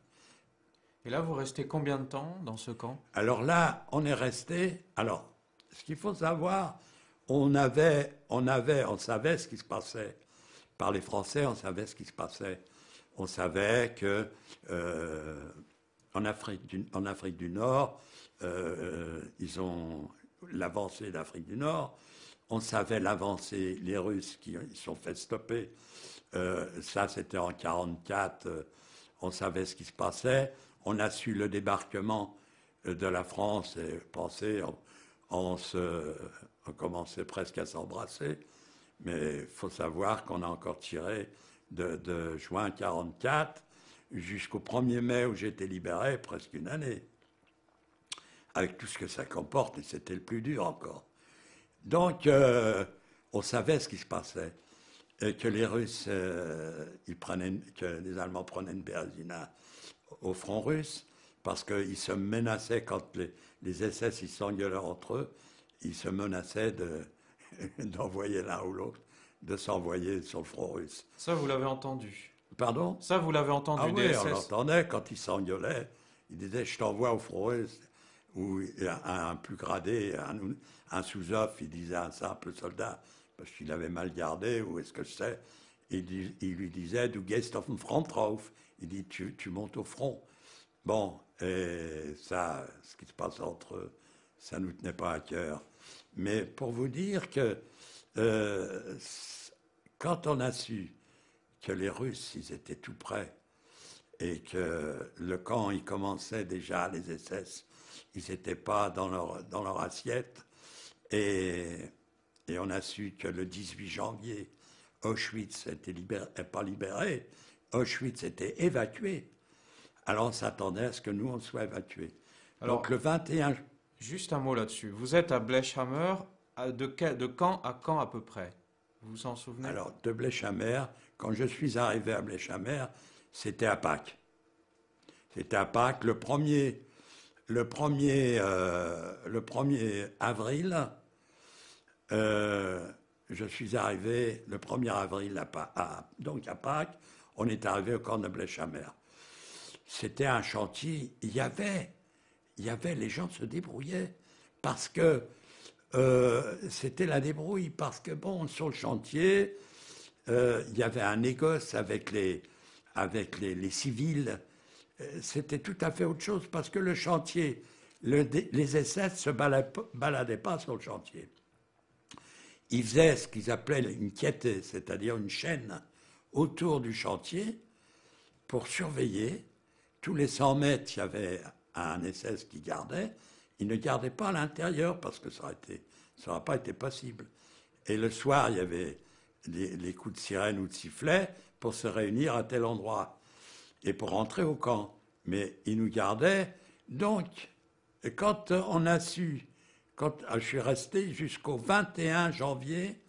Et là, vous restez combien de temps dans ce camp? Alors là, on est resté... Alors, ce qu'il faut savoir, on savait ce qui se passait. Par les Français, on savait ce qui se passait. On savait que en Afrique du Nord, ils ont l'avancée d'Afrique du Nord. On savait l'avancée, les Russes qui ils sont fait stopper. Ça, c'était en 1944. On savait ce qui se passait. On a su le débarquement de la France et pensez, on commençait presque à s'embrasser. Mais il faut savoir qu'on a encore tiré de juin 1944 jusqu'au 1er mai où j'ai été libéré, presque une année. Avec tout ce que ça comporte, et c'était le plus dur encore. Donc, on savait ce qui se passait. Et que les Russes, que les Allemands prenaient une Bérésina au front russe, parce qu'ils se menaçaient, quand les SS ils s'engueulaient entre eux, ils se menaçaient d'envoyer l'un ou l'autre, de s'envoyer sur le front russe. Ça, vous l'avez entendu? Pardon? Ça, vous l'avez entendu, ah des oui, SS? on l'entendait quand ils s'engueulaient. Ils disaient, je t'envoie au front russe. Ou un plus gradé, un sous-off, il disait à un simple soldat, parce qu'il avait mal gardé, où est-ce que c'est, il lui disait, du gehst auf den Front drauf. Il dit, tu montes au front. Bon, et ça, ce qui se passe entre eux, ça ne nous tenait pas à cœur. Mais pour vous dire que quand on a su que les Russes, ils étaient tout près, et que le camp, il commençait déjà, les SS, ils n'étaient pas dans leur assiette, et on a su que le 18 janvier, Auschwitz était pas libéré, Auschwitz était évacué. Alors on s'attendait à ce que nous, on soit évacués. Alors, donc le 21... Juste un mot là-dessus. Vous êtes à Bleschamer, de quand à quand à peu près? Vous vous en souvenez? Alors, de Bleschamer, quand je suis arrivé à Bleschamer, c'était à Pâques. C'était à Pâques, le 1er avril, je suis arrivé le 1er avril donc à Pâques, on est arrivé au camp de Bleschamer. C'était un chantier, il y avait, les gens se débrouillaient, parce que C'était la débrouille parce que, bon, sur le chantier, il y avait un négoce avec les civils. C'était tout à fait autre chose parce que le chantier, les SS ne se baladaient pas sur le chantier. Ils faisaient ce qu'ils appelaient une quête, c'est-à-dire une chaîne autour du chantier pour surveiller. Tous les 100 mètres, il y avait un SS qui gardait. Il ne gardait pas à l'intérieur parce que ça n'aurait pas été possible. Et le soir, il y avait les coups de sirène ou de sifflet pour se réunir à tel endroit et pour rentrer au camp. Mais ils nous gardaient. Donc, quand on a su, quand je suis resté jusqu'au 21 janvier,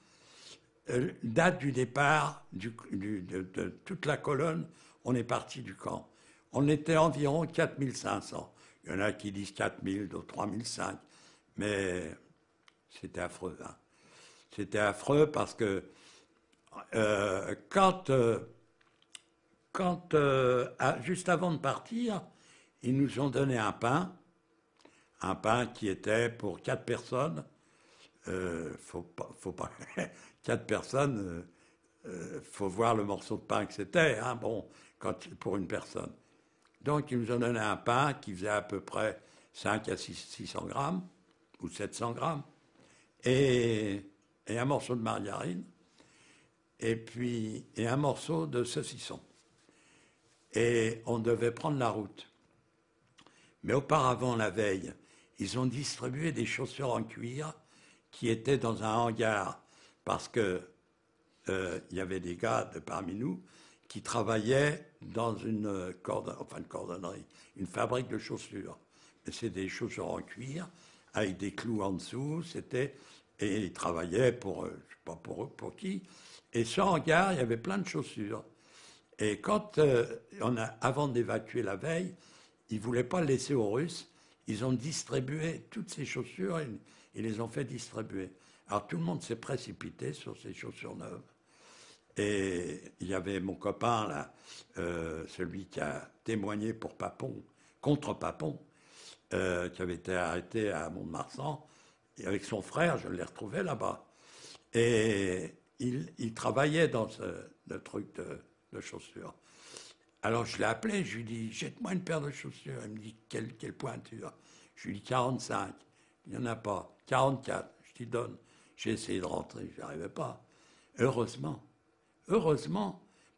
date du départ de toute la colonne, on est parti du camp. On était environ 4500. Il y en a qui disent 4000, d'autres 3005. Mais c'était affreux. Hein. C'était affreux parce que juste avant de partir, ils nous ont donné un pain qui était pour 4 personnes. Faut pas 4 personnes, faut voir le morceau de pain que c'était, hein, bon, pour une personne. Donc, ils nous ont donné un pain qui faisait à peu près 5 à 600 grammes, ou 700 grammes, et un morceau de margarine, et un morceau de saucisson. Et on devait prendre la route. Mais auparavant, la veille, ils ont distribué des chaussures en cuir qui étaient dans un hangar, parce que y avait des gars parmi nous qui travaillaient dans une cordonnerie, une fabrique de chaussures. Mais c'est des chaussures en cuir, avec des clous en dessous, et ils travaillaient pour, je ne sais pas pour qui. Et ce hangar, il y avait plein de chaussures. Et quand avant d'évacuer la veille, ils ne voulaient pas le laisser aux Russes, ils ont distribué toutes ces chaussures, ils les ont fait distribuer. Alors tout le monde s'est précipité sur ces chaussures neuves. Et il y avait mon copain, là, celui qui a témoigné pour Papon, contre Papon, qui avait été arrêté à Mont-de-Marsan, et avec son frère, je l'ai retrouvé là-bas. Et il travaillait dans le truc de chaussures. Alors je l'ai appelé, je lui dis, jette-moi une paire de chaussures. Il me dit, quelle pointure? Je lui dis, 45. Il n'y en a pas. 44. Je t'y donne. J'ai essayé de rentrer, je n'y arrivais pas. Heureusement,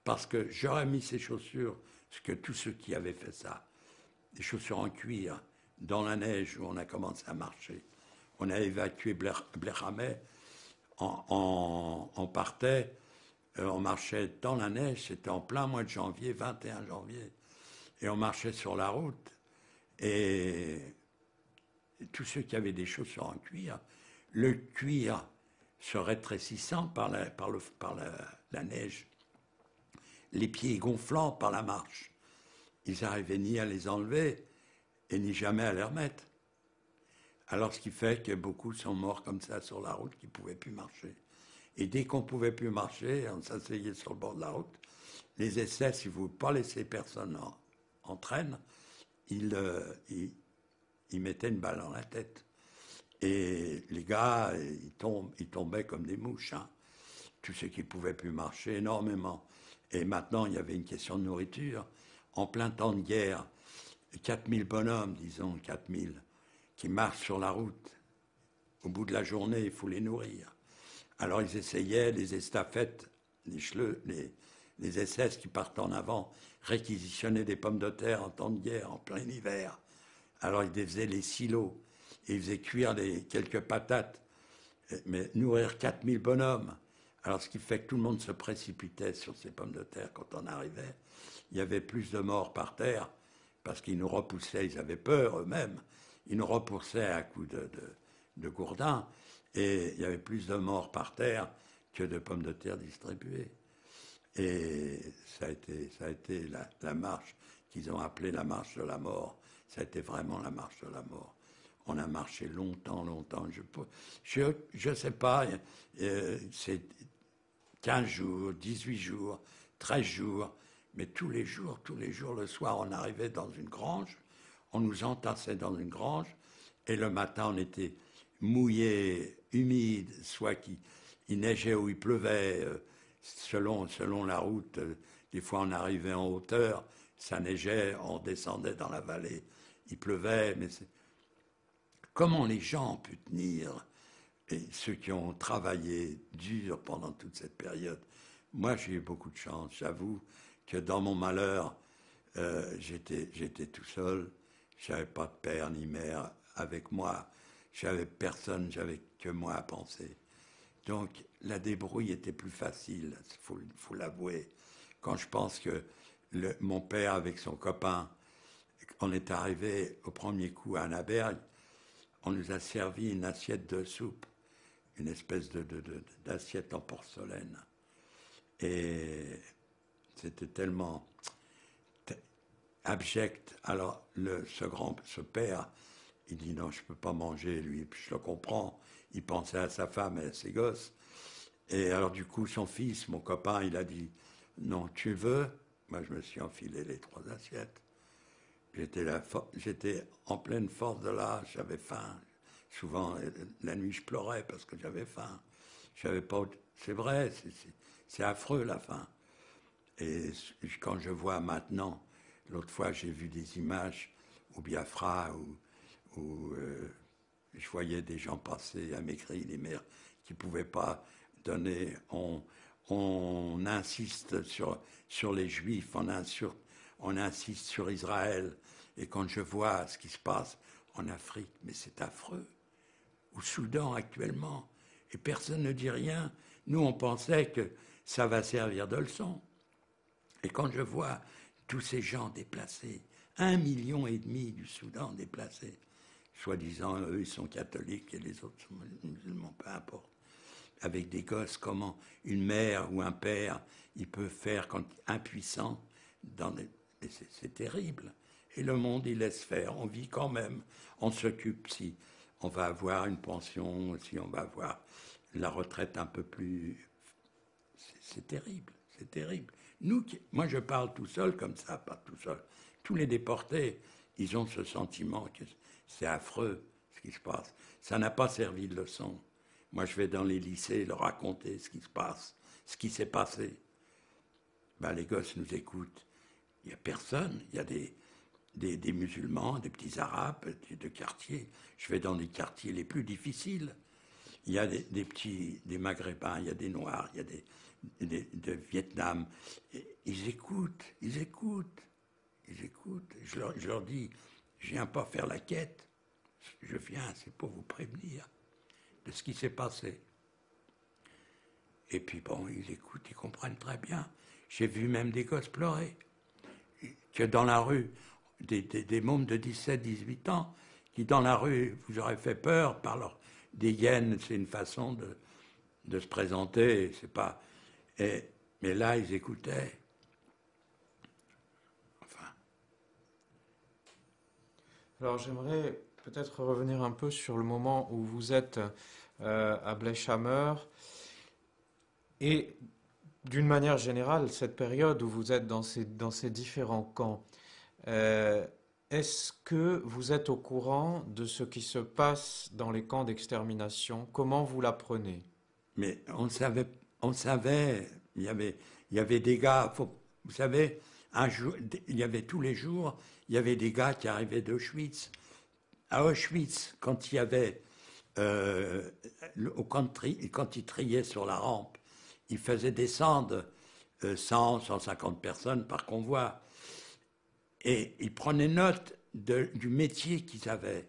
parce que j'aurais mis ces chaussures, parce que tous ceux qui avaient fait ça, des chaussures en cuir, dans la neige où on a commencé à marcher, on a évacué Bléramet, on partait, on marchait dans la neige, c'était en plein mois de janvier, 21 janvier, et on marchait sur la route, et tous ceux qui avaient des chaussures en cuir, le cuir se rétrécissant par la neige, les pieds gonflant par la marche, ils n'arrivaient ni à les enlever et ni jamais à les remettre. Alors ce qui fait que beaucoup sont morts comme ça sur la route, qui ne pouvaient plus marcher. Et dès qu'on ne pouvait plus marcher, on s'asseyait sur le bord de la route. Les SS, ils ne voulaient pas laisser personne en traîne, ils mettaient une balle dans la tête. Et les gars, ils tombaient comme des mouches. Hein. Tous ceux qui ne pouvaient plus marcher, énormément. Et maintenant, il y avait une question de nourriture. En plein temps de guerre, 4000 bonhommes, disons 4000, qui marchent sur la route. Au bout de la journée, il faut les nourrir. Alors ils essayaient, les estafettes, les SS qui partent en avant, réquisitionnaient des pommes de terre en temps de guerre, en plein hiver. Alors ils faisaient les silos, et ils faisaient cuire quelques patates, mais nourrir 4000 bonhommes. Alors ce qui fait que tout le monde se précipitait sur ces pommes de terre quand on arrivait. Il y avait plus de morts par terre, parce qu'ils nous repoussaient, ils avaient peur eux-mêmes, ils nous repoussaient à coups de gourdin, et il y avait plus de morts par terre que de pommes de terre distribuées. Et ça a été la marche qu'ils ont appelée la marche de la mort. Ça a été vraiment la marche de la mort. On a marché longtemps. Je ne sais pas, c'est 15 jours, 18 jours, 13 jours, mais tous les jours, le soir, on arrivait dans une grange, on nous entassait dans une grange, et le matin, on était mouillés humide, soit il neigeait ou il pleuvait, selon la route. Des fois, on arrivait en hauteur, ça neigeait, on descendait dans la vallée, il pleuvait. Mais comment les gens ont pu tenir, et ceux qui ont travaillé dur pendant toute cette période. Moi, j'ai eu beaucoup de chance. J'avoue que dans mon malheur, j'étais tout seul. Je n'avais pas de père ni mère avec moi. J'avais personne, j'avais que moi à penser. Donc, la débrouille était plus facile, faut l'avouer. Quand je pense que mon père, avec son copain, on est arrivé au premier coup à Annaberg, on nous a servi une assiette de soupe, une espèce d'assiette en porcelaine. Et c'était tellement abject. Alors, ce père, il dit non, je ne peux pas manger, lui. Puis je le comprends. Il pensait à sa femme et à ses gosses. Et alors, du coup, son fils, mon copain, il a dit non, tu veux? Moi, je me suis enfilé les 3 assiettes. J'étais en pleine force de l'âge, j'avais faim. Souvent, la nuit, je pleurais parce que j'avais faim. J'avais pas. C'est vrai, c'est affreux la faim. Et quand je vois maintenant, l'autre fois, j'ai vu des images au Biafra où je voyais des gens passer à Maigri, les mères qui ne pouvaient pas donner. On insiste sur les Juifs, on insiste sur Israël. Et quand je vois ce qui se passe en Afrique, mais c'est affreux. Au Soudan actuellement, et personne ne dit rien. Nous, on pensait que ça va servir de leçon. Et quand je vois tous ces gens déplacés, 1,5 million du Soudan déplacés, soi-disant, eux, ils sont catholiques et les autres sont musulmans, peu importe. Avec des gosses, comment une mère ou un père, il peut faire quand impuissant, c'est terrible. Et le monde, il laisse faire. On vit quand même. On s'occupe si on va avoir une pension, si on va avoir la retraite un peu plus... C'est terrible, c'est terrible. Moi, je parle tout seul comme ça, pas tout seul. Tous les déportés, ils ont ce sentiment que c'est affreux ce qui se passe. Ça n'a pas servi de leçon. Moi, je vais dans les lycées leur raconter ce qui se passe, ce qui s'est passé. Ben, les gosses nous écoutent. Il n'y a personne. Il y a des musulmans, des petits arabes, de quartiers. Je vais dans les quartiers les plus difficiles. Il y a des maghrébins, il y a des noirs, il y a de Vietnam. Et ils écoutent. Je leur dis, je viens pas faire la quête. Je viens, c'est pour vous prévenir de ce qui s'est passé. Et puis bon, ils écoutent, ils comprennent très bien. J'ai vu même des gosses pleurer. Que dans la rue, des mômes de 17, 18 ans, qui dans la rue vous auraient fait peur par des hyènes, c'est une façon de se présenter, c'est pas... mais là, ils écoutaient. Enfin. Alors j'aimerais peut-être revenir un peu sur le moment où vous êtes à Bleshammer et d'une manière générale, cette période où vous êtes dans ces différents camps. Est-ce que vous êtes au courant de ce qui se passe dans les camps d'extermination? Comment vous l'apprenez? Mais on savait, il y avait des gars, vous savez, il y avait tous les jours, il y avait des gars qui arrivaient d'Auschwitz. À Auschwitz, quand il y avait, quand ils triaient sur la rampe, ils faisaient descendre 100, 150 personnes par convoi. Et ils prenaient note du métier qu'ils avaient.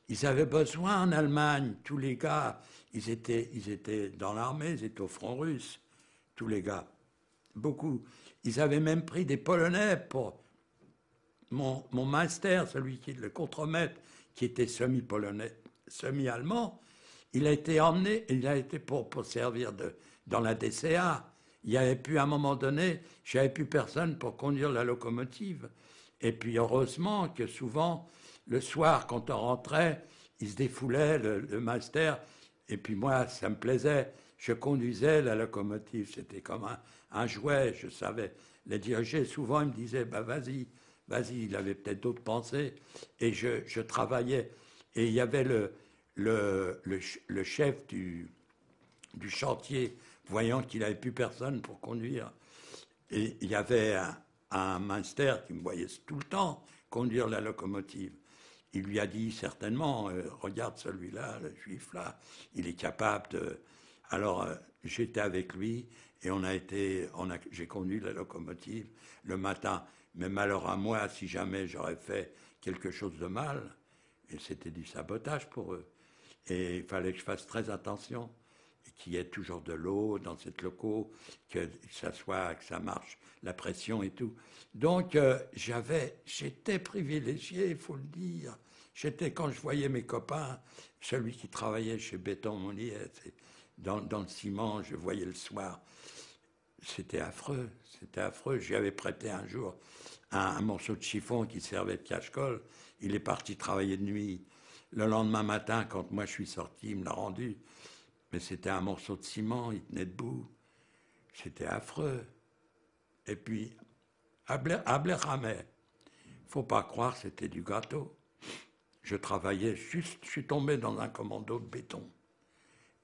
Ils avaient besoin en Allemagne, tous les gars, ils étaient dans l'armée, ils étaient au front russe, tous les gars, beaucoup. Ils avaient même pris des Polonais pour mon master, celui qui est le contremaître, qui était semi-polonais, semi-allemand. Il a été emmené, il a été pour servir dans la DCA. Il n'y avait plus, à un moment donné, j'avais plus personne pour conduire la locomotive. Et puis, heureusement que souvent, le soir, quand on rentrait, il se défoulait, le master. Et puis moi, ça me plaisait. Je conduisais la locomotive. C'était comme un jouet. Je savais les diriger. Souvent, il me disait, bah, vas-y. Il avait peut-être d'autres pensées. Et je travaillais. Et il y avait le chef du chantier, voyant qu'il n'avait plus personne pour conduire, et il y avait un Munster qui me voyait tout le temps conduire la locomotive. Il lui a dit certainement, regarde celui-là, le juif là, il est capable de... Alors j'étais avec lui et j'ai conduit la locomotive le matin. Mais malheur à moi, si jamais j'aurais fait quelque chose de mal, et c'était du sabotage pour eux. Et il fallait que je fasse très attention, qu'il y ait toujours de l'eau dans cette loco, que ça marche, la pression et tout. Donc j'étais privilégié, il faut le dire. Quand je voyais mes copains, celui qui travaillait chez Béton Monnier, dans le ciment, je voyais le soir. C'était affreux. J'y avais prêté un jour un morceau de chiffon qui servait de cache-colle. Il est parti travailler de nuit. Le lendemain matin, quand moi je suis sorti, il me l'a rendu. Mais c'était un morceau de ciment, il tenait debout. C'était affreux. Et puis, à Blérhamay, il ne faut pas croire, c'était du gâteau. Je travaillais je suis tombé dans un commando de béton.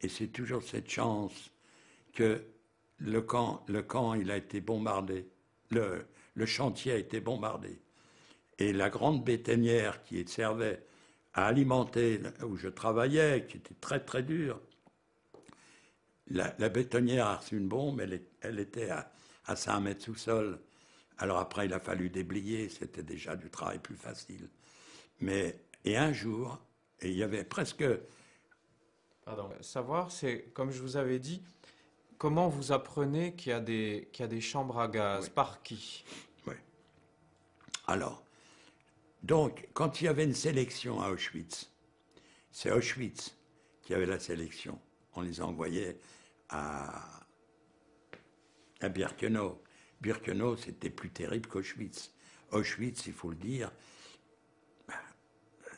Et c'est toujours cette chance que le camp il a été bombardé. Le chantier a été bombardé. Et la grande bétonnière qui servait à alimenter où je travaillais, qui était très très dure, la bétonnière a reçu une bombe, elle était à 5 mètres sous sol. Alors après, il a fallu déblayer, c'était déjà du travail plus facile. Et un jour, et il y avait presque... Pardon. Savoir, c'est, comme je vous avais dit, comment vous apprenez qu'il y a des chambres à gaz? Oui. Par qui? Oui. Alors, donc, quand il y avait une sélection à Auschwitz, c'est Auschwitz qui avait la sélection. On les envoyait à Birkenau. Birkenau, c'était plus terrible qu'Auschwitz. Auschwitz, il faut le dire,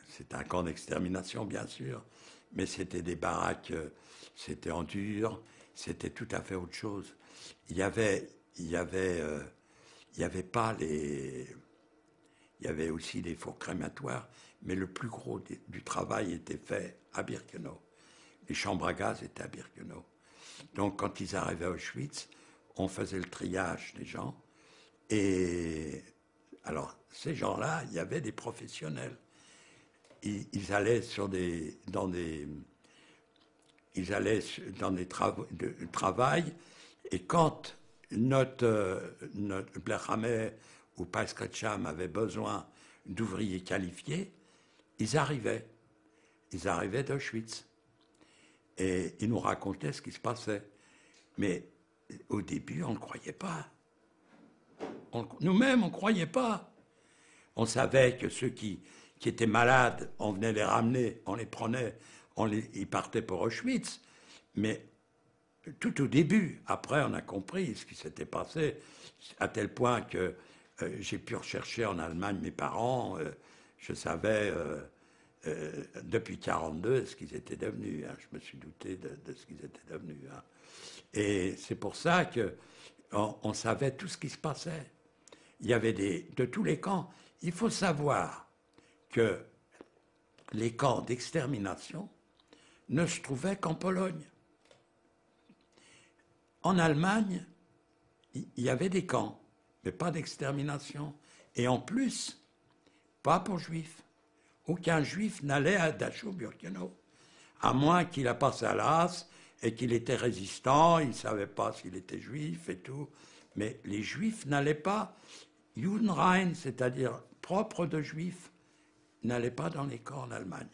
c'est un camp d'extermination, bien sûr, mais c'était des baraques, c'était en dur, c'était tout à fait autre chose. Il y avait pas les... Il y avait aussi des fours crématoires, mais le plus gros du travail était fait à Birkenau. Les chambres à gaz étaient à Birkenau. Donc, quand ils arrivaient à Auschwitz, on faisait le triage des gens. Et alors, ces gens-là, il y avait des professionnels. Ils allaient dans des travaux de travail. Et quand notre Blérhamay ou Paskatcham avait besoin d'ouvriers qualifiés, ils arrivaient. Ils arrivaient d'Auschwitz. Et ils nous racontaient ce qui se passait. Mais au début, on ne croyait pas. Nous-mêmes, on ne croyait pas. On savait que ceux qui étaient malades, on venait les ramener, on les prenait, ils partaient pour Auschwitz. Mais tout au début, après, on a compris ce qui s'était passé, à tel point que j'ai pu rechercher en Allemagne mes parents. Je savais depuis 1942 ce qu'ils étaient devenus. Hein. Je me suis douté de ce qu'ils étaient devenus. Hein. Et c'est pour ça qu'on savait tout ce qui se passait. Il y avait de tous les camps. Il faut savoir que les camps d'extermination ne se trouvaient qu'en Pologne. En Allemagne, il y avait des camps, mais pas d'extermination. Et en plus, pas pour juifs. Aucun juif n'allait à Dachau-Birkenau, à moins qu'il a passé à l'as et qu'il était résistant, il ne savait pas s'il était juif et tout. Mais les juifs n'allaient pas. Judenrein, c'est-à-dire propre de juifs, n'allait pas dans les camps en Allemagne.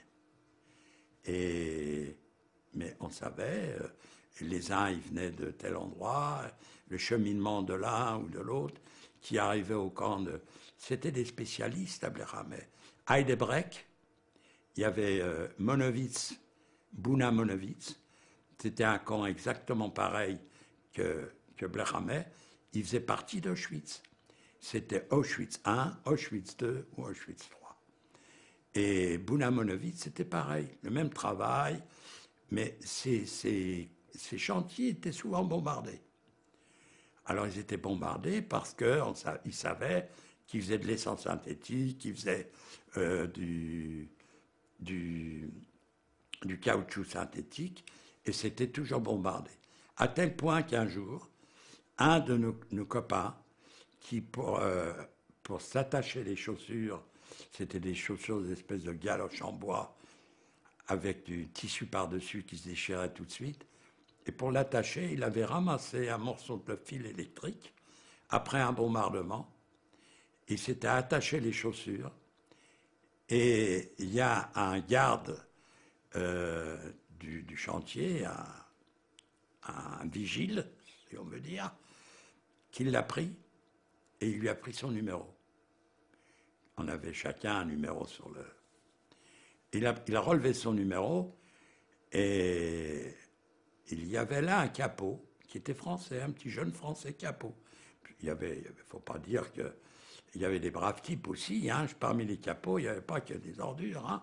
Mais on savait, les uns, ils venaient de tel endroit, le cheminement de l'un ou de l'autre, qui arrivait au camp de... C'était des spécialistes à Blérhamay. Heidebreck, il y avait Monowitz, Buna Monowitz, c'était un camp exactement pareil que Blérhamay, il faisait partie d'Auschwitz. C'était Auschwitz I, Auschwitz II ou Auschwitz III. Et Buna Monowitz, c'était pareil, le même travail, mais ces chantiers étaient souvent bombardés. Alors ils étaient bombardés parce qu'ils savaient qu'ils faisaient de l'essence synthétique, qu'ils faisaient du caoutchouc synthétique, et c'était toujours bombardé. À tel point qu'un jour, un de nos copains, qui pour s'attacher les chaussures, c'était des chaussures, des espèces de galoches en bois, avec du tissu par-dessus qui se déchirait tout de suite, et pour l'attacher, il avait ramassé un morceau de fil électrique, après un bombardement, il s'était attaché les chaussures, et il y a un garde du chantier, un vigile, si on veut dire, qui l'a pris et il lui a pris son numéro. On avait chacun un numéro sur le... Il a relevé son numéro et il y avait là un capot qui était français, un petit jeune français capot. Il faut pas dire que... Il y avait des braves types aussi, hein. Parmi les capots, il n'y avait pas que des ordures, hein.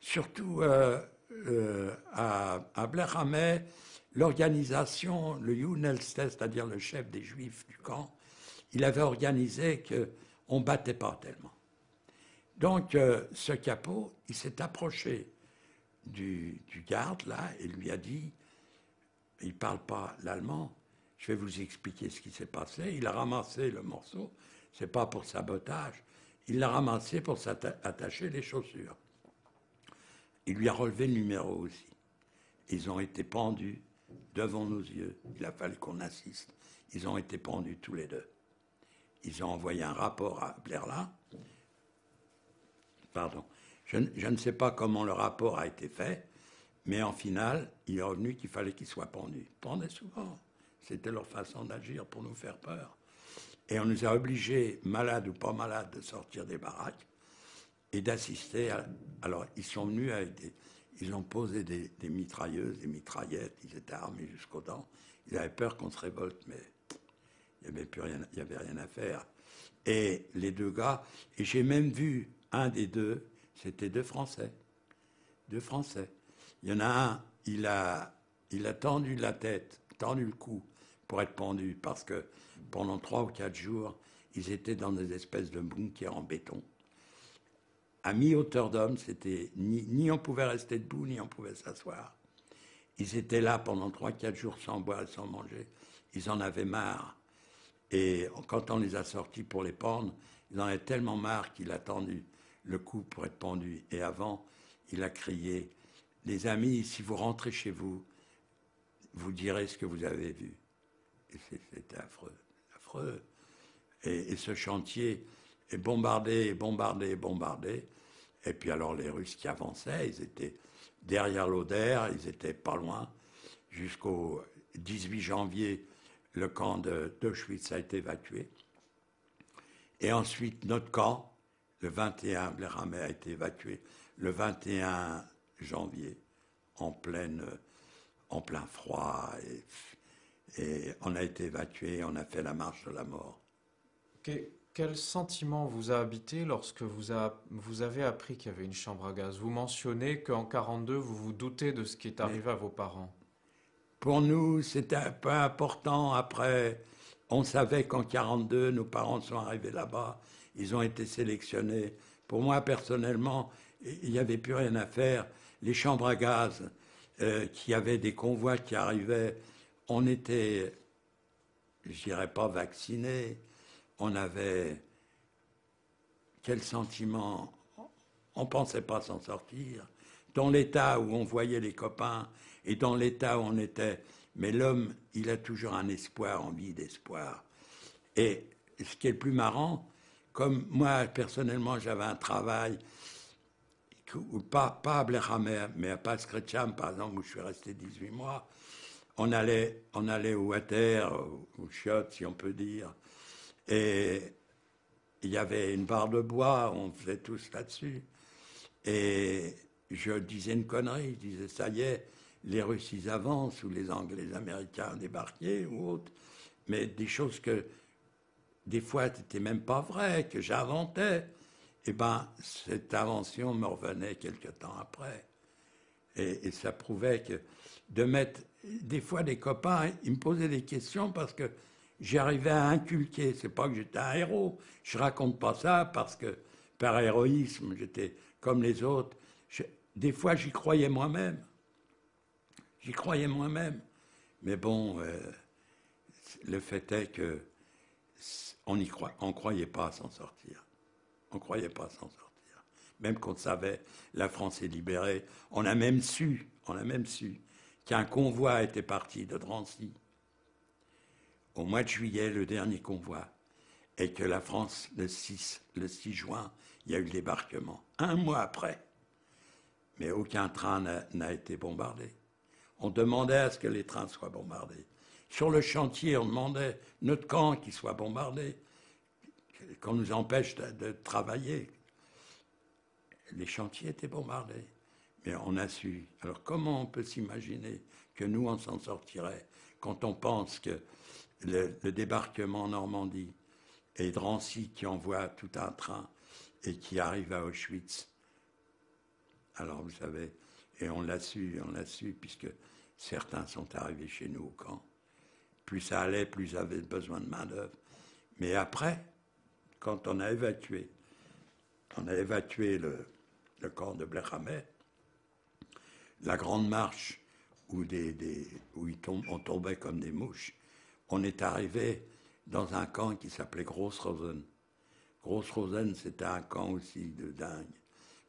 Surtout à Blair Hamay, l'organisation, le Younelste, c'est-à-dire le chef des Juifs du camp, il avait organisé qu'on ne battait pas tellement. Donc, ce capot, il s'est approché du garde, là, et lui a dit, il ne parle pas l'allemand, je vais vous expliquer ce qui s'est passé. Il a ramassé le morceau, ce n'est pas pour sabotage, il l'a ramassé pour s'attacher les chaussures. Il lui a relevé le numéro aussi. Ils ont été pendus devant nos yeux. Il a fallu qu'on assiste. Ils ont été pendus tous les deux. Ils ont envoyé un rapport à Blerla. Pardon. Je ne sais pas comment le rapport a été fait, mais en finale, il est revenu qu'il fallait qu'ils soient pendus. Ils pendaient souvent. C'était leur façon d'agir pour nous faire peur. Et on nous a obligés, malades ou pas malades, de sortir des baraques et d'assister à... Alors, ils sont venus avec ils ont posé des mitrailleuses, des mitraillettes, ils étaient armés jusqu'aux dents. Ils avaient peur qu'on se révolte, mais il n'y avait rien à faire. Et les deux gars, et j'ai même vu un des deux, c'était deux Français. Deux Français. Il y en a un, il a tendu la tête, tendu le cou pour être pendu, parce que pendant 3 ou 4 jours, ils étaient dans des espèces de bunkers en béton. À mi-hauteur d'homme, c'était ni on pouvait rester debout, ni on pouvait s'asseoir. Ils étaient là pendant 3-4 jours sans boire et sans manger. Ils en avaient marre. Et quand on les a sortis pour les pendre, ils en avaient tellement marre qu'il a tendu le cou pour être pendu. Et avant, il a crié « Les amis, si vous rentrez chez vous, vous direz ce que vous avez vu. » Et c'était affreux, affreux. Et ce chantier est bombardé, bombardé, bombardé. Et puis alors les Russes qui avançaient, ils étaient derrière l'Oder, ils étaient pas loin. Jusqu'au 18 janvier, le camp d'Auschwitz a été évacué. Et ensuite, notre camp, le 21, Blair Hamay a été évacué le 21 janvier, en plein froid. Et on a été évacué, on a fait la marche de la mort. Quel sentiment vous a habité lorsque vous avez appris qu'il y avait une chambre à gaz? Vous mentionnez qu'en 1942, vous vous doutez de ce qui est arrivé à vos parents. Pour nous, c'était un peu important. Après, on savait qu'en 1942, nos parents sont arrivés là-bas. Ils ont été sélectionnés. Pour moi, personnellement, il n'y avait plus rien à faire. Les chambres à gaz, qui avaient des convois qui arrivaient, on était, je dirais pas vaccinés. On avait quel sentiment? On ne pensait pas s'en sortir. Dans l'état où on voyait les copains et dans l'état où on était, mais l'homme, il a toujours un espoir, envie d'espoir. Et ce qui est le plus marrant, comme moi, personnellement, j'avais un travail, pas à Blair Hamay, mais à Paskretcham, par exemple, où je suis resté 18 mois, on allait au water, au chiottes, si on peut dire, et il y avait une barre de bois, on faisait tous là-dessus. Et je disais une connerie, je disais, ça y est, les Russes, ils avancent, ou les Anglais, les Américains débarquaient, ou autre. Mais des choses que, des fois, n'étaient même pas vraies, que j'inventais. Eh bien, cette invention me revenait quelque temps après. Et ça prouvait que de mettre... Des fois, des copains, ils me posaient des questions parce que j'arrivais à inculquer. C'est pas que j'étais un héros. Je raconte pas ça parce que, par héroïsme, j'étais comme les autres. Des fois, j'y croyais moi-même. J'y croyais moi-même. Mais bon, le fait est que on croyait pas à s'en sortir. On ne croyait pas s'en sortir. Même qu'on savait, la France est libérée. On a même su qu'un convoi était parti de Drancy au mois de juillet, le dernier convoi, et que la France, le 6 juin, il y a eu le débarquement. Un mois après. Mais aucun train n'a été bombardé. On demandait à ce que les trains soient bombardés. Sur le chantier, on demandait notre camp qui soit bombardé, qu'on nous empêche de travailler. Les chantiers étaient bombardés. Mais on a su. Alors comment on peut s'imaginer que nous, on s'en sortirait quand on pense que le débarquement en Normandie et Drancy qui envoie tout un train et qui arrive à Auschwitz. Alors vous savez, et on l'a su, puisque certains sont arrivés chez nous au camp. Plus ça allait, plus ils avaient besoin de main-d'œuvre. Mais après, quand on a évacué le camp de Blérhammet, la grande marche où on tombait comme des mouches, on est arrivé dans un camp qui s'appelait Gross-Rosen. Gross-Rosen, c'était un camp aussi de dingue.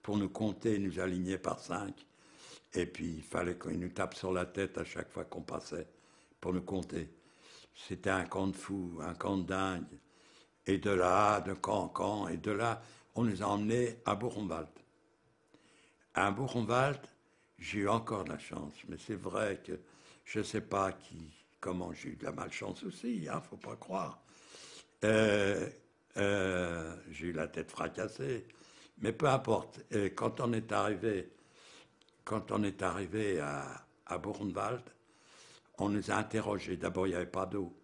Pour nous compter, ils nous alignaient par 5. Et puis, il fallait qu'ils nous tapent sur la tête à chaque fois qu'on passait pour nous compter. C'était un camp de fous, un camp de dingue. Et de là, de camp en camp, et de là, on nous a emmenés à Buchenwald. À Buchenwald, j'ai eu encore de la chance. Mais c'est vrai que je ne sais pas comment j'ai eu de la malchance aussi, hein, faut pas croire. J'ai eu la tête fracassée. Mais peu importe. Quand on est arrivé à Buchenwald, on nous a interrogés. D'abord, il n'y avait pas d'eau.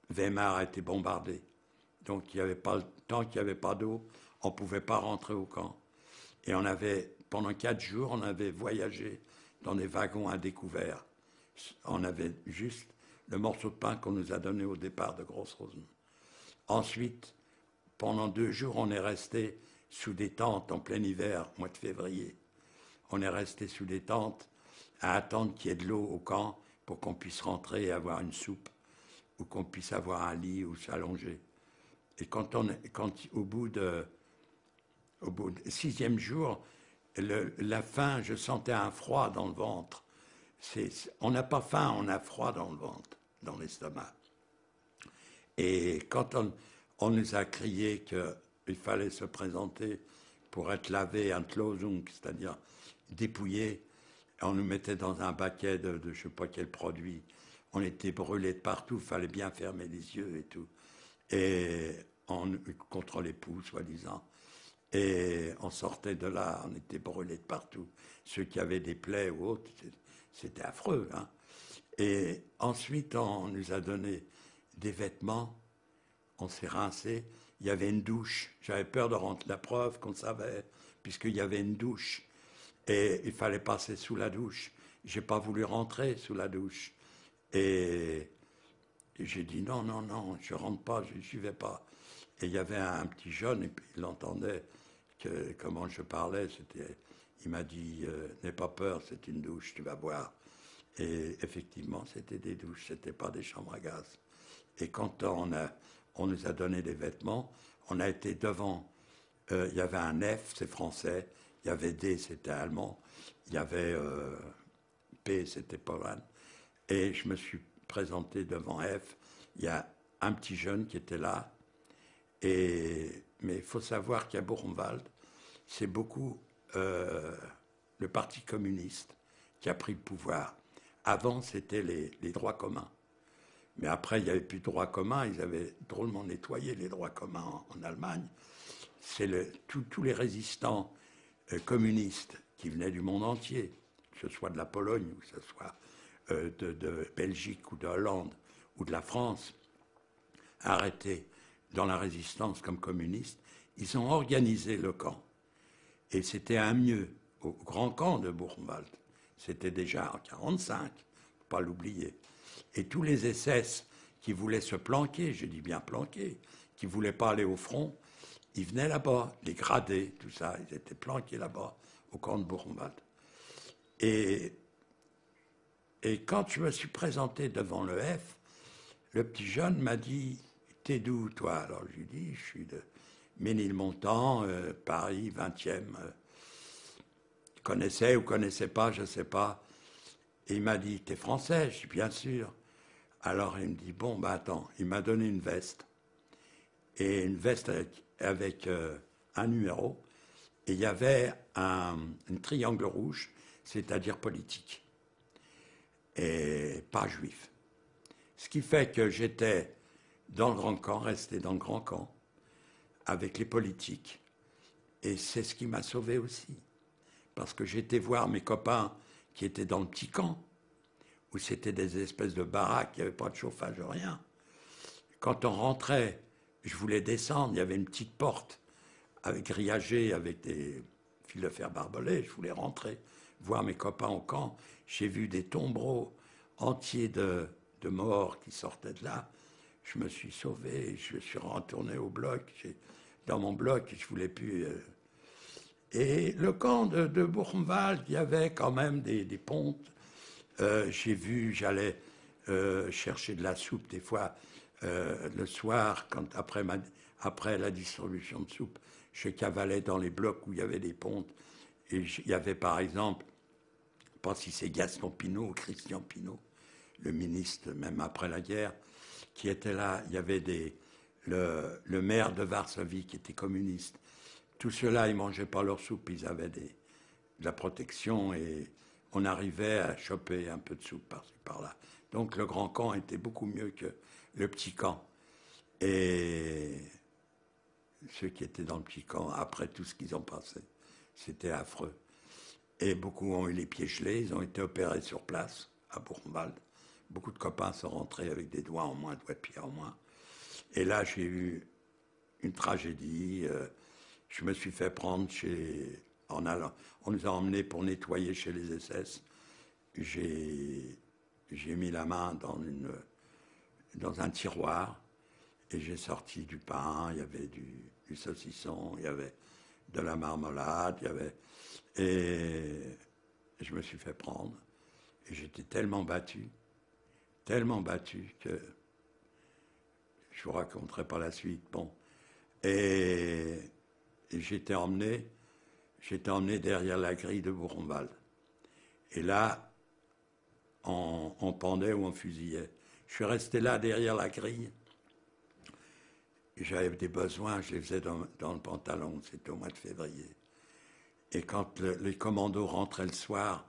Weimar a été bombardé. Donc, tant qu'il n'y avait pas d'eau, on ne pouvait pas rentrer au camp. Et pendant 4 jours, on avait voyagé dans des wagons à découvert. On avait juste le morceau de pain qu'on nous a donné au départ de Gross-Rosen. Ensuite, pendant 2 jours, on est resté sous des tentes en plein hiver, mois de février. On est resté sous des tentes à attendre qu'il y ait de l'eau au camp pour qu'on puisse rentrer et avoir une soupe ou qu'on puisse avoir un lit où s'allonger. Et au bout de 6e jour, la faim, je sentais un froid dans le ventre. On n'a pas faim, on a froid dans le ventre, dans l'estomac. Et quand on nous a crié qu'il fallait se présenter pour être lavé, Entlosung, c'est-à-dire dépouillé, on nous mettait dans un baquet de je ne sais pas quel produit. On était brûlés de partout, il fallait bien fermer les yeux et tout. Et contre les poux, soi-disant. Et on sortait de là, on était brûlés de partout. Ceux qui avaient des plaies ou autres, c'était affreux. Hein. Et ensuite, on nous a donné des vêtements, on s'est rincé. Il y avait une douche. J'avais peur de rentrer. La preuve qu'on savait, puisqu'il y avait une douche. Et il fallait passer sous la douche. Je n'ai pas voulu rentrer sous la douche. Et j'ai dit non, je ne rentre pas, je n'y vais pas. Et il y avait un petit jeune, et puis il entendait comment je parlais. Il m'a dit, n'aie pas peur, c'est une douche, tu vas voir. Et effectivement, c'était des douches, ce n'était pas des chambres à gaz. Et quand on nous a donné des vêtements, on a été devant. Il y avait un F, c'est français. Il y avait D, c'était allemand. Il y avait P, c'était polonais. Et je me suis présenté devant F. Il y a un petit jeune qui était là. Mais il faut savoir qu'à Buchenwald, c'est beaucoup le Parti communiste qui a pris le pouvoir. Avant, c'était les droits communs. Mais après, il n'y avait plus de droits communs. Ils avaient drôlement nettoyé les droits communs en Allemagne. C'est tous les résistants communistes qui venaient du monde entier, que ce soit de la Pologne, ou que ce soit de Belgique ou de Hollande ou de la France, arrêtés dans la résistance comme communistes, ils ont organisé le camp. Et c'était un mieux au grand camp de Buchenwald. C'était déjà en 1945, il ne faut pas l'oublier. Et tous les SS qui voulaient se planquer, je dis bien planquer, qui ne voulaient pas aller au front, ils venaient là-bas, les gradés, tout ça, ils étaient planqués là-bas, au camp de Buchenwald. Et, et quand je me suis présenté devant le F, le petit jeune m'a dit « T'es d'où, toi ?» Alors je lui ai dit « Je suis de Ménilmontant, Paris, 20e. Connaissais ou connaissais pas, je ne sais pas. » Et il m'a dit « T'es français ?» Je dis « Bien sûr. » Alors il me dit « Bon, ben attends. » Il m'a donné une veste. Et une veste avec un numéro. Et il y avait un triangle rouge, c'est-à-dire politique. Et pas juif. Ce qui fait que j'étais dans le grand camp, resté dans le grand camp, avec les politiques. Et c'est ce qui m'a sauvé aussi. Parce que j'étais voir mes copains qui étaient dans le petit camp, où c'était des espèces de baraques, il n'y avait pas de chauffage, rien. Quand on rentrait, je voulais descendre, il y avait une petite porte avec grillagée, avec des fils de fer barbelés, je voulais rentrer, voir mes copains au camp. J'ai vu des tombereaux entiers de morts qui sortaient de là. Je me suis sauvé, je suis retourné au bloc, dans mon bloc, je voulais plus... Et le camp de Buchenwald, il y avait quand même des pontes. J'ai vu, j'allais chercher de la soupe des fois le soir, après la distribution de soupe, je cavalais dans les blocs où il y avait des pontes. Et il y avait par exemple, je ne sais pas si c'est Gaston Pinault ou Christian Pinault, le ministre, même après la guerre, qui était là. Il y avait le maire de Varsovie qui était communiste. Tout ceux-là, ils ne mangeaient pas leur soupe, ils avaient de la protection et on arrivait à choper un peu de soupe par-ci, par-là. Donc le grand camp était beaucoup mieux que le petit camp. Et ceux qui étaient dans le petit camp, après tout ce qu'ils ont passé, c'était affreux. Et beaucoup ont eu les pieds gelés, ils ont été opérés sur place, à Buchenwald. Beaucoup de copains sont rentrés avec des doigts en moins, doigts de pied en moins. Et là, j'ai eu une tragédie. Je me suis fait prendre on nous a emmenés pour nettoyer chez les SS. J'ai mis la main dans un tiroir et j'ai sorti du pain, il y avait du saucisson, il y avait de la marmelade, et je me suis fait prendre. Et j'étais tellement battu que je vous raconterai pas la suite. Bon. Et j'étais emmené derrière la grille de Buchenwald. Et là, on pendait ou on fusillait. Je suis resté là derrière la grille. J'avais des besoins, je les faisais dans le pantalon, c'était au mois de février. Et quand les commandos rentraient le soir,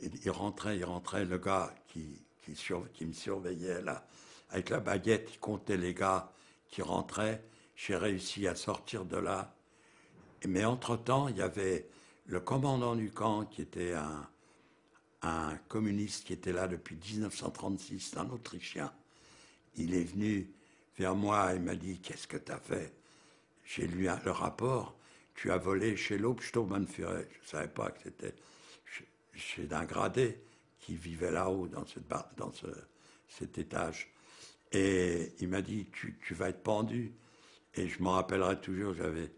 il rentrait le gars qui me surveillait là, avec la baguette, il comptait les gars qui rentraient. J'ai réussi à sortir de là. Mais entre-temps, il y avait le commandant du camp qui était un communiste qui était là depuis 1936, un Autrichien. Il est venu vers moi et m'a dit « Qu'est-ce que tu as fait ?» J'ai lu le rapport. « Tu as volé chez l'Hauptsturmbannführer. » Je ne savais pas que c'était chez un gradé qui vivait là-haut dans cet étage. Et il m'a dit « Tu vas être pendu. » Et je m'en rappellerai toujours, j'avais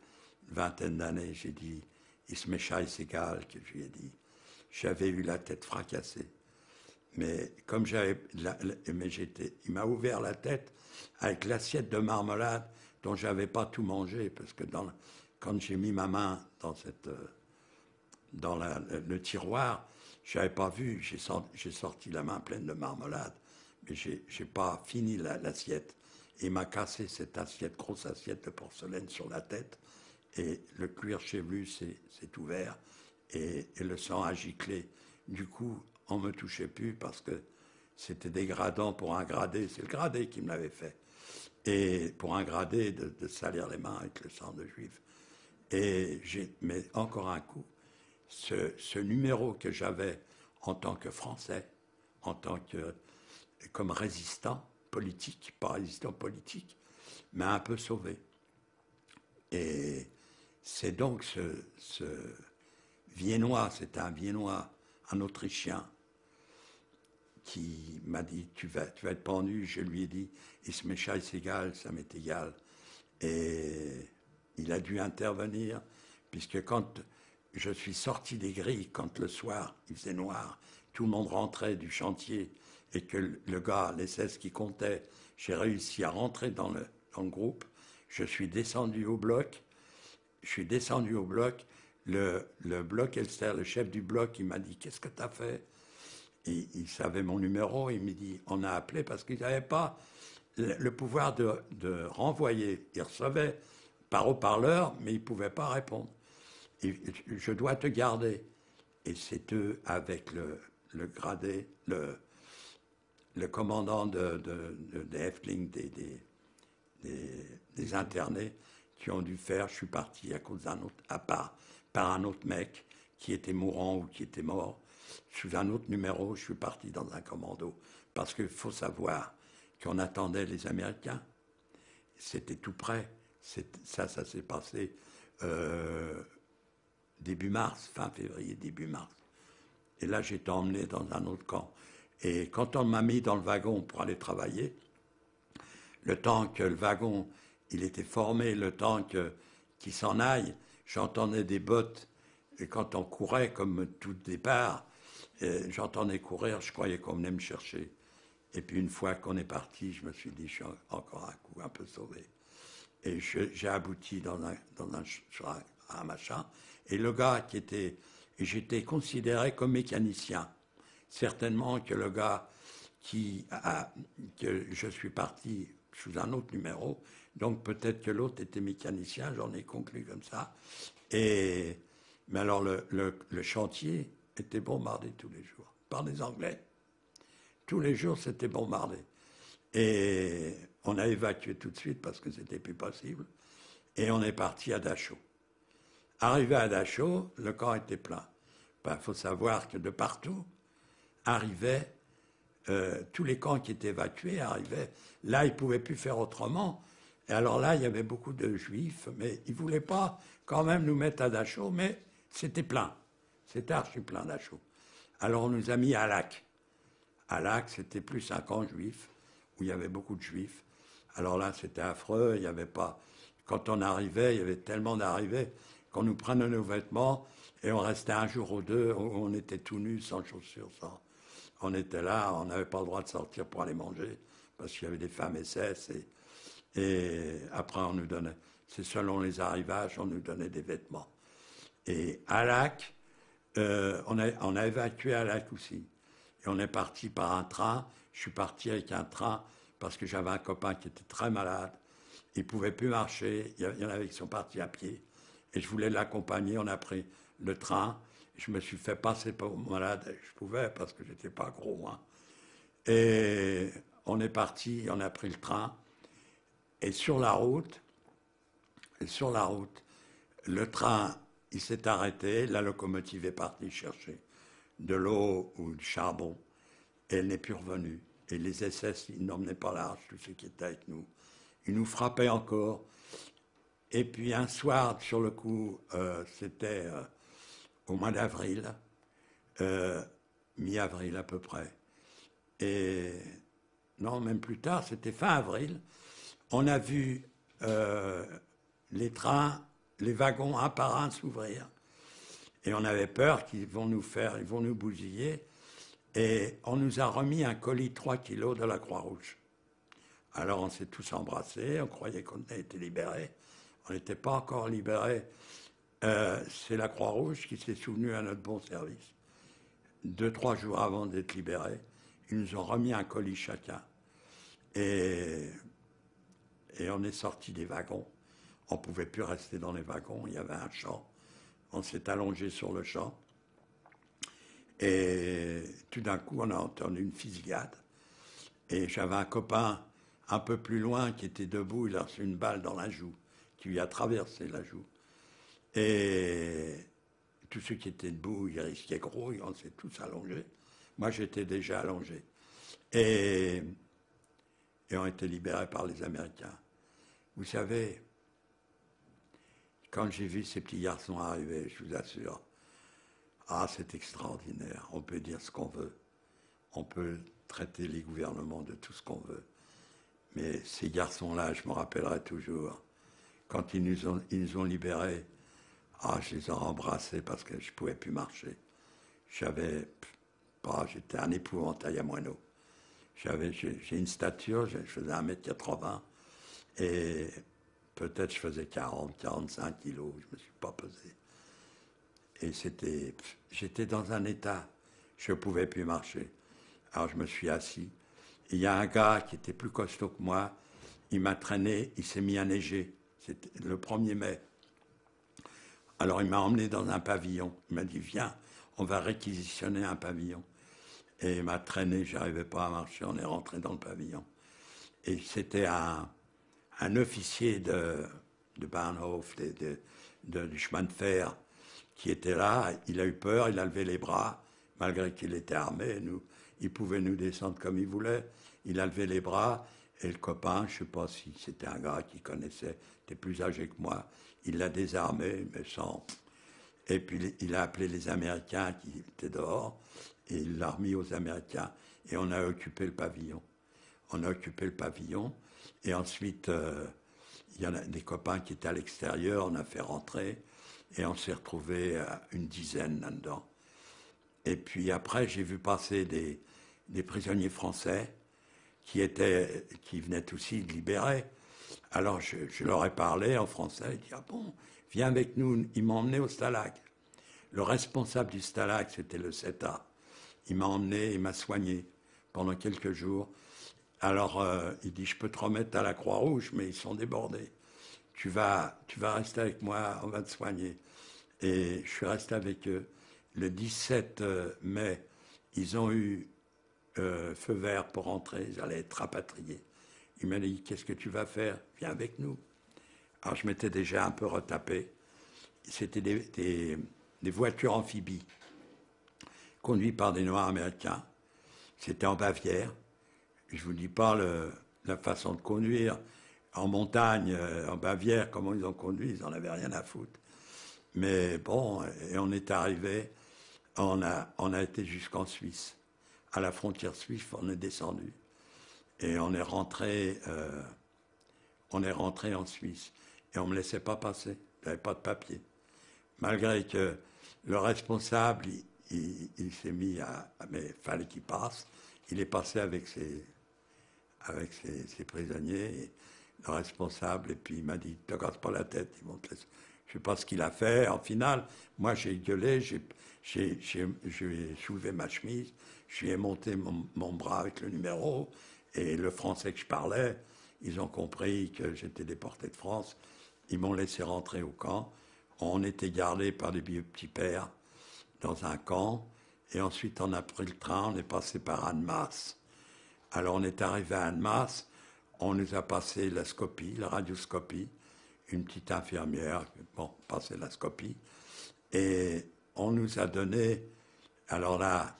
une vingtaine d'années, j'ai dit « Ist mir scheißegal » que je lui ai dit. J'avais eu la tête fracassée. Mais comme il m'a ouvert la tête avec l'assiette de marmelade dont je n'avais pas tout mangé, parce que quand j'ai mis ma main dans le tiroir, je n'avais pas vu, j'ai sorti la main pleine de marmelade, mais je n'ai pas fini l'assiette. Il m'a cassé cette assiette, grosse assiette de porcelaine sur la tête, et le cuir chevelu s'est ouvert, et le sang a giclé. Du coup, on ne me touchait plus parce que c'était dégradant pour un gradé. C'est le gradé qui me l'avait fait. Et pour un gradé, de salir les mains avec le sang de juif. Mais encore un coup, ce numéro que j'avais en tant que Français, comme résistant politique, pas résistant politique, m'a un peu sauvé. Et c'est donc ce Viennois, c'était un Viennois, un Autrichien, qui m'a dit tu vas être pendu. Je lui ai dit ist mir scheißegal, ça m'est égal. Et il a dû intervenir, puisque quand je suis sorti des grilles quand le soir, il faisait noir, tout le monde rentrait du chantier et que le gars, les 16 qui comptaient, j'ai réussi à rentrer dans le groupe. Je suis descendu au bloc. Le bloc Elster, le chef du bloc, il m'a dit « Qu'est-ce que tu as fait ?» Et il savait mon numéro. Il m'a dit « On a appelé parce qu'ils n'avaient pas le pouvoir de renvoyer. Ils recevaient par haut-parleur, mais ils ne pouvaient pas répondre. Et je dois te garder. » Et c'est eux, avec le gradé, le commandant des Häftling, des internés, qui ont dû faire. Je suis parti à cause d'un autre, par un autre mec qui était mourant ou qui était mort. Sous un autre numéro, je suis parti dans un commando. Parce qu'il faut savoir qu'on attendait les Américains. C'était tout près. Ça s'est passé début mars, fin février, début mars. Et là, j'étais emmené dans un autre camp. Et quand on m'a mis dans le wagon pour aller travailler, le temps que le wagon, il était formé, le temps qu'il s'en aille, j'entendais des bottes. Et quand on courait, comme tout départ, j'entendais courir, je croyais qu'on venait me chercher. Et puis une fois qu'on est parti, je me suis dit, je suis encore un coup un peu sauvé. Et j'ai abouti dans un machin. Et le gars qui était... Et j'étais considéré comme mécanicien. Certainement que le gars que je suis parti sous un autre numéro, donc peut-être que l'autre était mécanicien, j'en ai conclu comme ça. Mais alors le chantier était bombardé tous les jours par des Anglais. Tous les jours, c'était bombardé. Et on a évacué tout de suite parce que c'était plus possible. Et on est parti à Dachau. Arrivé à Dachau, le camp était plein. Il faut savoir que de partout arrivaient, tous les camps qui étaient évacués arrivaient. Là, ils ne pouvaient plus faire autrement. Et alors là, il y avait beaucoup de juifs, mais ils ne voulaient pas quand même nous mettre à Dachau, mais c'était plein. C'était archi plein Dachau. Alors on nous a mis à Lac. À Lac, c'était plus un camp juif, où il y avait beaucoup de juifs. Alors là, c'était affreux, il n'y avait pas... Quand on arrivait, il y avait tellement d'arrivées qu'on nous prenait nos vêtements et on restait un jour ou deux où on était tout nus, sans chaussures, sans... On était là, on n'avait pas le droit de sortir pour aller manger, parce qu'il y avait des femmes SS. Et après, on nous donnait... C'est selon les arrivages, on nous donnait des vêtements. Et à Lac, on a évacué à Lac aussi. Et on est parti par un train. Je suis parti avec un train parce que j'avais un copain qui était très malade. Il ne pouvait plus marcher. Il y en avait qui sont partis à pied. Et je voulais l'accompagner. On a pris le train. Je me suis fait passer pour malade. Je pouvais parce que je n'étais pas gros. Hein. Et on est parti. On a pris le train. Et sur la route, le train, il s'est arrêté. La locomotive est partie chercher de l'eau ou du charbon, et elle n'est plus revenue. Et les SS, ils n'emmenaient pas large, tous ceux qui étaient avec nous. Ils nous frappaient encore. Et puis un soir, sur le coup, c'était au mois d'avril, mi-avril à peu près. Et non, même plus tard, c'était fin avril, on a vu les trains, les wagons un par un s'ouvrir. Et on avait peur qu'ils vont nous bousiller. Et on nous a remis un colis 3 kilos de la Croix-Rouge. Alors on s'est tous embrassés, on croyait qu'on a été libérés. On n'était pas encore libérés. C'est la Croix-Rouge qui s'est souvenue à notre bon service. 2-3 jours avant d'être libérés, ils nous ont remis un colis chacun. Et on est sortis des wagons. On ne pouvait plus rester dans les wagons, il y avait un champ. On s'est allongé sur le champ. Et tout d'un coup, on a entendu une fusillade. Et j'avais un copain un peu plus loin qui était debout. Il a reçu une balle dans la joue, qui lui a traversé la joue. Et tous ceux qui étaient debout, ils risquaient gros. On s'est tous allongés. Moi, j'étais déjà allongé. Et on était libérés par les Américains. Vous savez, quand j'ai vu ces petits garçons arriver, je vous assure, c'est extraordinaire. On peut dire ce qu'on veut. On peut traiter les gouvernements de tout ce qu'on veut. Mais ces garçons-là, je me rappellerai toujours, quand ils nous ont libérés, Ah, je les ai embrassés parce que je ne pouvais plus marcher. J'étais un épouvantail à moineau. J'ai une stature, je faisais 1,80 m et peut-être je faisais 45 kilos, je ne me suis pas pesé. Et j'étais dans un état, je ne pouvais plus marcher. Alors je me suis assis. Il y a un gars qui était plus costaud que moi, il m'a traîné, il s'est mis à neiger. C'était le 1er mai. Alors il m'a emmené dans un pavillon. Il m'a dit, viens, on va réquisitionner un pavillon. Et il m'a traîné, je n'arrivais pas à marcher, on est rentré dans le pavillon. Et c'était un officier de Bahnhof, du chemin de fer, qui était là. Il a eu peur, il a levé les bras, malgré qu'il était armé. Il pouvait nous descendre comme il voulait. Il a levé les bras, et le copain, je ne sais pas si c'était un gars qu'il connaissait, était plus âgé que moi, il l'a désarmé, mais sans... Et puis il a appelé les Américains qui étaient dehors, et il l'a remis aux Américains, et on a occupé le pavillon. On a occupé le pavillon, et ensuite, il y en a des copains qui étaient à l'extérieur, on a fait rentrer, et on s'est retrouvés une dizaine là-dedans. Et puis après, j'ai vu passer des prisonniers français qui venaient aussi de libérer. Alors je leur ai parlé en français, ils disent, ah bon, viens avec nous. Ils m'ont emmené au Stalag. Le responsable du Stalag, c'était le CETA. Il m'a emmené, il m'a soigné pendant quelques jours. Alors il dit, je peux te remettre à la Croix-Rouge, mais ils sont débordés. Tu vas rester avec moi, on va te soigner. Et je suis resté avec eux. Le 17 mai, ils ont eu feu vert pour rentrer, ils allaient être rapatriés. Il m'a dit, qu'est-ce que tu vas faire? Viens avec nous. Alors je m'étais déjà un peu retapé. C'était des voitures amphibies, conduites par des Noirs américains. C'était en Bavière. Je ne vous dis pas la façon de conduire. En montagne, en Bavière, comment ils ont conduit, ils n'en avaient rien à foutre. Mais bon, et on est arrivé, on a été jusqu'en Suisse. À la frontière suisse, on est descendu. Et on est rentré en Suisse. Et on ne me laissait pas passer. Il n'y avait pas de papier. Malgré que le responsable, il s'est mis mais il fallait qu'il passe. Il est passé avec ses prisonniers. Et le responsable, et puis il m'a dit, ne te casse pas la tête, ils vont te laisser. Je ne sais pas ce qu'il a fait. En finale, moi j'ai gueulé, j'ai soulevé ma chemise, je lui ai monté mon bras avec le numéro, et le français que je parlais, ils ont compris que j'étais déporté de France. Ils m'ont laissé rentrer au camp. On était gardés par des vieux petits pères dans un camp, et ensuite on a pris le train, on est passé par Annemasse. Alors on est arrivé à Annemasse, on nous a passé la scopie, la radioscopie, une petite infirmière, bon, passé la scopie, et on nous a donné, alors là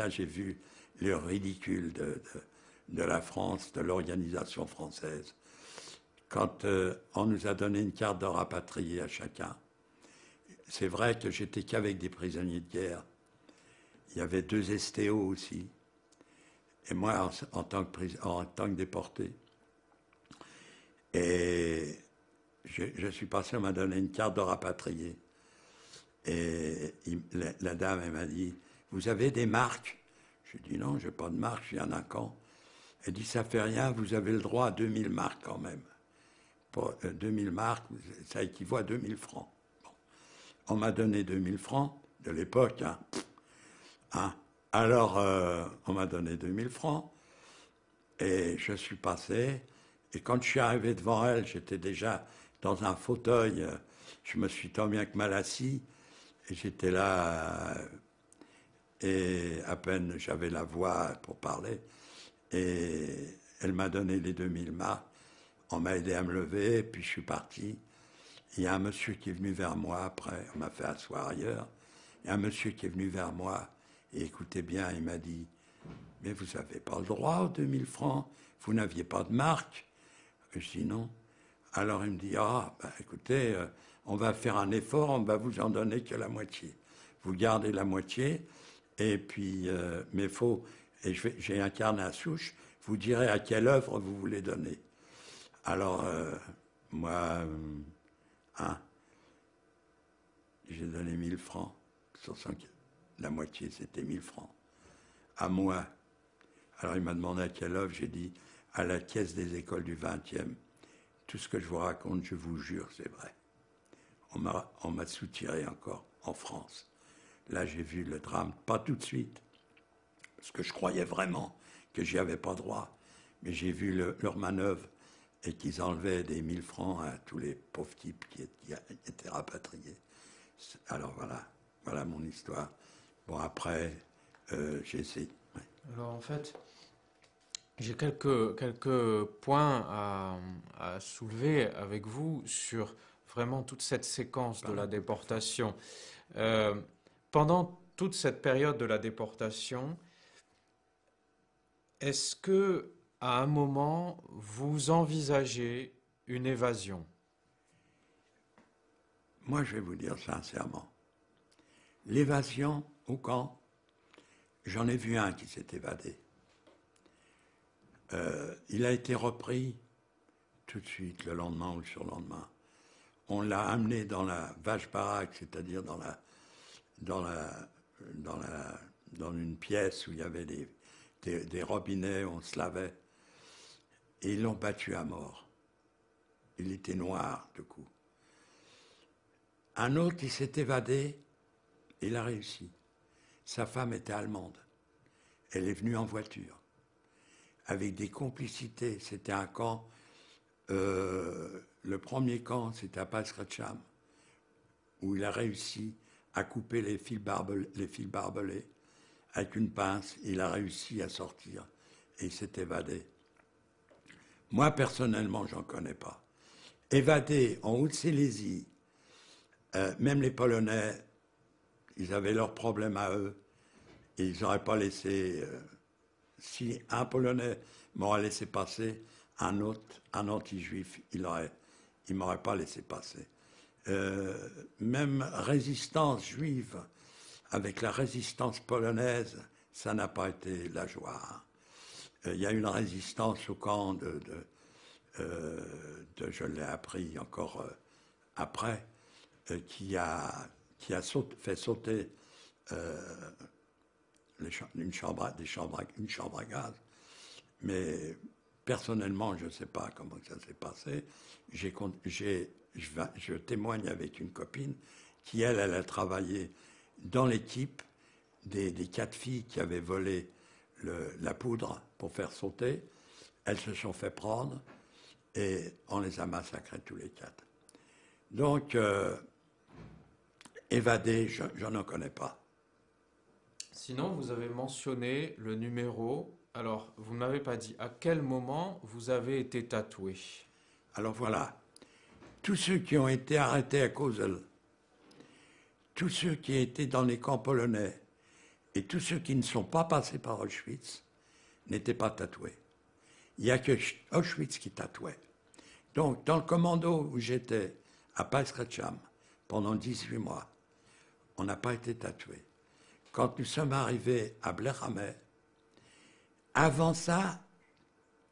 j'ai vu le ridicule de la France, de l'organisation française. Quand on nous a donné une carte de rapatrié à chacun, c'est vrai que j'étais qu'avec des prisonniers de guerre. Il y avait 2 STO aussi, et moi en tant que déporté. Et je suis passé, on m'a donné une carte de rapatrié. Et la dame, elle m'a dit, vous avez des marques? J'ai dit non, je n'ai pas de marques, je viens d'un camp. Elle dit, ça fait rien, vous avez le droit à 2000 marques quand même. Pour 2000 marques, ça équivaut à 2000 francs. Bon. On m'a donné 2000 francs de l'époque. Alors, on m'a donné 2000 francs. Et je suis passé. Et quand je suis arrivé devant elle, j'étais déjà dans un fauteuil. Je me suis tant bien que mal assis. Et j'étais là. Et à peine j'avais la voix pour parler. Et elle m'a donné les 2000 marques. On m'a aidé à me lever, puis je suis parti. Il y a un monsieur qui est venu vers moi après, on m'a fait asseoir ailleurs. Il y a un monsieur qui est venu vers moi, et écoutez bien, il m'a dit, mais vous n'avez pas le droit aux 2000 francs, vous n'aviez pas de marque. Je dis non. Alors il me dit, écoutez, on va faire un effort, on va vous en donner que la moitié. Vous gardez la moitié, et puis, mais faut, et j'ai un carnet à souche, vous direz à quelle œuvre vous voulez donner. Alors, moi, J'ai donné 1000 francs. La moitié, c'était 1000 francs. À moi. Alors il m'a demandé à quelle œuvre. J'ai dit à la caisse des écoles du 20e. Tout ce que je vous raconte, je vous jure, c'est vrai. On m'a soutiré encore en France. Là, j'ai vu le drame, pas tout de suite, parce que je croyais vraiment que j'y avais pas droit. Mais j'ai vu leur manœuvre et qu'ils enlevaient des 1000 francs à tous les pauvres types qui étaient rapatriés. Alors voilà mon histoire. Bon, après, j'ai essayé. Ouais. Alors en fait, j'ai quelques points à soulever avec vous sur vraiment toute cette séquence de la déportation. Pendant toute cette période de la déportation, est-ce que à un moment vous envisagez une évasion? Moi, je vais vous dire sincèrement, l'évasion au camp, j'en ai vu un qui s'est évadé. Il a été repris tout de suite, le lendemain ou le surlendemain. On l'a amené dans la vache baraque, c'est-à-dire dans une pièce où il y avait des robinets, on se lavait, et ils l'ont battu à mort. Il était noir, de coup. Un autre, il s'est évadé, il a réussi. Sa femme était allemande. Elle est venue en voiture, avec des complicités. C'était un camp, le premier camp, c'était à Pasrecham, où il a réussi à couper les fils barbelés avec une pince. Il a réussi à sortir et il s'est évadé. Moi, personnellement, j'en connais pas. Évadé en Haute-Silésie, même les Polonais, ils avaient leurs problèmes à eux et ils n'auraient pas laissé... si un Polonais m'aurait laissé passer, un autre, un anti-juif, il ne m'aurait pas laissé passer. Même résistance juive avec la résistance polonaise, ça n'a pas été la joie. Il y a une résistance au camp je l'ai appris encore après, qui a fait sauter une chambre à gaz. Mais personnellement, je ne sais pas comment ça s'est passé. Je témoigne avec une copine qui, elle a travaillé dans l'équipe des 4 filles qui avaient volé la poudre pour faire sauter. Elles se sont fait prendre et on les a massacrées tous les 4. Donc, évadés, je n'en connais pas. Sinon, vous avez mentionné le numéro. Alors, vous ne m'avez pas dit à quel moment vous avez été tatoué. Alors voilà, tous ceux qui ont été arrêtés à Kozel, tous ceux qui étaient dans les camps polonais et tous ceux qui ne sont pas passés par Auschwitz n'étaient pas tatoués. Il n'y a que Auschwitz qui tatouait. Donc, dans le commando où j'étais, à Pasrecham, pendant 18 mois, on n'a pas été tatoués. Quand nous sommes arrivés à Blair Hamé, avant ça,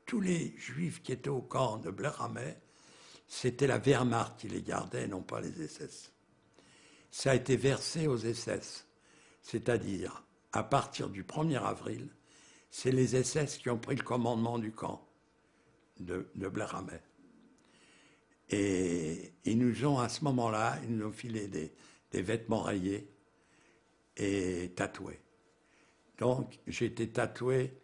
tous les juifs qui étaient au camp de Blair Hamé, c'était la Wehrmacht qui les gardait, non pas les SS. Ça a été versé aux SS, c'est-à-dire, à partir du 1er avril, c'est les SS qui ont pris le commandement du camp de Blair Hamé. Et ils nous ont, à ce moment-là, ils nous ont filé des vêtements rayés et tatoués. Donc, j'ai été tatoué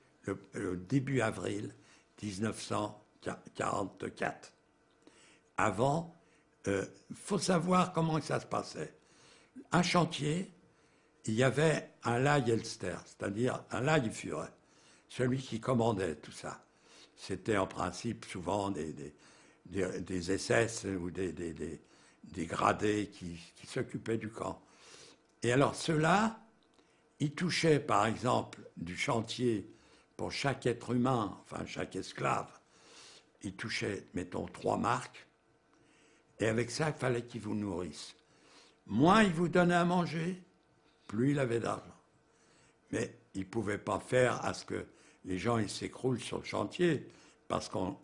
le début avril 1944. Avant, faut savoir comment ça se passait. Un chantier, il y avait un Leihjelster, c'est-à-dire un Leihführer, celui qui commandait tout ça. C'était en principe souvent des SS ou des gradés qui s'occupaient du camp. Et alors ceux-là, ils touchaient par exemple du chantier pour chaque être humain, enfin chaque esclave, ils touchaient, mettons, 3 marks, et avec ça, il fallait qu'ils vous nourrissent. Moins ils vous donnaient à manger, plus il avait d'argent. Mais il ne pouvait pas faire à ce que les gens ils s'écroulent sur le chantier, parce qu'on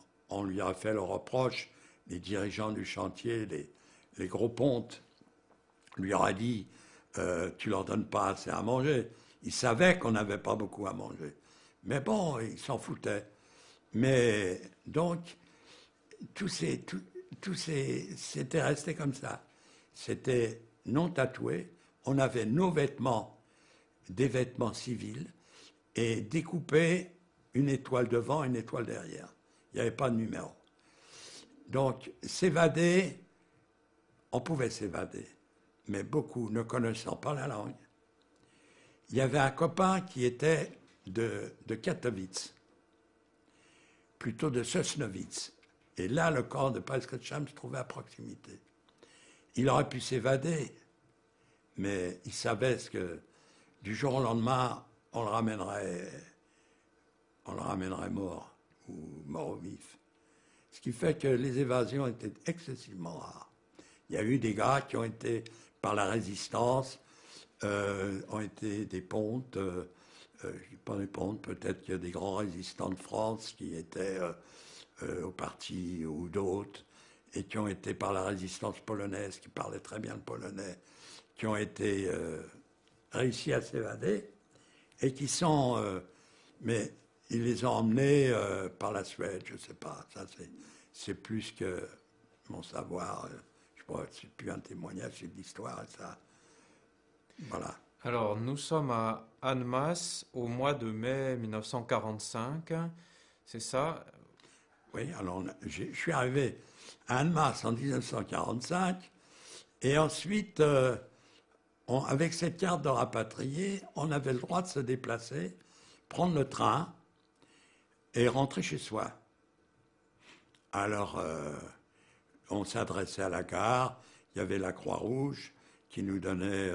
lui a fait le reproche, les dirigeants du chantier, les gros pontes, lui aurait dit tu leur donnes pas assez à manger. Ils savaient qu'on n'avait pas beaucoup à manger. Mais bon, ils s'en foutaient. Mais donc, c'était resté comme ça. C'était non tatoué. On avait nos vêtements, des vêtements civils, et découpé une étoile devant, une étoile derrière. Il n'y avait pas de numéro. Donc, s'évader, on pouvait s'évader, mais beaucoup ne connaissant pas la langue. Il y avait un copain qui était de Katowice, plutôt de Sosnowice. Et là, le camp de Pasketcham se trouvait à proximité. Il aurait pu s'évader, mais il savait que du jour au lendemain, on le ramènerait mort, ou mort au vif. Ce qui fait que les évasions étaient excessivement rares. Il y a eu des gars qui ont été, par la résistance, ont été des pontes, pas des pontes, peut-être qu'il y a des grands résistants de France qui étaient au parti ou d'autres, et qui ont été par la résistance polonaise, qui parlaient très bien le polonais, qui ont été réussi à s'évader, et qui sont... mais ils les ont emmenés par la Suède, je ne sais pas, ça c'est plus que mon savoir, je crois que c'est plus un témoignage, c'est de l'histoire, et ça... Voilà. Alors, nous sommes à Annemasse au mois de mai 1945, c'est ça? Oui, alors je suis arrivé à Annemasse en 1945, et ensuite, avec cette carte de rapatrié, on avait le droit de se déplacer, prendre le train et rentrer chez soi. Alors, on s'adressait à la gare, il y avait la Croix-Rouge qui nous donnait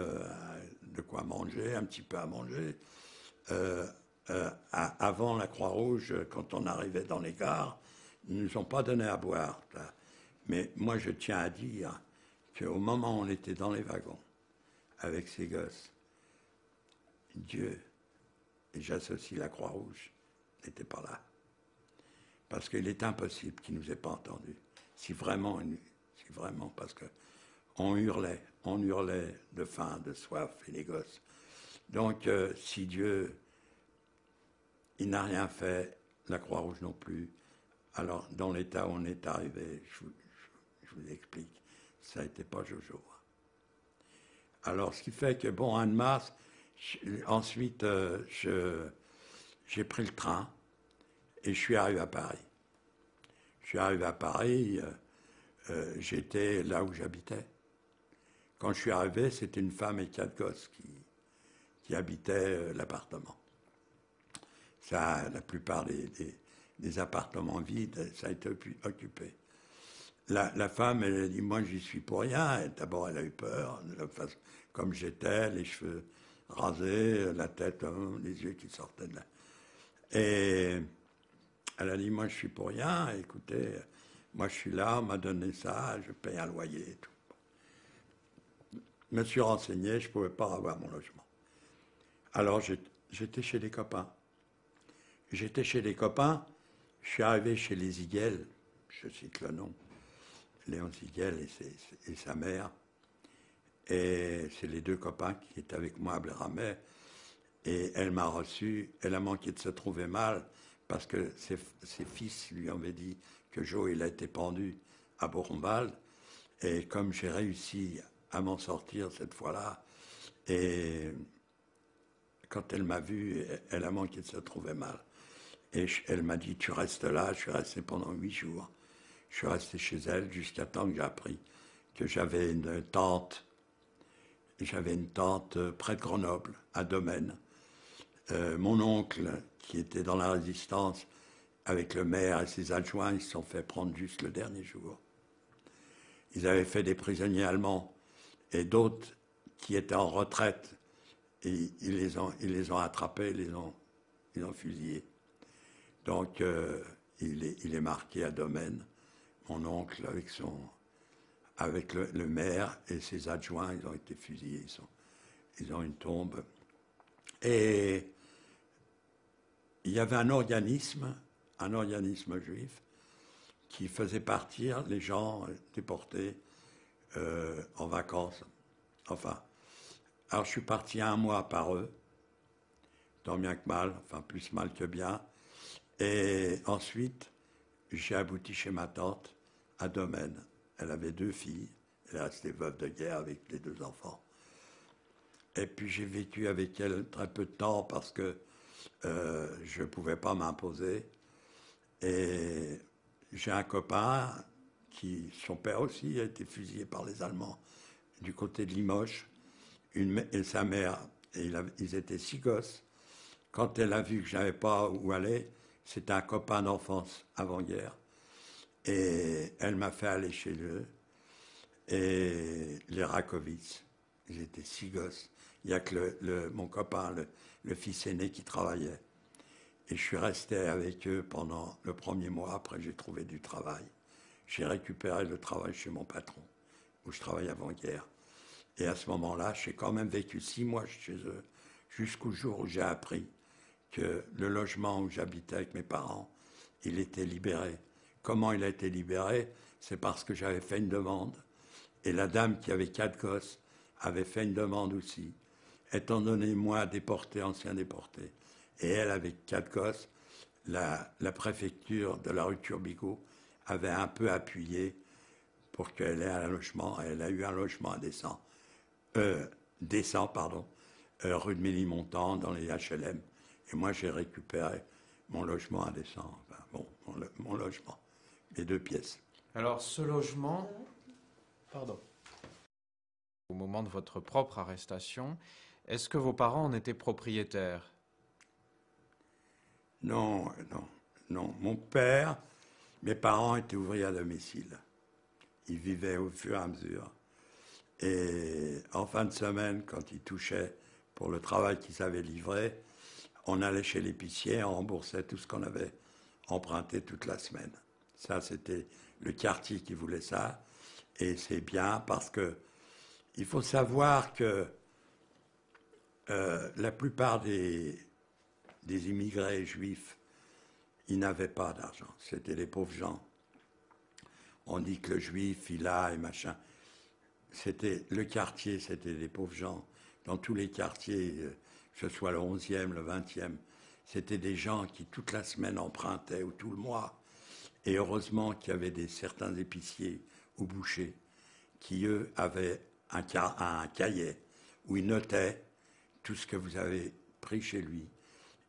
de quoi manger, un petit peu à manger. Avant la Croix-Rouge, quand on arrivait dans les gares, ils ne nous ont pas donné à boire. Mais moi, je tiens à dire qu'au moment où on était dans les wagons, avec ces gosses, Dieu, et j'associe la Croix-Rouge, n'était pas là. Parce qu'il est impossible qu'il ne nous ait pas entendus. Si vraiment, parce qu'on hurlait de faim, de soif, et les gosses. Donc, si Dieu, il n'a rien fait, la Croix-Rouge non plus, alors dans l'état où on est arrivé, je vous explique, ça n'était pas Jojo. Alors, ce qui fait que, bon, Annemasse, ensuite, j'ai pris le train et je suis arrivé à Paris. Je suis arrivé à Paris, j'étais là où j'habitais. Quand je suis arrivé, c'était une femme et 4 gosses qui habitaient l'appartement. Ça, la plupart des appartements vides, ça a été occupé. La femme, elle a dit, moi, j'y suis pour rien. D'abord, elle a eu peur, comme j'étais, les cheveux rasés, la tête, les yeux qui sortaient de là. Et elle a dit, moi, je suis pour rien. Écoutez, moi, je suis là, on m'a donné ça, je paye un loyer et tout. Je me suis renseigné, je ne pouvais pas avoir mon logement. Alors, j'étais chez des copains. J'étais chez des copains, je suis arrivé chez les Ziguel, je cite le nom, Léon Ziguel et sa mère. Et c'est les 2 copains qui étaient avec moi à Bleramet. Et elle m'a reçu, elle a manqué de se trouver mal, parce que ses fils lui avaient dit que Joe, il a été pendu à Bourgombal. Et comme j'ai réussi à m'en sortir cette fois-là, et quand elle m'a vu, elle a manqué de se trouver mal. Et elle m'a dit, tu restes là. Je suis resté pendant 8 jours. Je suis resté chez elle jusqu'à temps que j'ai appris que j'avais une tante. J'avais une tante près de Grenoble, à Domaine. Mon oncle, qui était dans la résistance, avec le maire et ses adjoints, ils se sont fait prendre juste le dernier jour. Ils avaient fait des prisonniers allemands et d'autres qui étaient en retraite. Et ils les ont attrapés, ils ont fusillés. Donc, il est marqué à Domaine. Mon oncle, avec le maire et ses adjoints, ils ont été fusillés. Ils ont une tombe. Et il y avait un organisme juif, qui faisait partir les gens déportés en vacances Enfin, alors je suis parti 1 mois par eux, tant bien que mal, enfin plus mal que bien. Et ensuite, j'ai abouti chez ma tante à Domaine. Elle avait 2 filles. Elle est restée veuve de guerre avec les 2 enfants. Et puis j'ai vécu avec elle très peu de temps parce que je ne pouvais pas m'imposer. Et j'ai un copain son père aussi a été fusillé par les Allemands du côté de Limoges. Et sa mère, ils étaient 6 gosses. Quand elle a vu que je n'avais pas où aller, c'était un copain d'enfance avant-guerre. Et elle m'a fait aller chez eux. Et les Rakovitz, ils étaient 6 gosses. Il n'y a que mon copain, le fils aîné, qui travaillait. Et je suis resté avec eux pendant le premier mois. Après, j'ai trouvé du travail. J'ai récupéré le travail chez mon patron, où je travaillais avant-guerre. Et à ce moment-là, j'ai quand même vécu 6 mois chez eux, jusqu'au jour où j'ai appris que le logement où j'habitais avec mes parents, il était libéré. Comment il a été libéré? C'est parce que j'avais fait une demande. Et la dame qui avait 4 gosses avait fait une demande aussi. Étant donné moi déporté, ancien déporté, et elle avec 4 gosses, la préfecture de la rue Turbigo avait un peu appuyé pour qu'elle ait un logement. Elle a eu un logement décent, rue de Ménilmontant, dans les HLM. Et moi, j'ai récupéré mon logement indécent. Enfin, bon, mon logement, les 2 pièces. Alors, ce logement, pardon, au moment de votre propre arrestation, est-ce que vos parents en étaient propriétaires? Non, non, non. Mon père, mes parents étaient ouvriers à domicile. Ils vivaient au fur et à mesure. Et en fin de semaine, quand ils touchaient pour le travail qu'ils avaient livré, on allait chez l'épicier, on remboursait tout ce qu'on avait emprunté toute la semaine. Ça, c'était le quartier qui voulait ça. Et c'est bien parce que il faut savoir que la plupart des immigrés juifs, ils n'avaient pas d'argent. C'était les pauvres gens. On dit que le juif, il a et machin. C'était le quartier, c'était les pauvres gens. Dans tous les quartiers, que ce soit le 11e, le 20e, c'était des gens qui toute la semaine empruntaient ou tout le mois. Et heureusement qu'il y avait certains épiciers ou bouchers qui, eux, avaient un cahier où ils notaient tout ce que vous avez pris chez lui.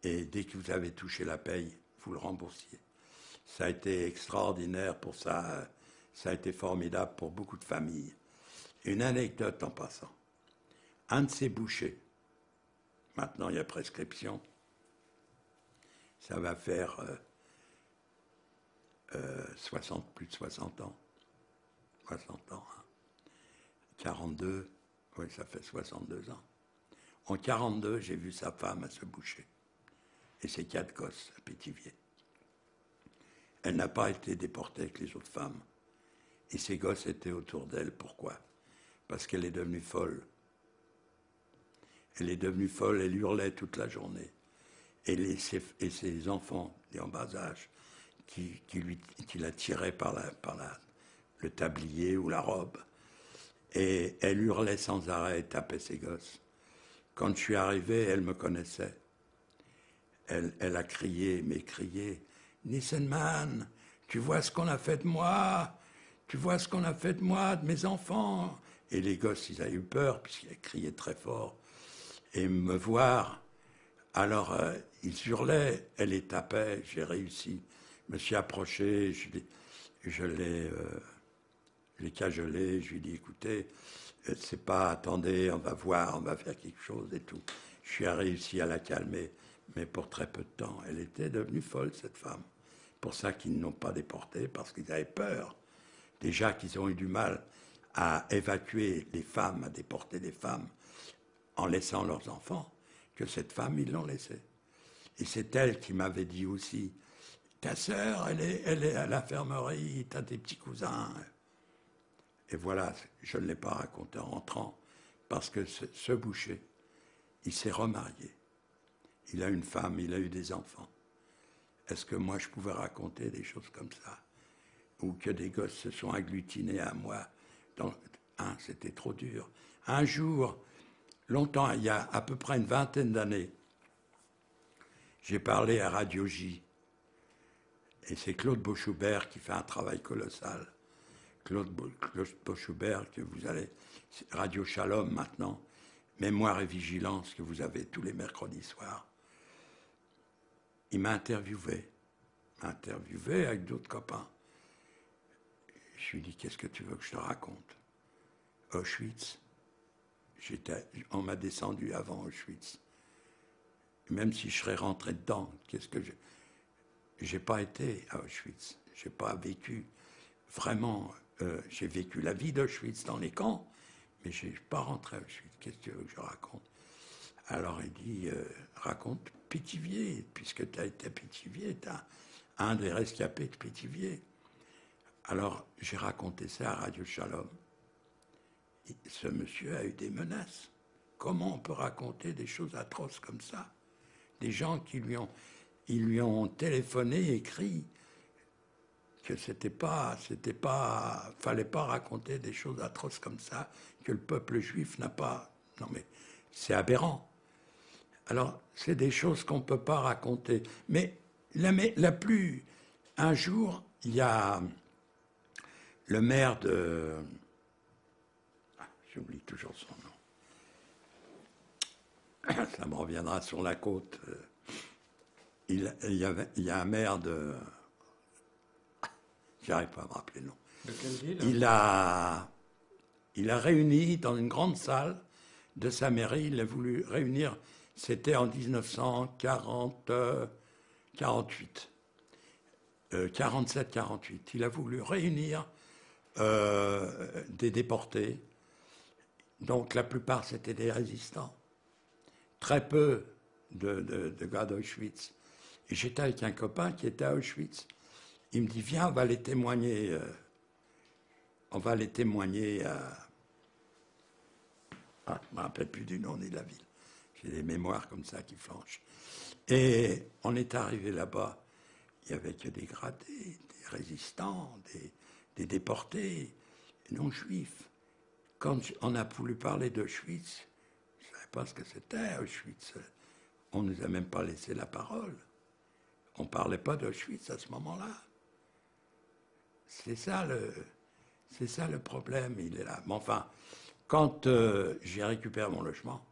Et dès que vous avez touché la paye, vous le remboursiez. Ça a été extraordinaire pour ça. Ça a été formidable pour beaucoup de familles. Une anecdote en passant. Un de ces bouchers, maintenant il y a prescription, ça va faire plus de 60 ans. 60 ans. Hein. 42, oui, ça fait 62 ans. En 42, j'ai vu sa femme à se boucher. Et ses 4 gosses à Pétivier. Elle n'a pas été déportée avec les autres femmes. Et ses gosses étaient autour d'elle. Pourquoi? Parce qu'elle est devenue folle. Elle est devenue folle, elle hurlait toute la journée. Et ses enfants, et en bas âge, qui la tiraient par le tablier ou la robe. Et elle hurlait sans arrêt et tapait ses gosses. Quand je suis arrivé, elle me connaissait. Elle a crié, mais crié, « Nissenman, tu vois ce qu'on a fait de moi? Tu vois ce qu'on a fait de moi, de mes enfants ?» Et les gosses, ils avaient eu peur, puisqu'elle criait très fort. Et me voir, alors ils hurlaient, elle les tapait, j'ai réussi. Je me suis approché, je l'ai cajolé, je lui ai dit, écoutez, c'est pas, attendez, on va voir, on va faire quelque chose et tout. Je suis réussi à la calmer, mais pour très peu de temps. Elle était devenue folle, cette femme. Pour ça qu'ils ne l'ont pas déportée, parce qu'ils avaient peur. Déjà qu'ils ont eu du mal à évacuer les femmes, à déporter les femmes, en laissant leurs enfants, que cette femme, ils l'ont laissée. Et c'est elle qui m'avait dit aussi, ta sœur, elle est à l'infirmerie, t'as des petits cousins. Et voilà, je ne l'ai pas raconté en rentrant, parce que ce boucher, il s'est remarié. Il a une femme, il a eu des enfants. Est-ce que moi, je pouvais raconter des choses comme ça? Ou que des gosses se sont agglutinés à moi? C'était trop dur. Un jour, longtemps, il y a à peu près une vingtaine d'années, j'ai parlé à Radio J. Et c'est Claude Beauchoubert qui fait un travail colossal. Claude Beauchoubert, que vous allez... Radio Shalom maintenant, Mémoire et Vigilance, que vous avez tous les mercredis soirs. Il m'a interviewé avec d'autres copains. Je lui ai dit, qu'est-ce que tu veux que je te raconte? Auschwitz. On m'a descendu avant Auschwitz. Même si je serais rentré dedans, j'ai pas été à Auschwitz. J'ai pas vécu vraiment. J'ai vécu la vie d'Auschwitz dans les camps, mais je n'ai pas rentré à Auschwitz. Qu'est-ce que tu veux que je raconte? Alors il dit, raconte Pithiviers, puisque tu as été à Pithiviers, tu as un des rescapés de Pithiviers. Alors j'ai raconté ça à Radio Shalom. Ce monsieur a eu des menaces. Comment on peut raconter des choses atroces comme ça? Des gens qui lui ont téléphoné, écrit que fallait pas raconter des choses atroces comme ça, que le peuple juif n'a pas. Non mais c'est aberrant. Alors c'est des choses qu'on ne peut pas raconter. Mais un jour, il y a le maire de, j'oublie toujours son nom. Ça me reviendra sur la côte. Il y a un maire de... J'arrive pas à me rappeler le nom. De quelle ville? Il a réuni dans une grande salle de sa mairie, il a voulu réunir, c'était en 1948, 47-48. Il a voulu réunir des déportés. Donc la plupart c'était des résistants. Très peu de gars d'Auschwitz. Et j'étais avec un copain qui était à Auschwitz. Il me dit, viens, on va les témoigner Ah, je ne me rappelle plus du nom ni de la ville. J'ai des mémoires comme ça qui flanchent. Et on est arrivé là-bas. Il n'y avait que des gradés, des résistants, des déportés, non juifs. Quand on a voulu parler d'Auschwitz, je ne savais pas ce que c'était Auschwitz. On ne nous a même pas laissé la parole. On ne parlait pas d'Auschwitz à ce moment-là. C'est ça le problème, il est là. Mais enfin, quand j'ai récupéré mon logement,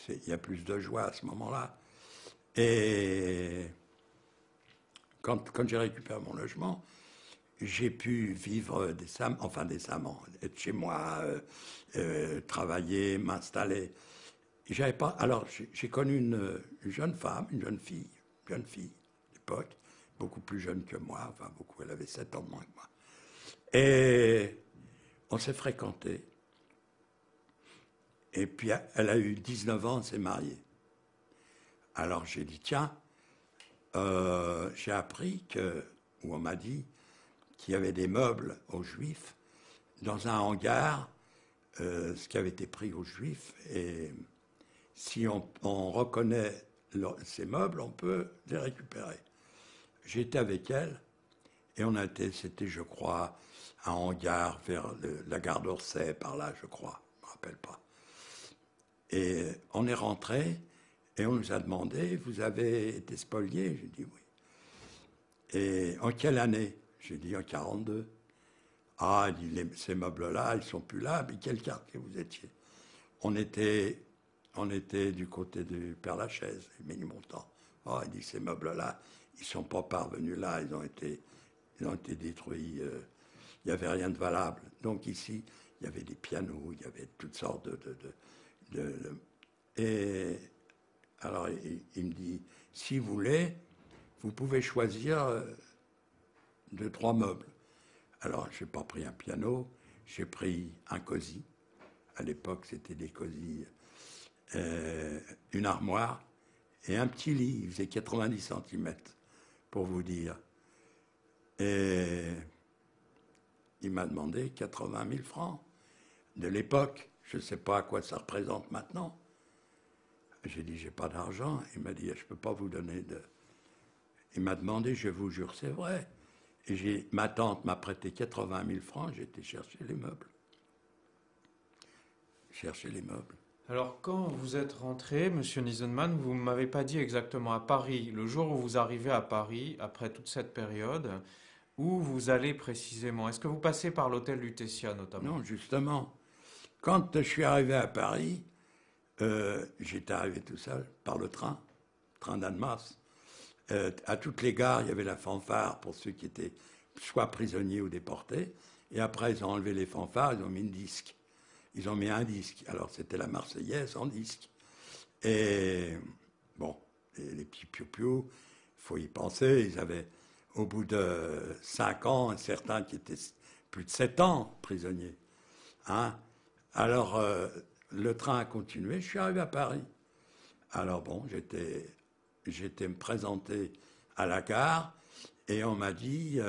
il y a plus de joie à ce moment-là. Et quand j'ai récupéré mon logement, j'ai pu vivre décemment, être chez moi, travailler, m'installer. J'avais pas. Alors, j'ai connu une jeune fille à l'époque, beaucoup plus jeune que moi, enfin beaucoup, elle avait 7 ans de moins que moi. Et on s'est fréquentés. Et puis elle a eu 19 ans, elle s'est mariée. Alors j'ai dit, tiens, j'ai appris ou on m'a dit qu'il y avait des meubles aux Juifs dans un hangar, ce qui avait été pris aux Juifs, et si on reconnaît ces meubles, on peut les récupérer. J'étais avec elle, et c'était, je crois, un hangar vers la gare d'Orsay, par là, je crois, je ne me rappelle pas. Et on est rentré, et on nous a demandé, vous avez été spolié? J'ai dit oui. Et en quelle année? J'ai dit en 42. Ah, il dit, ces meubles-là, ils ne sont plus là, mais quel quartier vous étiez? On était du côté du Père-Lachaise, Ménilmontant. Oh, il dit, ces meubles-là, ils ne sont pas parvenus là, ils ont été détruits. Il n'y avait rien de valable. Donc ici, il y avait des pianos, il y avait toutes sortes Et alors, il me dit, si vous voulez, vous pouvez choisir 2-3 meubles. Alors, je n'ai pas pris un piano, j'ai pris un cosy. À l'époque, c'était des cosy. Une armoire et un petit lit. Il faisait 90 cm, pour vous dire. Et il m'a demandé 80 000 francs de l'époque. Je ne sais pas à quoi ça représente maintenant. J'ai dit, j'ai pas d'argent. Il m'a dit, je ne peux pas vous donner de... Il m'a demandé, je vous jure, c'est vrai. Et ma tante m'a prêté 80 000 francs, j'ai été chercher les meubles. chercher les meubles. Alors, quand vous êtes rentré, Monsieur Nisenman, vous ne m'avez pas dit exactement à Paris, le jour où vous arrivez à Paris, après toute cette période, où vous allez précisément. Est-ce que vous passez par l'hôtel Lutetia notamment? Non, justement, quand je suis arrivé à Paris, j'étais arrivé tout seul par le train d'Annemasse. À toutes les gares, il y avait la fanfare pour ceux qui étaient soit prisonniers ou déportés. Et après, ils ont enlevé les fanfares, ils ont mis un disque. Ils ont mis un disque. Alors, c'était la Marseillaise en disque. Et bon, les petits piou-piou, il faut y penser. Ils avaient, au bout de 5 ans, certains qui étaient plus de 7 ans prisonniers. Hein? Alors, le train a continué. Je suis arrivé à Paris. Alors bon, j'étais me présenter à la gare et on m'a dit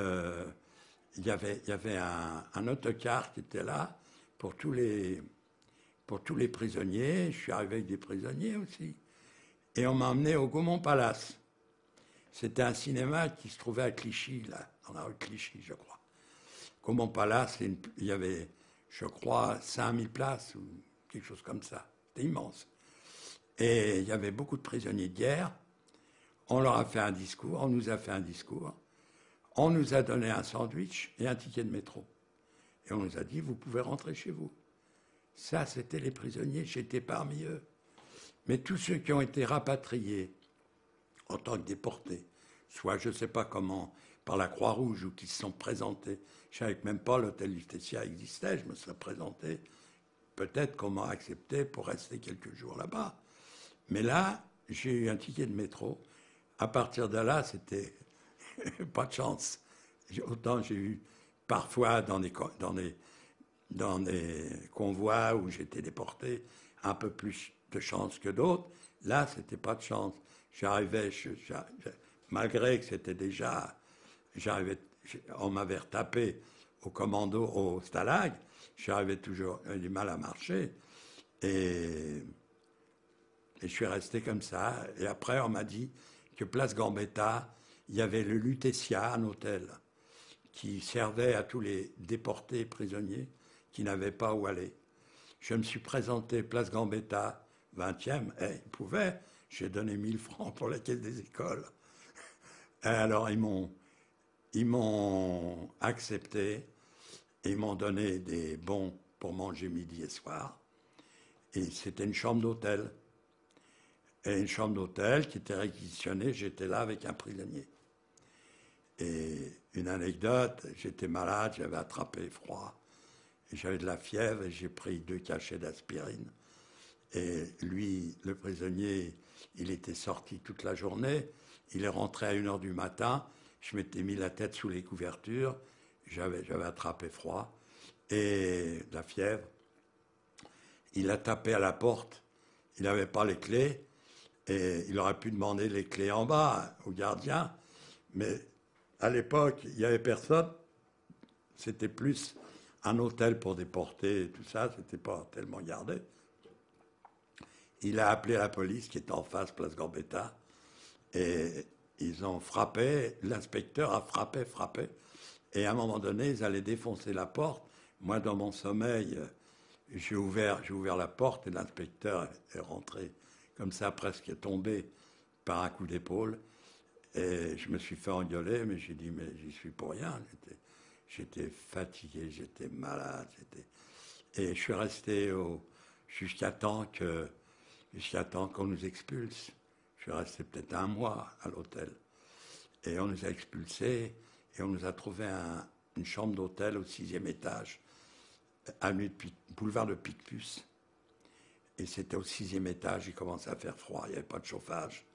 il y avait un autocar qui était là pour tous les prisonniers. Je suis arrivé avec des prisonniers aussi. Et on m'a emmené au Gaumont Palace. C'était un cinéma qui se trouvait à Clichy, là, dans la rue Clichy, je crois. Gaumont Palace, il y avait, je crois, 5000 places ou quelque chose comme ça. C'était immense. Et il y avait beaucoup de prisonniers de guerre. On leur a fait un discours, on nous a fait un discours. On nous a donné un sandwich et un ticket de métro. Et on nous a dit, vous pouvez rentrer chez vous. Ça, c'était les prisonniers, j'étais parmi eux. Mais tous ceux qui ont été rapatriés en tant que déportés, soit je ne sais pas comment, par la Croix-Rouge ou qui se sont présentés, je ne savais que même pas l'hôtel Lutetia existait, je me serais présenté, peut-être qu'on m'a accepté pour rester quelques jours là-bas. Mais là, j'ai eu un ticket de métro. À partir de là, c'était pas de chance. Autant j'ai eu parfois dans des convois où j'étais déporté un peu plus de chance que d'autres. Là, c'était pas de chance. J'arrivais, malgré que c'était déjà, on m'avait retapé au commando, au stalag, j'arrivais toujours, j'avais du mal à marcher. Et je suis resté comme ça. Et après, on m'a dit que place Gambetta, il y avait le Lutetia, un hôtel, qui servait à tous les déportés prisonniers qui n'avaient pas où aller. Je me suis présenté place Gambetta, 20e, et ils pouvaient. J'ai donné 1000 francs pour la caisse des écoles. Et alors, ils m'ont accepté, et ils m'ont donné des bons pour manger midi et soir. Et c'était une chambre d'hôtel. Et une chambre d'hôtel qui était réquisitionnée, j'étais là avec un prisonnier. Et une anecdote, j'étais malade, j'avais attrapé froid, et j'avais de la fièvre, et j'ai pris 2 cachets d'aspirine. Et lui, le prisonnier, il était sorti toute la journée, il est rentré à 1h du matin, je m'étais mis la tête sous les couvertures, j'avais attrapé froid, et de la fièvre. Il a tapé à la porte, il n'avait pas les clés, et il aurait pu demander les clés en bas au gardien, mais à l'époque, il n'y avait personne. C'était plus un hôtel pour déporter et tout ça, c'était pas tellement gardé. Il a appelé la police qui était en face, place Gambetta, et ils ont frappé, l'inspecteur a frappé, et à un moment donné, ils allaient défoncer la porte. Moi, dans mon sommeil, j'ai ouvert la porte et l'inspecteur est rentré comme ça, presque tombé par un coup d'épaule. Et je me suis fait engueuler, mais j'ai dit, mais j'y suis pour rien. J'étais fatigué, j'étais malade. Et je suis resté jusqu'à temps qu'on nous expulse. Je suis resté peut-être 1 mois à l'hôtel. Et on nous a expulsés et on nous a trouvé une chambre d'hôtel au 6e étage, boulevard de Picpus. Et c'était au 6e étage, il commençait à faire froid, il n'y avait pas de chauffage.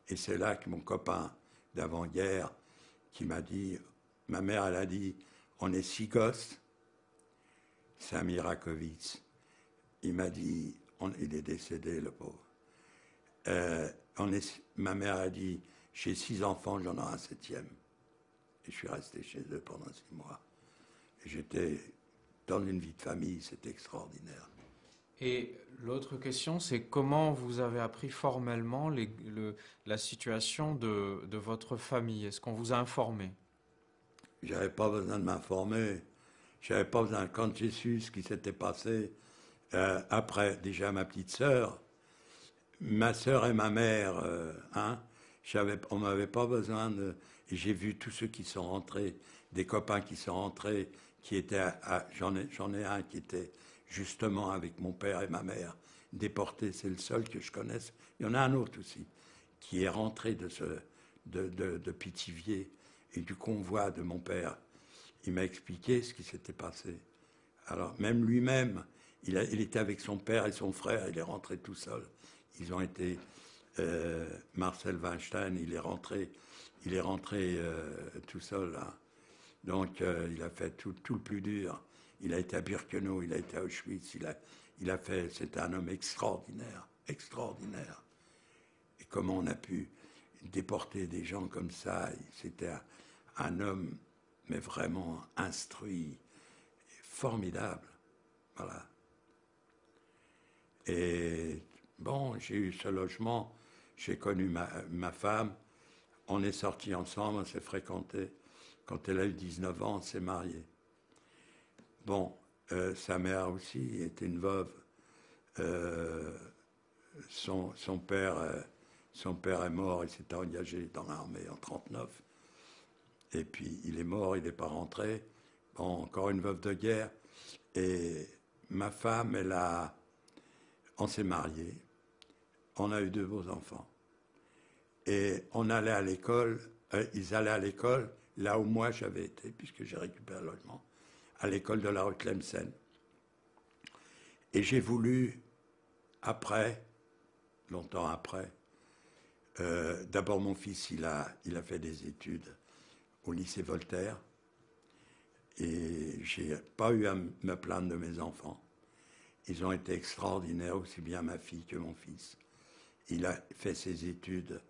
Et c'est là que mon copain d'avant-guerre, qui m'a dit, ma mère, elle a dit, on est 6 gosses, Samir Rakovitz. Il m'a dit, il est décédé, le pauvre. Ma mère a dit, j'ai 6 enfants, j'en ai un 7e. Et je suis resté chez eux pendant 6 mois. Et j'étais dans une vie de famille, c'était extraordinaire. Et l'autre question, c'est comment vous avez appris formellement la situation de votre famille? Est-ce qu'on vous a informé? J'avais pas besoin de m'informer. J'avais pas besoin. Quand j'ai su ce qui s'était passé, Après, déjà ma petite sœur, ma sœur et ma mère, hein, on n'avait pas besoin de... Et j'ai vu tous ceux qui sont rentrés, des copains qui sont rentrés, qui étaient j'en ai un qui était justement avec mon père et ma mère, déporté, c'est le seul que je connaisse. Il y en a un autre aussi, qui est rentré de Pithiviers et du convoi de mon père. Il m'a expliqué ce qui s'était passé. Alors, même lui-même, il était avec son père et son frère, il est rentré tout seul. Ils ont été... Marcel Weinstein, il est rentré tout seul, là. Donc, il a fait tout le plus dur. Il a été à Birkenau, il a été à Auschwitz, il a fait... C'était un homme extraordinaire, extraordinaire. Et comment on a pu déporter des gens comme ça? C'était un homme, mais vraiment instruit, formidable. Voilà. Et bon, j'ai eu ce logement, j'ai connu ma femme, on est sortis ensemble, on s'est fréquentés. Quand elle a eu 19 ans, on s'est mariés. Bon, sa mère aussi était une veuve. Son père est mort, il s'était engagé dans l'armée en 1939. Et puis il est mort, il n'est pas rentré. Bon, encore une veuve de guerre. Et ma femme, on s'est mariés. On a eu 2 beaux enfants. Et on allait à l'école, ils allaient à l'école là où moi j'avais été, puisque j'ai récupéré un logement, à l'école de la rue Tlemcen. Et j'ai voulu, après, longtemps après, d'abord mon fils, il a fait des études au lycée Voltaire, et j'ai pas eu à me plaindre de mes enfants. Ils ont été extraordinaires, aussi bien ma fille que mon fils. Il a fait ses études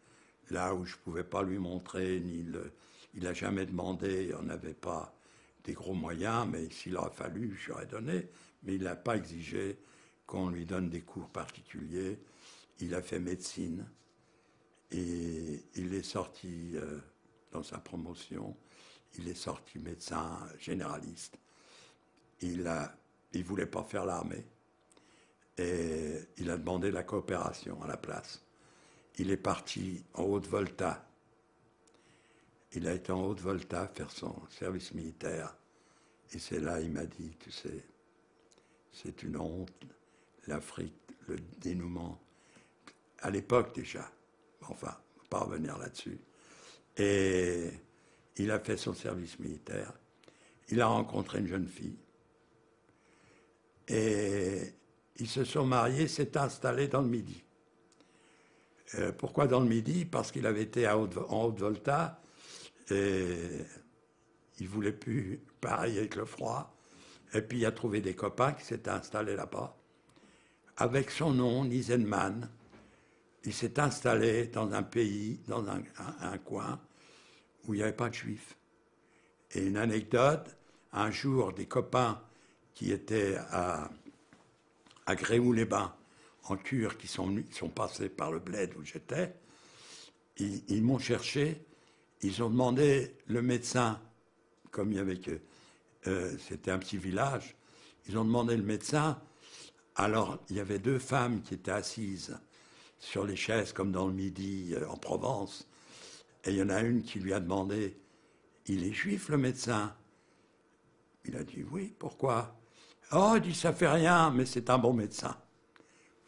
là où je ne pouvais pas lui montrer, il n'a jamais demandé, on n'avait pas des gros moyens, mais s'il aurait fallu, j'aurais donné. Mais il n'a pas exigé qu'on lui donne des cours particuliers. Il a fait médecine et il est sorti dans sa promotion, il est sorti médecin généraliste. Il ne voulait pas faire l'armée et il a demandé la coopération à la place. Il est parti en Haute-Volta. Il a été en Haute-Volta faire son service militaire. Et c'est là, il m'a dit, tu sais, c'est une honte, l'Afrique, le dénouement. À l'époque déjà. Enfin, on ne va pas revenir là-dessus. Et il a fait son service militaire. Il a rencontré une jeune fille. Et ils se sont mariés, s'est installé dans le Midi. Pourquoi dans le Midi? Parce qu'il avait été en Haute-Volta et il ne voulait plus pareil avec le froid. Et puis il a trouvé des copains qui s'étaient installés là-bas. Avec son nom, Nisenman, il s'est installé dans un pays, dans un coin où il n'y avait pas de juifs. Et une anecdote, un jour, des copains qui étaient à Gréoux-les-Bains, en cure, qui sont passés par le bled où j'étais, ils m'ont cherché, ils ont demandé le médecin, comme il y avait que... c'était un petit village, ils ont demandé le médecin. Alors, il y avait 2 femmes qui étaient assises sur les chaises, comme dans le Midi, en Provence. Et il y en a une qui lui a demandé, « Il est juif, le médecin ?» Il a dit, « Oui, pourquoi ?»« Oh, il dit, ça fait rien, mais c'est un bon médecin. »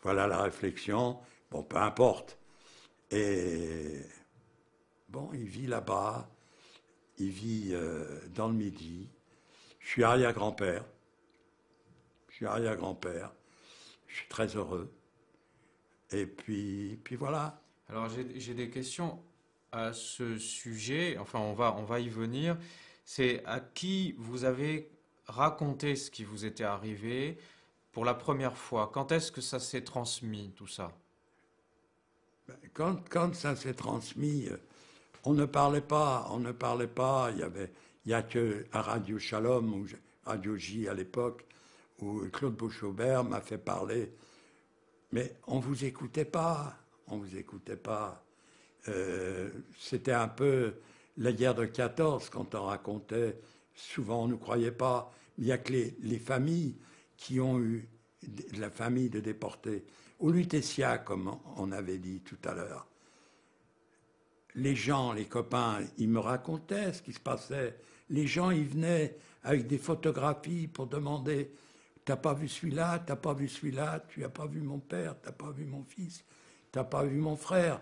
Voilà la réflexion. Bon, peu importe. Et bon, il vit là-bas, il vit dans le Midi. Je suis arrière-grand-père. Je suis très heureux. Et puis voilà. Alors j'ai des questions à ce sujet. Enfin, on va y venir. C'est à qui vous avez raconté ce qui vous était arrivé pour la première fois? Quand est-ce que ça s'est transmis, tout ça? Quand ça s'est transmis, on ne parlait pas. Il y a que à Radio Shalom, ou Radio J à l'époque, où Claude Bouchaubert m'a fait parler. Mais on ne vous écoutait pas. C'était un peu la guerre de 14 quand on racontait. Souvent, on ne croyait pas. Il n'y a que les familles qui ont eu de la famille de déportés. Au Lutetia, comme on avait dit tout à l'heure, les gens, les copains, ils me racontaient ce qui se passait. Les gens, ils venaient avec des photographies pour demander « T'as pas vu celui-là, t'as pas vu celui-là, tu n'as pas vu mon père, t'as pas vu mon fils, t'as pas vu mon frère ».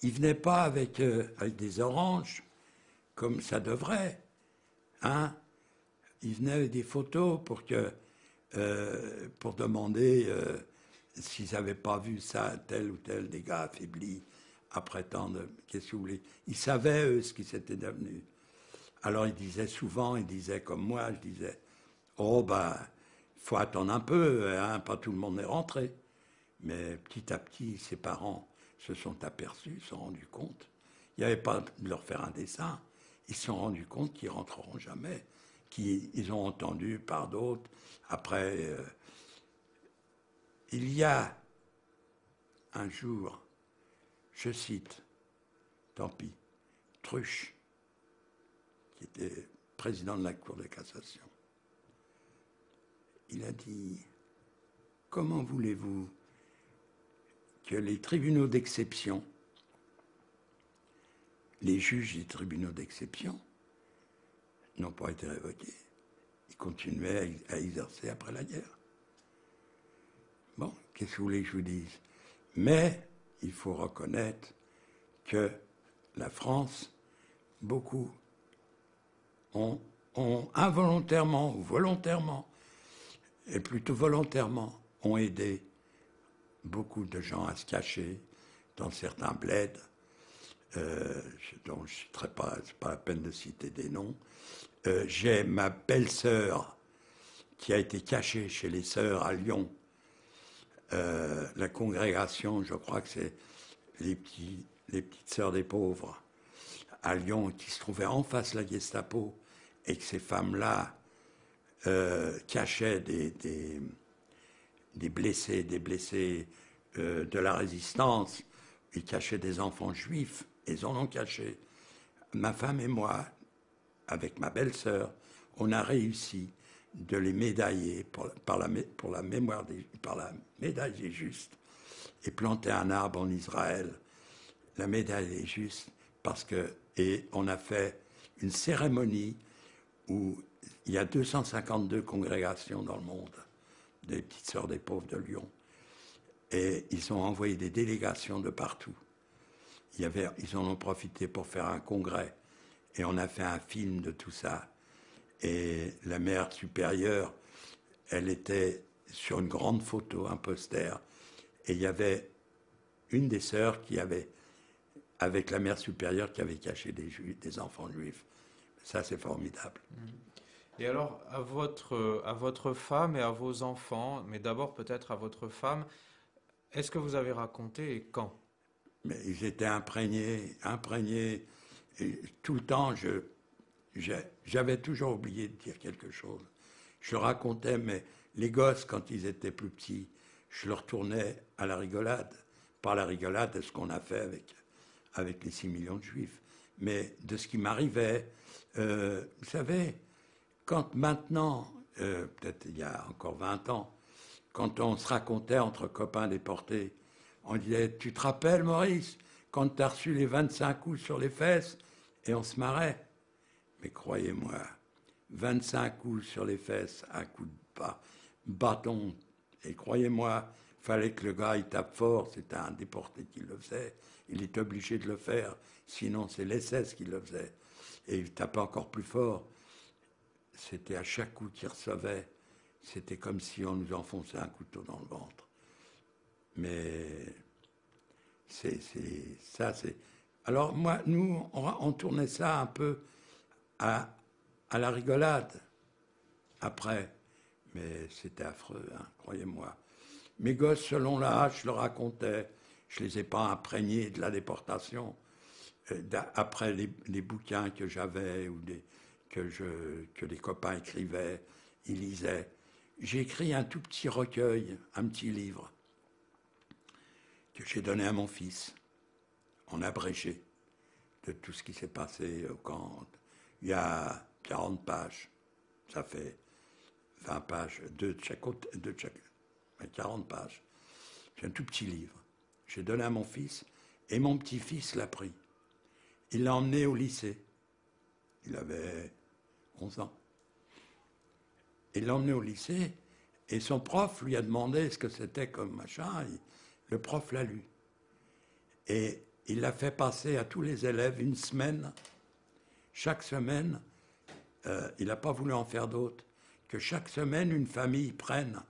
Ils venaient pas avec des oranges, comme ça devrait, hein. Ils venaient avec des photos pour demander s'ils n'avaient pas vu ça, tel ou tel des gars affaiblis, après tant de... Qu'est-ce que vous voulez? Ils savaient, eux, ce qui s'était devenu. Alors, ils disaient souvent, ils disaient comme moi, je disais, oh, ben, il faut attendre un peu, hein, pas tout le monde est rentré. Mais petit à petit, ses parents se sont aperçus, se sont rendus compte. Il n'y avait pas de leur faire un dessin. Ils se sont rendus compte qu'ils ne rentreront jamais. Ils ont entendu par d'autres. Après, il y a un jour, je cite, tant pis, Truche, qui était président de la Cour de cassation. Il a dit, comment voulez-vous que les tribunaux d'exception, les juges des tribunaux d'exception, n'ont pas été révoqués. Ils continuaient à exercer après la guerre. Bon, qu'est-ce que vous voulez que je vous dise? Mais il faut reconnaître que la France, beaucoup, ont involontairement ou volontairement, et plutôt volontairement, ont aidé beaucoup de gens à se cacher dans certains bleds, dont je ne citerai pas, c'est pas la peine de citer des noms. J'ai ma belle-sœur qui a été cachée chez les sœurs à Lyon. La congrégation, je crois que c'est les petites sœurs des pauvres à Lyon, qui se trouvaient en face de la Gestapo, et que ces femmes-là cachaient des blessés de la résistance. Ils cachaient des enfants juifs, ils en ont caché. Ma femme et moi, avec ma belle-sœur, on a réussi de les médailler par la médaille des justes et planter un arbre en Israël, la médaille des justes, et on a fait une cérémonie où il y a 252 congrégations dans le monde, des petites sœurs des pauvres de Lyon, et ils ont envoyé des délégations de partout. Ils en ont profité pour faire un congrès, et on a fait un film de tout ça. Et la mère supérieure, elle était sur une grande photo, un poster, et il y avait une des sœurs qui avait, avec la mère supérieure, qui avait caché des enfants juifs. Ça, c'est formidable. Et alors, à votre femme et à vos enfants, mais d'abord peut-être à votre femme, est-ce que vous avez raconté et quand? Mais ils étaient imprégnés, et tout le temps, j'avais toujours oublié de dire quelque chose. Je racontais, mais les gosses, quand ils étaient plus petits, je leur tournais à la rigolade. Pas la rigolade de ce qu'on a fait avec les 6 millions de juifs, mais de ce qui m'arrivait. Vous savez, quand maintenant, peut-être il y a encore 20 ans, quand on se racontait entre copains déportés, on disait, tu te rappelles, Maurice, quand tu as reçu les 25 coups sur les fesses, et on se marrait. Mais croyez-moi, 25 coups sur les fesses, un coup de bâton, et croyez-moi, il fallait que le gars il tape fort, c'était un déporté qui le faisait, il est obligé de le faire, sinon c'est l'SS qui le faisait, et il tapait encore plus fort. C'était à chaque coup qu'il recevait, c'était comme si on nous enfonçait un couteau dans le ventre. Mais ça, c'est... Alors moi, nous, on tournait ça un peu à la rigolade après, mais c'était affreux, hein, croyez-moi. Mes gosses, selon l'âge, je leur racontais, je ne les ai pas imprégnés de la déportation. Après les bouquins que j'avais ou que les copains écrivaient, ils lisaient. J'ai écrit un tout petit recueil, un petit livre, que j'ai donné à mon fils, en abrégé, de tout ce qui s'est passé au camp. Il y a 40 pages. Ça fait 20 pages, deux de chaque côté, 40 pages. C'est un tout petit livre. J'ai donné à mon fils et mon petit-fils l'a pris. Il l'a emmené au lycée. Il avait 11 ans. Il l'a emmené au lycée et son prof lui a demandé ce que c'était comme machin. Le prof l'a lu. Et il l'a fait passer à tous les élèves une semaine. Chaque semaine, il n'a pas voulu en faire d'autres, que chaque semaine, une famille prenne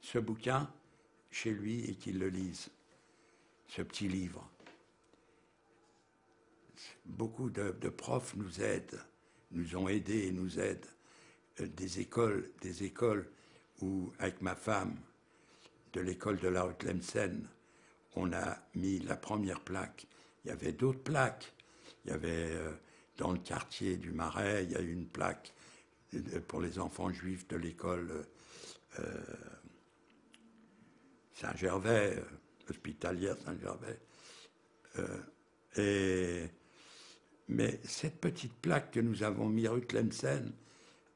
ce bouquin chez lui et qu'il le lise, ce petit livre. Beaucoup de profs nous aident, nous ont aidés et nous aident. Des écoles où, avec ma femme, de l'école de la rue Tlemcen, on a mis la première plaque. Il y avait d'autres plaques. Il y avait, dans le quartier du Marais, il y a eu une plaque pour les enfants juifs de l'école Saint-Gervais, hospitalière Saint-Gervais. Mais cette petite plaque que nous avons mise rue Tlemcen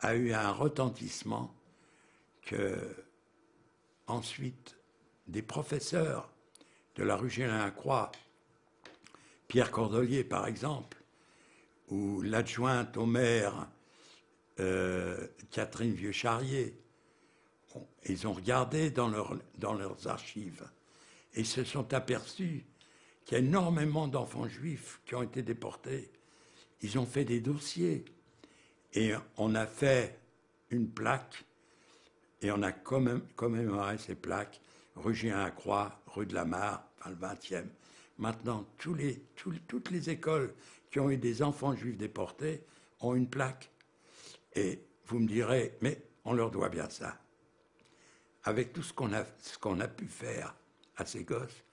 a eu un retentissement que, ensuite, des professeurs de la rue Gélin-Croix, Pierre Cordelier par exemple, ou l'adjointe au maire Catherine Vieux-Charrier, ils ont regardé dans leurs archives et se sont aperçus qu'il y a énormément d'enfants juifs qui ont été déportés. Ils ont fait des dossiers et on a fait une plaque et on a commémoré ces plaques rue Gélin-Croix, rue de la Mare, enfin le 20e. Maintenant, toutes les écoles qui ont eu des enfants juifs déportés ont une plaque. Et vous me direz, mais on leur doit bien ça. Avec tout ce qu'on a pu faire à ces gosses,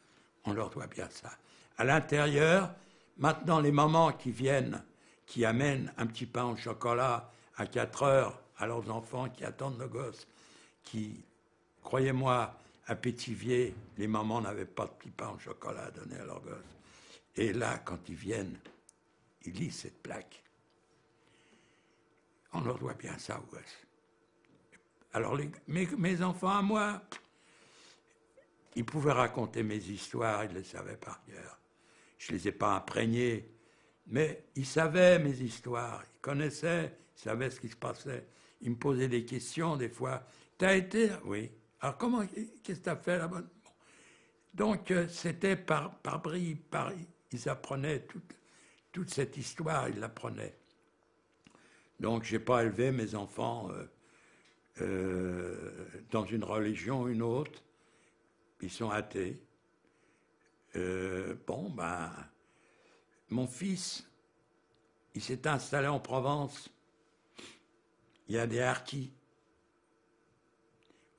on leur doit bien ça. À l'intérieur, maintenant, les mamans qui viennent, qui amènent un petit pain au chocolat à 4 heures à leurs enfants qui attendent nos gosses, qui, croyez-moi, à Pétivier, les mamans n'avaient pas de petit pain au chocolat à donner à leurs gosses. Et là, quand ils viennent, ils lisent cette plaque. On leur doit bien ça aux gosses. Alors, mes enfants à moi, ils pouvaient raconter mes histoires, ils les savaient par cœur. Je ne les ai pas imprégnés, mais ils savaient mes histoires, ils connaissaient, ils savaient ce qui se passait. Ils me posaient des questions des fois. T'as été là? Oui. Alors qu'est-ce que tu as fait là-bas? Bon. Donc c'était par bribes, ils apprenaient toute cette histoire, ils l'apprenaient. Donc je n'ai pas élevé mes enfants dans une religion ou une autre. Ils sont athées. Mon fils, il s'est installé en Provence. Il y a des harkis.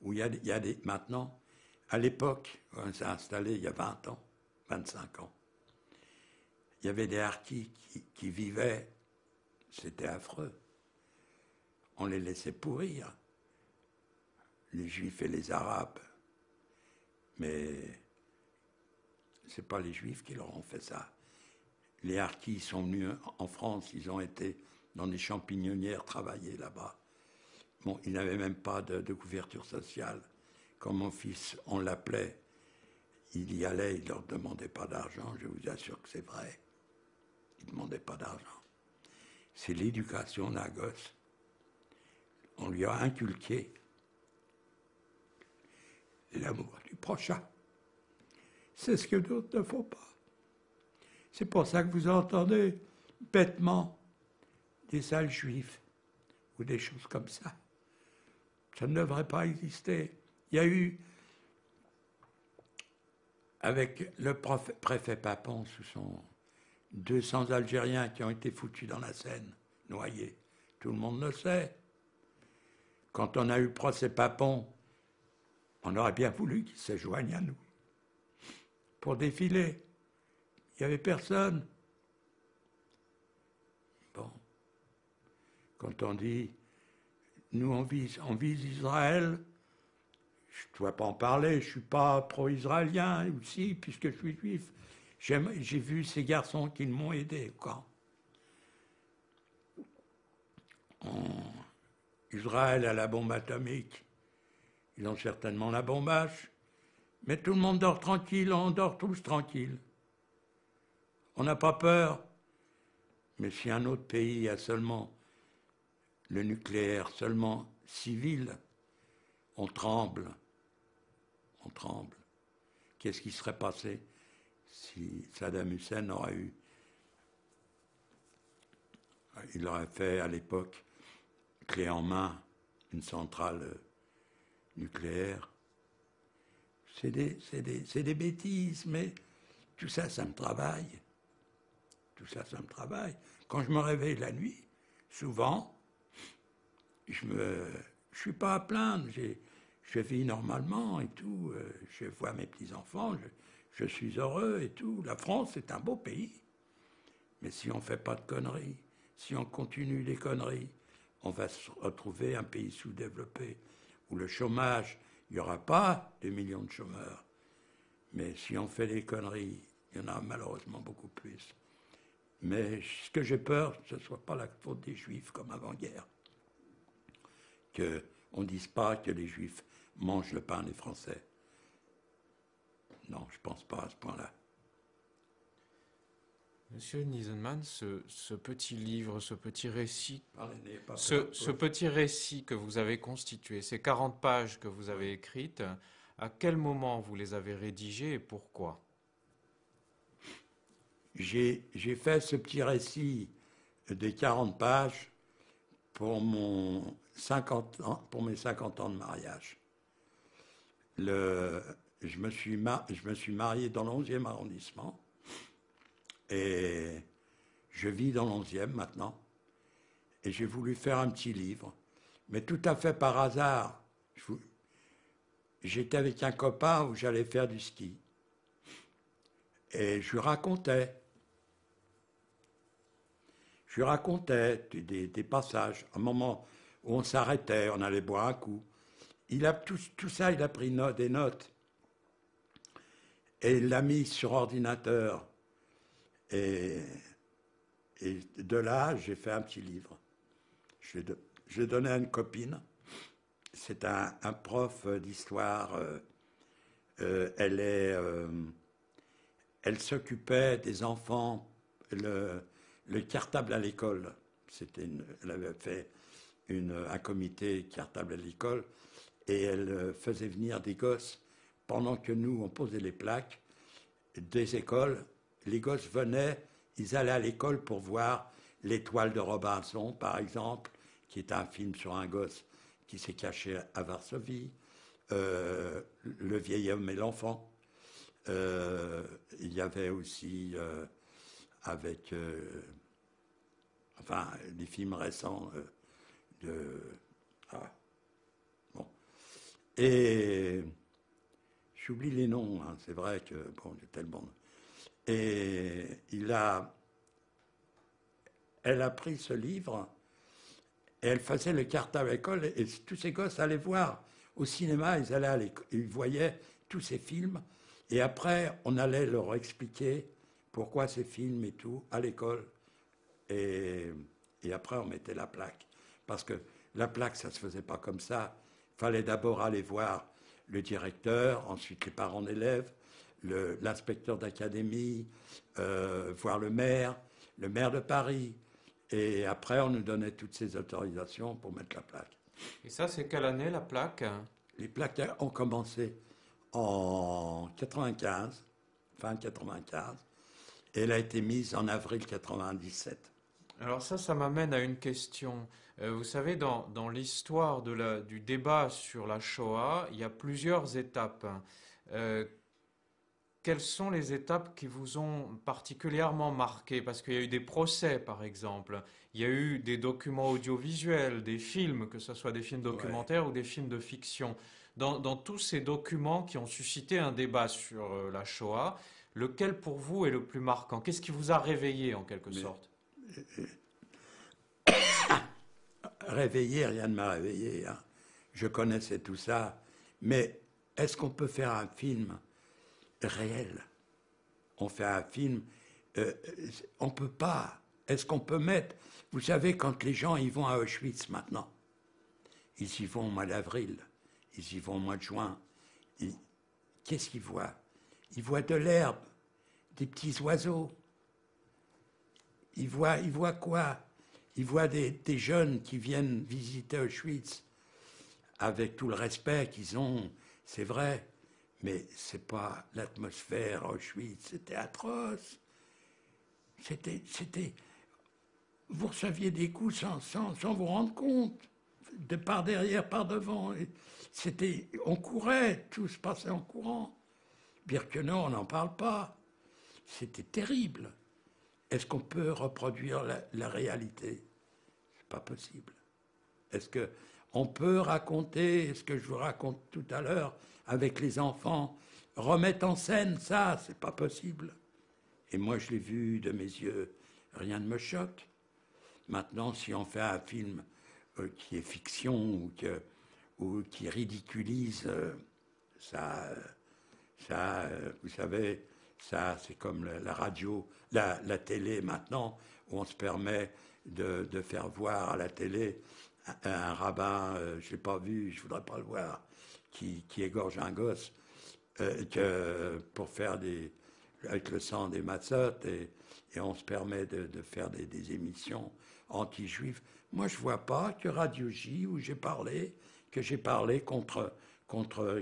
Où il y a des maintenant, à l'époque, on s'est installé il y a 20 ans, 25 ans, il y avait des harkis qui vivaient, c'était affreux. On les laissait pourrir, les juifs et les arabes. Mais ce n'est pas les juifs qui leur ont fait ça. Les harkis sont venus en France, ils ont été dans des champignonnières travailler là-bas. Bon, il n'avait même pas de couverture sociale. Quand mon fils, on l'appelait, il y allait, il ne leur demandait pas d'argent, je vous assure que c'est vrai. Il ne demandait pas d'argent. C'est l'éducation d'un gosse. On lui a inculqué l'amour du prochain. C'est ce que d'autres ne font pas. C'est pour ça que vous entendez bêtement des sales juifs ou des choses comme ça. Ça ne devrait pas exister. Il y a eu, avec le préfet Papon, ce sont 200 Algériens qui ont été foutus dans la Seine, noyés. Tout le monde le sait. Quand on a eu le procès Papon, on aurait bien voulu qu'ils se joignent à nous pour défiler. Il n'y avait personne. Bon. Quand on dit, nous on vise Israël, je ne dois pas en parler, je ne suis pas pro-israélien aussi, puisque je suis juif. J'ai vu ces garçons qui m'ont aidé au camp. Israël a la bombe atomique. Ils ont certainement la bombe H. Mais tout le monde dort tranquille, on dort tous tranquilles. On n'a pas peur. Mais si un autre pays a seulement le nucléaire, seulement civil, on tremble. On tremble. Qu'est-ce qui serait passé si Saddam Hussein aurait eu... Il aurait fait à l'époque, clé en main, une centrale nucléaire. C'est des bêtises, mais tout ça, ça me travaille. Tout ça, ça me travaille. Quand je me réveille la nuit, souvent, je suis pas à plaindre. Je vis normalement et tout. Je vois mes petits-enfants, je suis heureux et tout. La France, c'est un beau pays. Mais si on ne fait pas de conneries, si on continue les conneries, on va se retrouver un pays sous-développé où le chômage, il n'y aura pas des millions de chômeurs. Mais si on fait des conneries, il y en a malheureusement beaucoup plus. Mais ce que j'ai peur, ce ne soit pas la faute des Juifs comme avant-guerre. Qu'on ne dise pas que les Juifs mangent le pain des Français. Non, je ne pense pas à ce point-là. Monsieur Nisenman, ce petit livre, ce petit récit, ce petit récit que vous avez constitué, ces 40 pages que vous avez écrites, à quel moment vous les avez rédigées et pourquoi? J'ai fait ce petit récit des 40 pages pour mes 50 ans de mariage. Je me suis marié dans le 11e arrondissement et je vis dans le 11e maintenant. Et j'ai voulu faire un petit livre, mais tout à fait par hasard. J'étais avec un copain où j'allais faire du ski. Et je lui racontais des passages, un moment où on s'arrêtait, on allait boire un coup. Tout ça, il a pris des notes. Et il l'a mis sur ordinateur. Et de là, j'ai fait un petit livre. Je l'ai donné à une copine. C'est un prof d'histoire. Elle s'occupait des enfants, le cartable à l'école. Elle avait fait un comité cartable à l'école et elle faisait venir des gosses pendant que nous, on posait les plaques des écoles. Les gosses venaient, ils allaient à l'école pour voir L'Étoile de Robinson, par exemple, qui est un film sur un gosse qui s'est caché à Varsovie, Le vieil homme et l'enfant. Il y avait aussi des films récents bon. Et j'oublie les noms, hein, c'est vrai que bon, j'ai tellement. Et elle a pris ce livre et elle faisait le cartable à l'école et tous ces gosses allaient voir au cinéma, ils voyaient tous ces films et après on allait leur expliquer pourquoi ces films et tout à l'école et après on mettait la plaque parce que la plaque ça se faisait pas comme ça, il fallait d'abord aller voir le directeur, ensuite les parents d'élèves, l'inspecteur d'académie, voir le maire de Paris. Et après, on nous donnait toutes ces autorisations pour mettre la plaque. Et ça, c'est quelle année, la plaque? Les plaques ont commencé en 95, fin 95, et elle a été mise en avril 97. Alors ça m'amène à une question. Vous savez, dans l'histoire du débat sur la Shoah, il y a plusieurs étapes. Quelles sont les étapes qui vous ont particulièrement marqué? Parce qu'il y a eu des procès, par exemple. Il y a eu des documents audiovisuels, des films, que ce soit des films documentaires ou des films de fiction. Dans tous ces documents qui ont suscité un débat sur la Shoah, lequel pour vous est le plus marquant? Qu'est-ce qui vous a réveillé en quelque sorte? Réveillé, rien ne m'a réveillé. Hein. Je connaissais tout ça. Mais est-ce qu'on peut faire un film réel? On fait un film, on peut pas. Est-ce qu'on peut mettre... Vous savez, quand les gens y vont à Auschwitz maintenant, Ils y vont au mois d'avril, ils y vont au mois de juin. Qu'est-ce qu'ils voient? Ils voient de l'herbe, des petits oiseaux. Ils voient quoi? Ils voient des jeunes qui viennent visiter Auschwitz avec tout le respect qu'ils ont, c'est vrai, mais c'est pas l'atmosphère Auschwitz, c'était atroce. C'était, vous receviez des coups sans vous rendre compte, de par derrière, par devant. On courait, tout se passait en courant. Birkenau, on n'en parle pas. C'était terrible. Est-ce qu'on peut reproduire la réalité? C'est pas possible. Est-ce qu'on peut raconter ce que je vous raconte tout à l'heure avec les enfants, remettre en scène ça? C'est pas possible. Et moi, je l'ai vu de mes yeux, rien ne me choque. Maintenant, si on fait un film qui est fiction ou qui ridiculise ça, vous savez, ça, c'est comme la radio, la télé maintenant, où on se permet de faire voir à la télé un rabbin, je ne l'ai pas vu, je ne voudrais pas le voir, qui égorge un gosse pour faire avec le sang des matzot, et on se permet de faire des émissions anti-juives. Moi, je ne vois pas que Radio J, où que j'ai parlé contre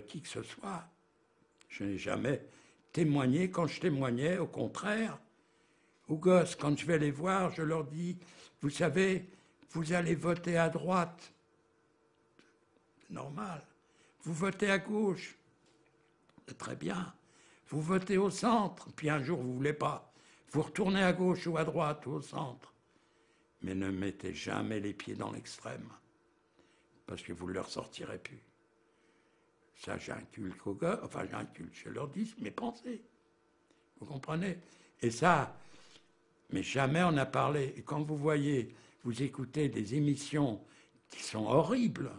qui que ce soit. Je n'ai jamais témoigné. Quand je témoignais, au contraire, aux gosses, quand je vais les voir, je leur dis, vous savez, vous allez voter à droite. C'est normal. Vous votez à gauche. C'est très bien. Vous votez au centre, puis un jour vous ne voulez pas. Vous retournez à gauche ou à droite ou au centre. Mais ne mettez jamais les pieds dans l'extrême, parce que vous ne leur sortirez plus. Ça, j'inculque aux gars, je leur dis mes pensées. Vous comprenez? Et ça, mais jamais on n'a parlé. Et quand vous écoutez des émissions qui sont horribles,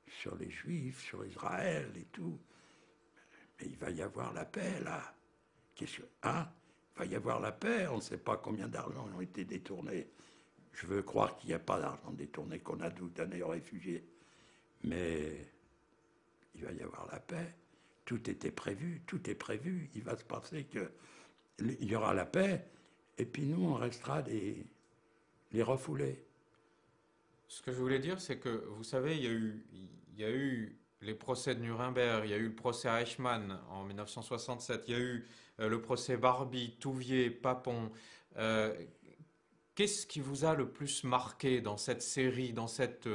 sur les Juifs, sur Israël et tout, mais il va y avoir la paix, là. Il va y avoir la paix, on ne sait pas combien d'argent ont été détournés. Je veux croire qu'il n'y a pas d'argent détourné, qu'on a donné aux réfugiés. Mais il va y avoir la paix. Tout était prévu, tout est prévu. Il va se passer qu'il y aura la paix, et puis nous, on restera les refoulés. Ce que je voulais dire, c'est que, vous savez, il y a eu les procès de Nuremberg, il y a eu le procès Eichmann en 1967, il y a eu le procès Barbie, Touvier, Papon. Qu'est-ce qui vous a le plus marqué dans cette série, dans cette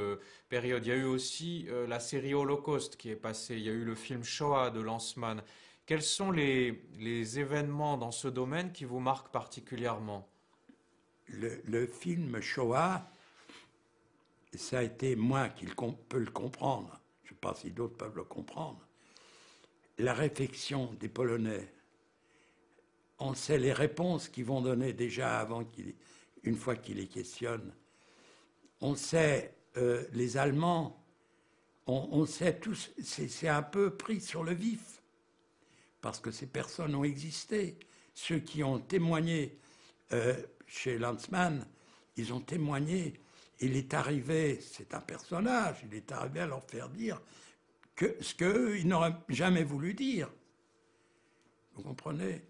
période? Il y a eu aussi la série Holocauste qui est passée, il y a eu le film Shoah de Lanzmann. Quels sont les événements dans ce domaine qui vous marquent particulièrement? Le film Shoah, ça a été moi qui peut le comprendre. Je ne sais pas si d'autres peuvent le comprendre. La réflexion des Polonais, on sait les réponses qu'ils vont donner déjà une fois qu'ils les questionnent. On sait les Allemands, on sait tous, c'est un peu pris sur le vif, parce que ces personnes ont existé. Ceux qui ont témoigné chez Lanzmann, ils ont témoigné. Il est arrivé, c'est un personnage, il est arrivé à leur faire dire ce qu'eux, ils n'auraient jamais voulu dire. Vous comprenez?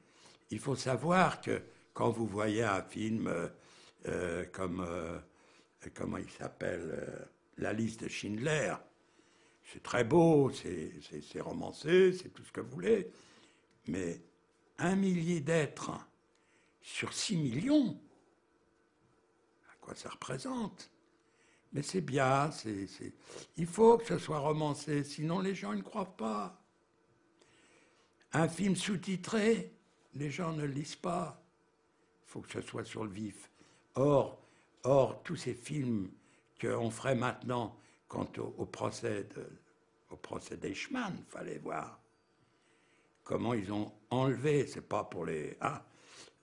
Il faut savoir que quand vous voyez un film comment il s'appelle, La liste de Schindler, c'est très beau, c'est romancé, c'est tout ce que vous voulez, mais 1 millier d'êtres sur 6 millions, à quoi ça représente? Mais c'est bien, il faut que ce soit romancé, sinon les gens ne croient pas. Un film sous-titré, les gens ne le lisent pas. Il faut que ce soit sur le vif. Or, tous ces films qu'on ferait maintenant quant au procès d'Eichmann, il fallait voir comment ils ont enlevé, c'est pas pour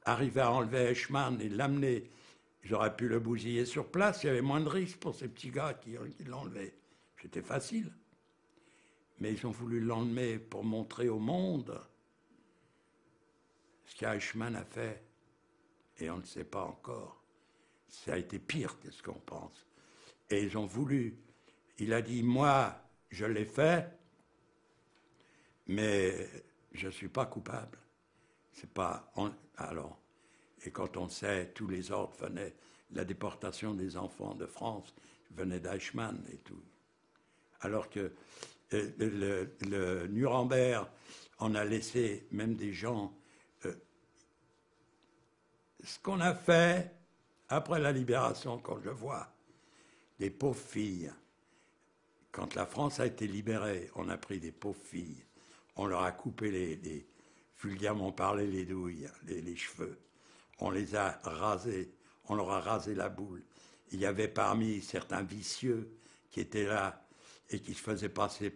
arriver à enlever Eichmann et l'amener. J'aurais pu le bousiller sur place, il y avait moins de risques pour ces petits gars qui l'enlevaient. C'était facile. Mais ils ont voulu l'enlever pour montrer au monde ce qu'Eichmann a fait. Et on ne sait pas encore. Ça a été pire que ce qu'on pense. Et ils ont voulu. Il a dit, moi, je l'ai fait, mais je ne suis pas coupable. C'est pas... alors, et quand on sait, tous les ordres venaient, la déportation des enfants de France venait d'Eichmann et tout. Alors que le Nuremberg en a laissé même des gens... ce qu'on a fait après la libération, quand je vois des pauvres filles, quand la France a été libérée, on a pris des pauvres filles, on leur a coupé vulgairement parlé, les douilles, les cheveux, on les a rasés, on leur a rasé la boule. Il y avait parmi certains vicieux qui étaient là et qui se faisaient passer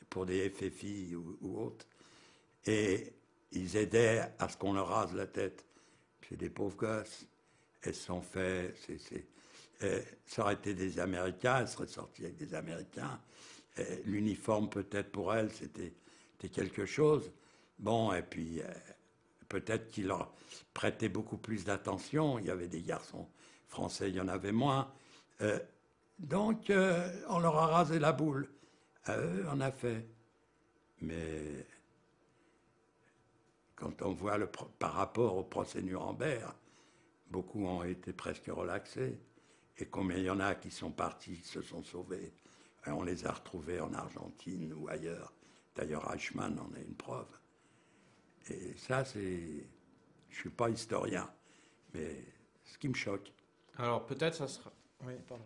pour des FFI ou autres, et ils aidaient à ce qu'on leur rase la tête. C'est des pauvres gosses. Elles se sont fait... ça aurait été des Américains, elles seraient sorties avec des Américains. L'uniforme, peut-être pour elles, c'était quelque chose. Bon, et puis, peut-être qu'il leur prêtait beaucoup plus d'attention. Il y avait des garçons français, il y en avait moins. Donc, on leur a rasé la boule. À eux, on a fait. Mais quand on voit par rapport au procès Nuremberg, beaucoup ont été presque relaxés. Et combien il y en a qui sont partis, qui se sont sauvés. Et on les a retrouvés en Argentine ou ailleurs. D'ailleurs, Eichmann en est une preuve. Et ça, c'est... Je ne suis pas historien, mais ce qui me choque. Alors peut-être ça sera... Oui, pardon.